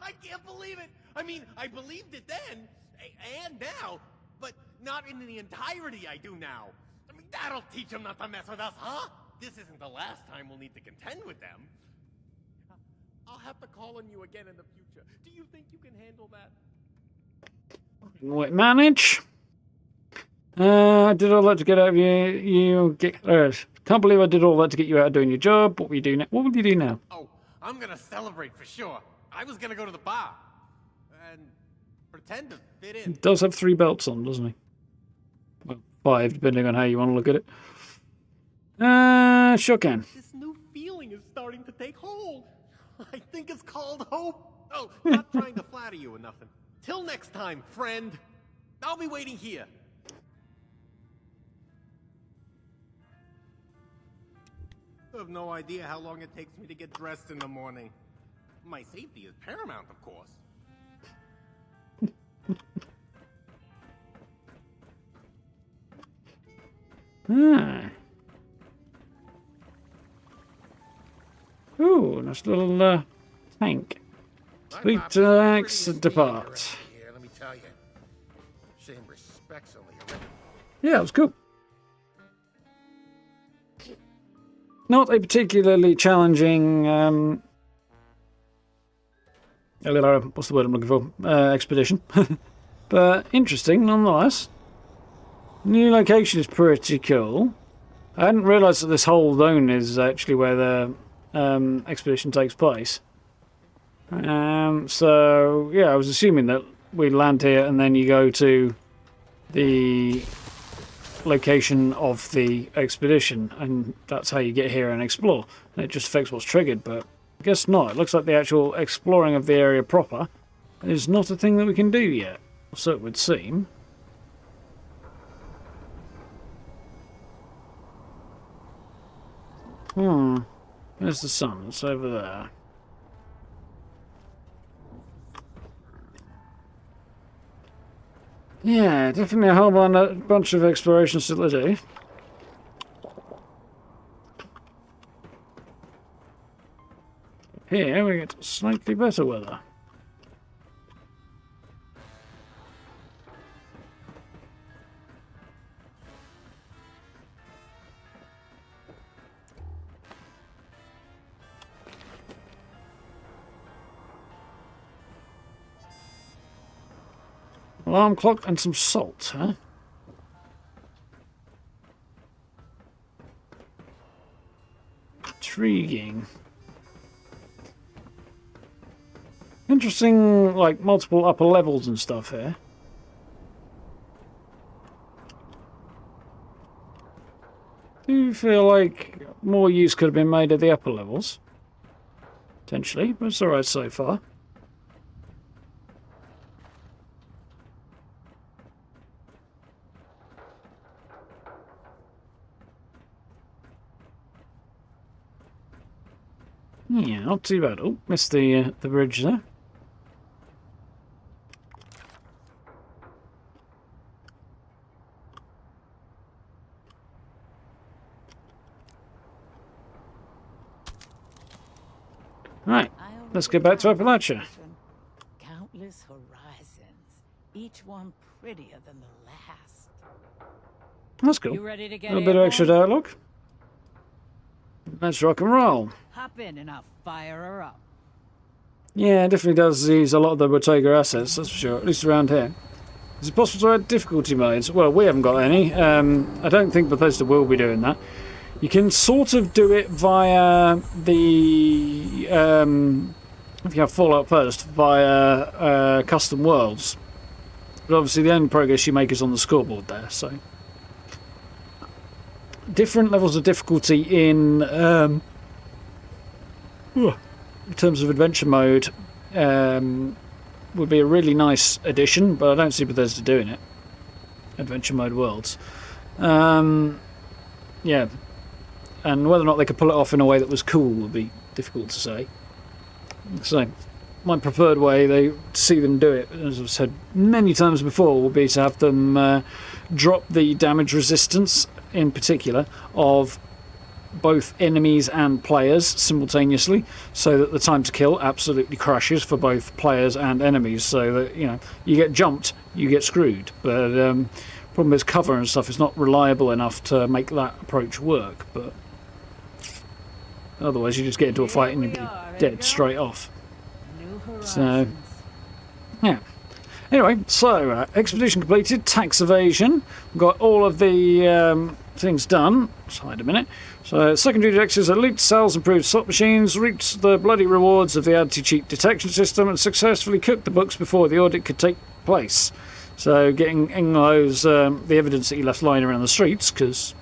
I can't believe it. I mean, I believed it then and now, but not in the entirety I do now. I mean, that'll teach them not to mess with us, huh? This isn't the last time we'll need to contend with them. I'll have to call on you again in the future. Do you think you can handle that? What, manage? I did all that to get out of you. Can't believe I did all that to get you out of doing your job. What will you do now? What will you do now? Oh, I'm gonna celebrate for sure. I was gonna go to the bar and pretend to fit in. He does have 3 belts on, doesn't he? Well, 5, depending on how you want to look at it. Sure can. This new feeling is starting to take hold. I think it's called hope. Oh, not trying to flatter you or nothing. Till next time, friend. I'll be waiting here. I have no idea how long it takes me to get dressed in the morning. My safety is paramount, of course. Ah. Ooh, nice little tank. Fleet axe depart. Here, let me tell you. Shame respect's only a record. Yeah, it was cool. Not a particularly challenging what's the word I'm looking for? Expedition. But interesting nonetheless. New location is pretty cool. I hadn't realised that this whole zone is actually where the expedition takes place. So yeah, I was assuming that we land here and then you go to the location of the expedition, and that's how you get here and explore. And it just affects what's triggered, but I guess not. It looks like the actual exploring of the area proper is not a thing that we can do yet, so it would seem. Where's the sun? It's over there. Yeah, definitely a whole bunch of exploration still to do. Here we get slightly better weather. Alarm clock and some salt, huh? Intriguing. Interesting, like, multiple upper levels and stuff here. Do feel like more use could have been made at the upper levels. Potentially, but it's alright so far. Yeah, not too bad. Oh, missed the bridge there. Right, let's get back to Appalachia. Countless horizons, each one prettier than the last. That's cool. You ready to get a little bit of extra dialogue. Let's rock and roll. Hop in and I'll fire her up. Yeah, it definitely does use a lot of the Bottega assets, that's for sure, at least around here. Is it possible to add difficulty modes? Well, we haven't got any. I don't think Bethesda will be doing that. You can sort of do it via the... I think I have Fallout first, via custom worlds. But obviously the only progress you make is on the scoreboard there, so... Different levels of difficulty in terms of adventure mode would be a really nice addition, but I don't see Bethesda doing it. Adventure mode worlds. Yeah. And whether or not they could pull it off in a way that was cool would be difficult to say. So, my preferred way to see them do it, as I've said many times before, would be to have them drop the damage resistance, in particular, of both enemies and players simultaneously, so that the time to kill absolutely crashes for both players and enemies, so that, you know, you get jumped, you get screwed. But problem is cover and stuff is not reliable enough to make that approach work, but otherwise you just get into a fight and you'll be dead straight off. So, yeah. Anyway, so, expedition completed, tax evasion, we've got all of the things done. Let's hide a minute. So, secondary objectives are loot, sales, improved slot machines, reaped the bloody rewards of the anti-cheat detection system, and successfully cooked the books before the audit could take place. So, getting in those, the evidence that you left lying around the streets, because,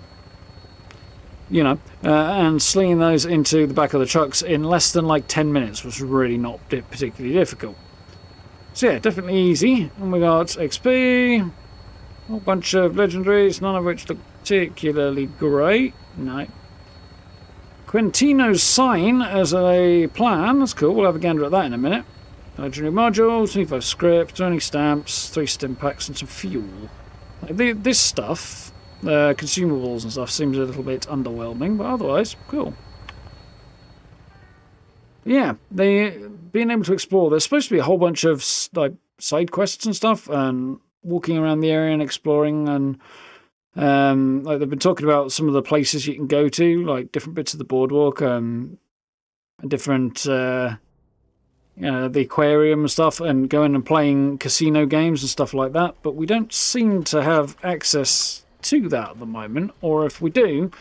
you know, and slinging those into the back of the trucks in less than like 10 minutes was really not particularly difficult. So yeah, definitely easy. And we got XP, a whole bunch of legendaries, none of which look particularly great. No. Quintino's sign as a plan. That's cool. We'll have a gander at that in a minute. Legendary modules, 25 script, 20 stamps, 3 stim packs, and some fuel. This stuff, consumables and stuff, seems a little bit underwhelming, but otherwise, cool. Yeah, being able to explore. There's supposed to be a whole bunch of like side quests and stuff, and walking around the area and exploring, and like they've been talking about some of the places you can go to, like different bits of the boardwalk, and different. The aquarium and stuff, and going and playing casino games and stuff like that, but we don't seem to have access to that at the moment, or if we do,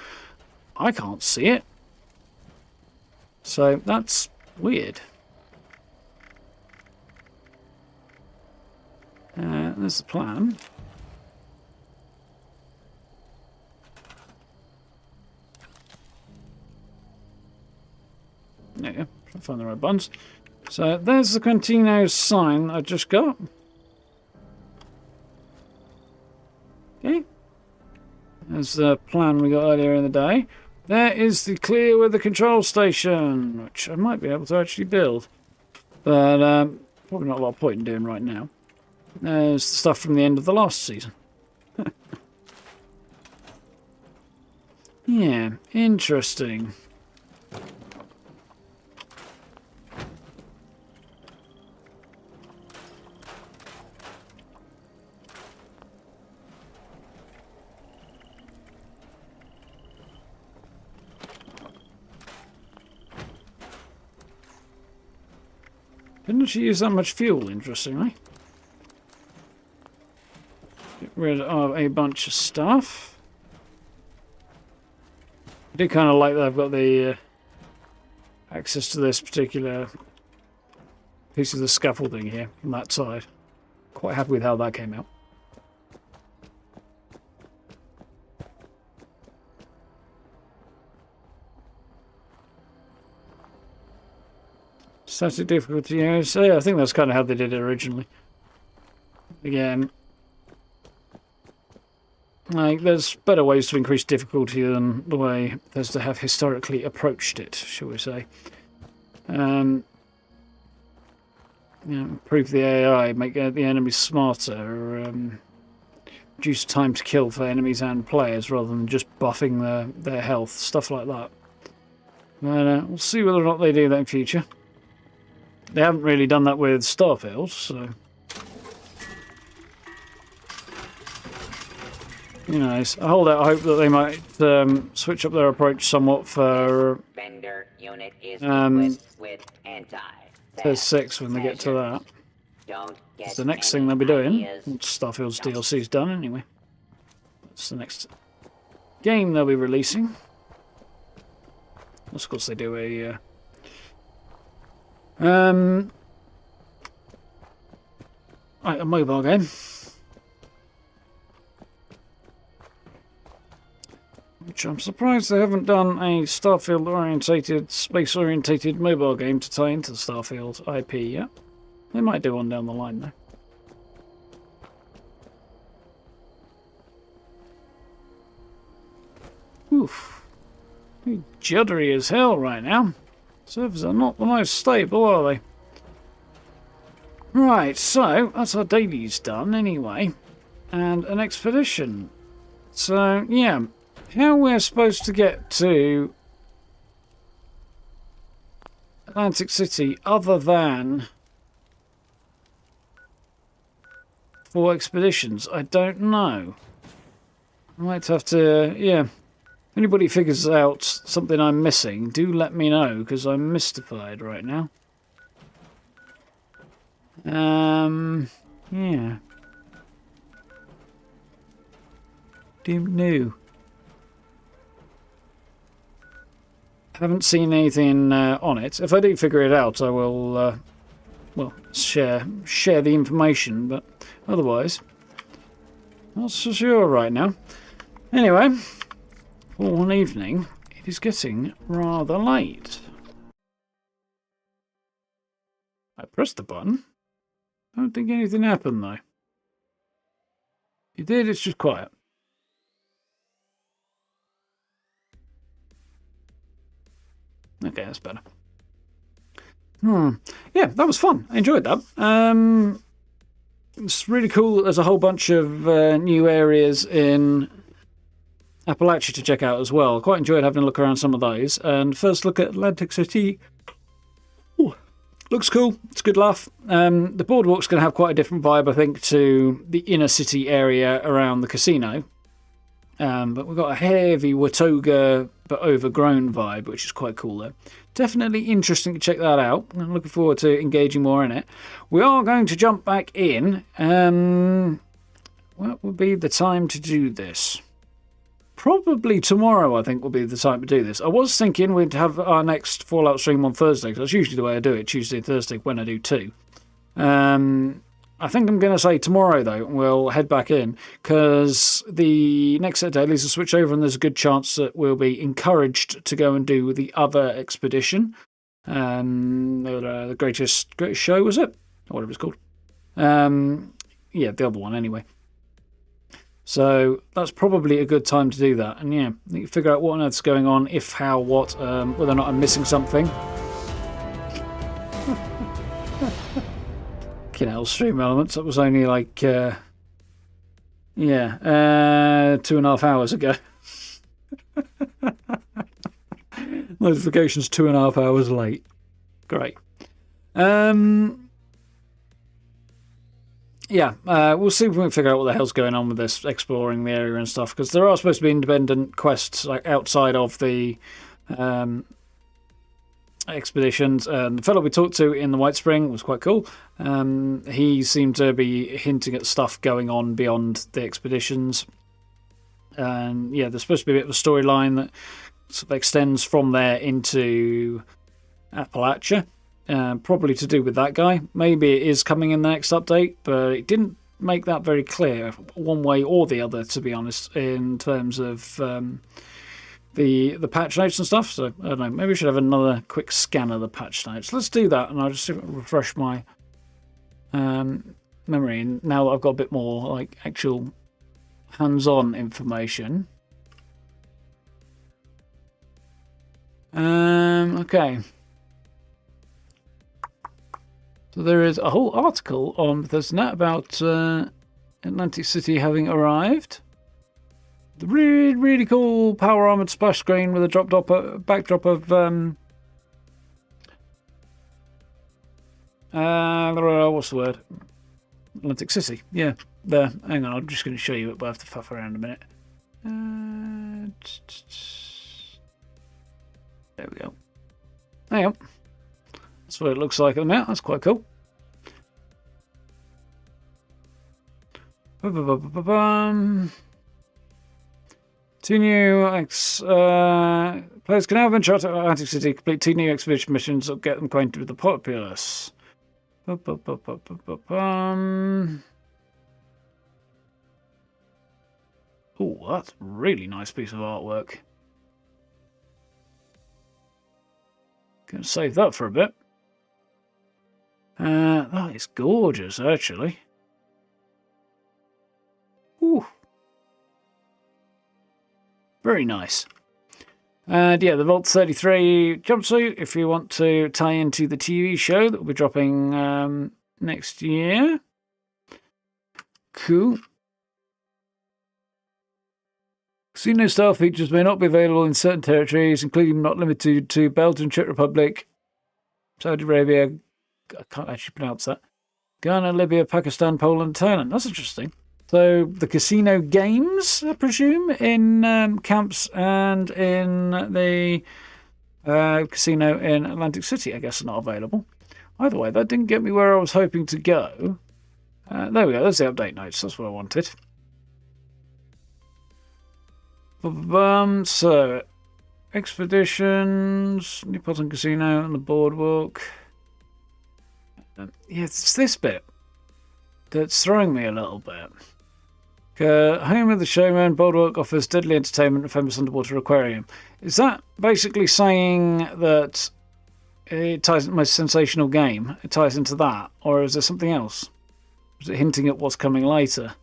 I can't see it. So that's weird. There's the plan. There you go. Try to find the right buttons. So there's the Quintino sign I just got. Okay. There's the plan we got earlier in the day. There is the clear with the control station, which I might be able to actually build. But probably not a lot of point in doing right now. There's the stuff from the end of the last season. Yeah, interesting. Didn't she use that much fuel, interestingly? Get rid of a bunch of stuff. I do kind of like that I've got the access to this particular piece of the scaffolding here from that side. Quite happy with how that came out. Static difficulty, yeah, I think that's kind of how they did it originally. Again, like, there's better ways to increase difficulty than the way Bethesda have historically approached it, shall we say. Improve the AI, make the enemies smarter, reduce time to kill for enemies and players rather than just buffing their health, stuff like that. But we'll see whether or not they do that in future. They haven't really done that with Starfield, so... You know, I hold out hope that they might switch up their approach somewhat for Vendor unit is equipped with There's 6 when they get to that. It's the next thing they'll be doing. Once Starfield's DLC's done, anyway. That's the next game they'll be releasing. Of course, they do a mobile game. Which I'm surprised they haven't done a Starfield-orientated, space-orientated mobile game to tie into the Starfield IP yet. They might do one down the line, though. Oof. Juddery as hell right now. Servers are not the most stable, are they? Right, so that's our dailies done anyway. And an expedition. So, yeah. How we're supposed to get to Atlantic City other than for expeditions, I don't know. I might have to, yeah. If anybody figures out something I'm missing, do let me know, because I'm mystified right now. Yeah. Don't know. Haven't seen anything on it. If I do figure it out, I will, well, share the information, but otherwise, not so sure right now. Anyway, for one evening, it is getting rather late. I pressed the button. I don't think anything happened, though. It did, it's just quiet. Okay, that's better. Yeah, that was fun. I enjoyed that. It's really cool. There's a whole bunch of new areas in Appalachia to check out as well. Quite enjoyed having a look around some of those. And first look at Atlantic City. Ooh, looks cool. It's a good laugh. The boardwalk's going to have quite a different vibe, I think, to the inner city area around the casino. But we've got a heavy Watoga but overgrown vibe, which is quite cool there. Definitely interesting to check that out. I'm looking forward to engaging more in it. We are going to jump back in. What would be the time to do this? Probably tomorrow, I think, will be the time to do this. I was thinking we'd have our next Fallout stream on Thursday, because that's usually the way I do it, Tuesday, Thursday, when I do two. I think I'm going to say tomorrow, though, we'll head back in, because the next set of dailies will switch over, and there's a good chance that we'll be encouraged to go and do the other expedition. The greatest show, was it? Or whatever it's called. Yeah, the other one, anyway. So that's probably a good time to do that. And yeah, you can figure out what on earth's going on, if, how, what, whether or not I'm missing something. Stream elements. That was only like, 2.5 hours ago. Notifications 2.5 hours late. Great. We'll see if we can figure out what the hell's going on with this exploring the area and stuff, because there are supposed to be independent quests like outside of the expeditions. The fellow we talked to in the White Spring was quite cool. He seemed to be hinting at stuff going on beyond the expeditions. And yeah, there's supposed to be a bit of a storyline that sort of extends from there into Appalachia. Probably to do with that guy. Maybe it is coming in the next update, but it didn't make that very clear one way or the other, to be honest, in terms of the patch notes and stuff. So I don't know, maybe we should have another quick scan of the patch notes. Let's do that, and I'll just refresh my memory. And now that I've got a bit more like actual hands-on information. Okay. So there is a whole article on Bethesda about Atlantic City having arrived. The really, really cool power armored splash screen with a backdrop of what's the word? Atlantic City. Yeah, there. Hang on, I'm just going to show you it, but I have to faff around a minute. There we go. Hang on. That's what it looks like at the minute. That's quite cool. Two new players can now venture out to Atlantic City, complete 2 new expedition missions, or get them acquainted with the populace. Oh, that's a really nice piece of artwork. Gonna save that for a bit. That is gorgeous, actually. Ooh. Very nice. And yeah, the Vault 33 jumpsuit, if you want to tie into the TV show that will be dropping next year. Cool. Casino style features may not be available in certain territories, including not limited to Belgium, Czech Republic, Saudi Arabia, I can't actually pronounce that, Ghana, Libya, Pakistan, Poland, Thailand. That's interesting. So the casino games, I presume, in camps and in the casino in Atlantic City, I guess, are not available. Either way, that didn't get me where I was hoping to go. There we go. There's the update notes. That's what I wanted. So, expeditions, Newport Casino and the boardwalk. Yeah, it's this bit that's throwing me a little bit. Home of the Showmen, boardwalk offers deadly entertainment and famous underwater aquarium. Is that basically saying that it ties into my sensational game? It ties into that? Or is there something else? Was it hinting at what's coming later?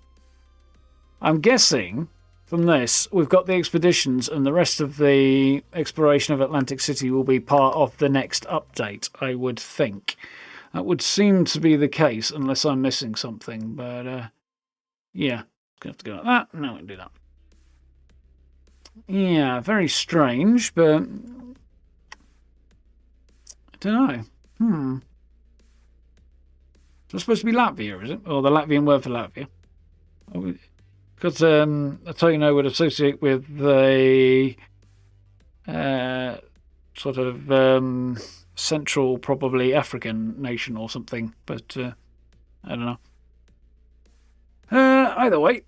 I'm guessing from this, we've got the expeditions and the rest of the exploration of Atlantic City will be part of the next update, I would think. That would seem to be the case, unless I'm missing something. But, yeah. Gonna have to go like that. No, we can do that. Yeah, very strange, but... I don't know. It's supposed to be Latvia, is it? Or the Latvian word for Latvia. Because I tell you, no, would associate with the sort of central, probably African nation or something. But I don't know. Either way,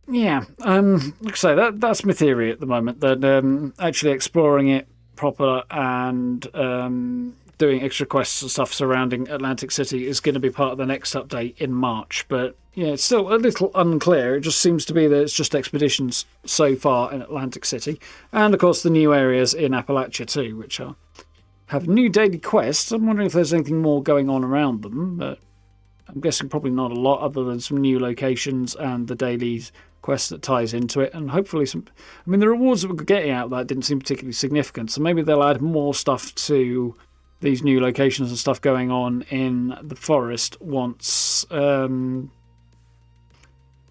yeah. Like I say, that's my theory at the moment. That actually exploring it proper and doing extra quests and stuff surrounding Atlantic City is going to be part of the next update in March. But yeah, it's still a little unclear. It just seems to be that it's just expeditions so far in Atlantic City. And of course the new areas in Appalachia too, which have new daily quests. I'm wondering if there's anything more going on around them, but I'm guessing probably not a lot other than some new locations and the daily quest that ties into it, and hopefully some... I mean, the rewards that we're getting out of that didn't seem particularly significant, so maybe they'll add more stuff to these new locations and stuff going on in the forest once the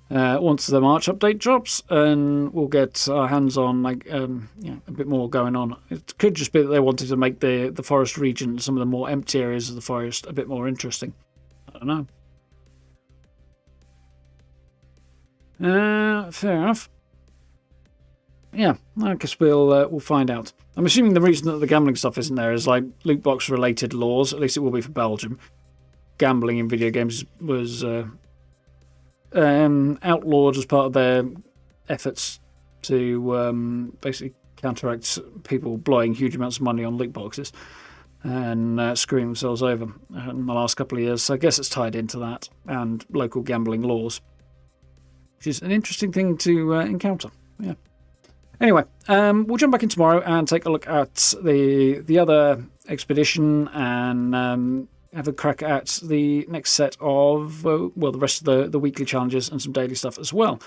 March update drops, and we'll get our hands on a bit more going on. It could just be that they wanted to make the forest region, some of the more empty areas of the forest, a bit more interesting. I don't know. Fair enough. Yeah, I guess we'll find out. I'm assuming the reason that the gambling stuff isn't there is like loot box related laws. At least it will be for Belgium. Gambling in video games was outlawed as part of their efforts to basically counteract people blowing huge amounts of money on loot boxes and screwing themselves over in the last couple of years. So I guess it's tied into that and local gambling laws, which is an interesting thing to encounter. Yeah. Anyway, we'll jump back in tomorrow and take a look at the other expedition and have a crack at the next set of, the rest of the weekly challenges and some daily stuff as well.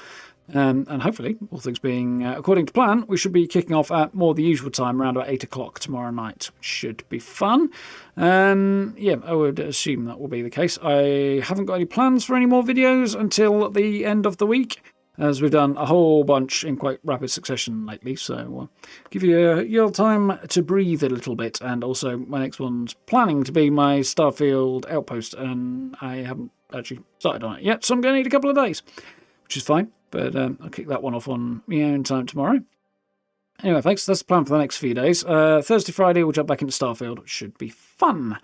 And hopefully, all things being according to plan, we should be kicking off at more the usual time, around about 8 o'clock tomorrow night, which should be fun. Yeah, I would assume that will be the case. I haven't got any plans for any more videos until the end of the week, as we've done a whole bunch in quite rapid succession lately, so give you your time to breathe a little bit. And also, my next one's planning to be my Starfield outpost, and I haven't actually started on it yet, so I'm going to need a couple of days, which is fine, but I'll kick that one off on my own time tomorrow. Anyway, folks, that's the plan for the next few days. Thursday, Friday, we'll jump back into Starfield, which should be fun.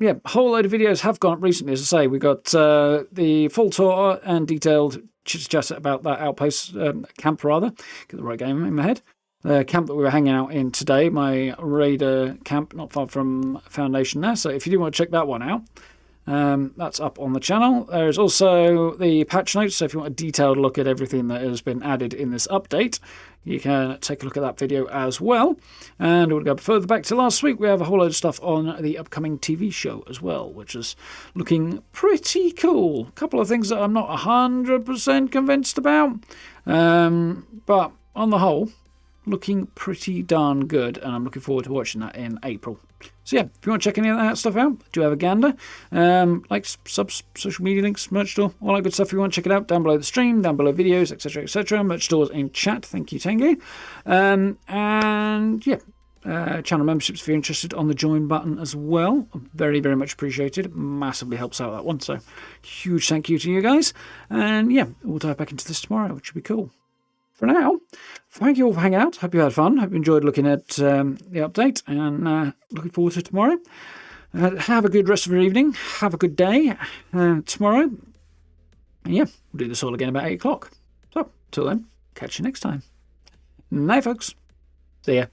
Yeah, a whole load of videos have gone up recently, as I say. We got the full tour and detailed chit-chat about that outpost, camp rather. Get the right game in my head. The camp that we were hanging out in today, my raider camp, not far from Foundation there. So if you do want to check that one out, that's up on the channel. There's also the patch notes, so if you want a detailed look at everything that has been added in this update, you can take a look at that video as well. And we'll go further back to last week. We have a whole load of stuff on the upcoming TV show as well, which is looking pretty cool. A couple of things that I'm not 100% convinced about, but on the whole, looking pretty darn good, and I'm looking forward to watching that in April. So yeah, if you want to check any of that stuff out, do have a gander. Likes, subs, social media links, merch store, all that good stuff. If you want to check it out, down below the stream, down below videos, etc., etc. Merch stores in chat. Thank you, Tengu. And yeah, channel memberships if you're interested on the join button as well. Very, very much appreciated. Massively helps out that one. So huge thank you to you guys. And yeah, we'll dive back into this tomorrow, which will be cool. For now, thank you all for hanging out. Hope you had fun. Hope you enjoyed looking at the update, and looking forward to tomorrow. Have a good rest of your evening. Have a good day tomorrow. And yeah, we'll do this all again about 8 o'clock. So, till then, catch you next time. Night, folks. See ya.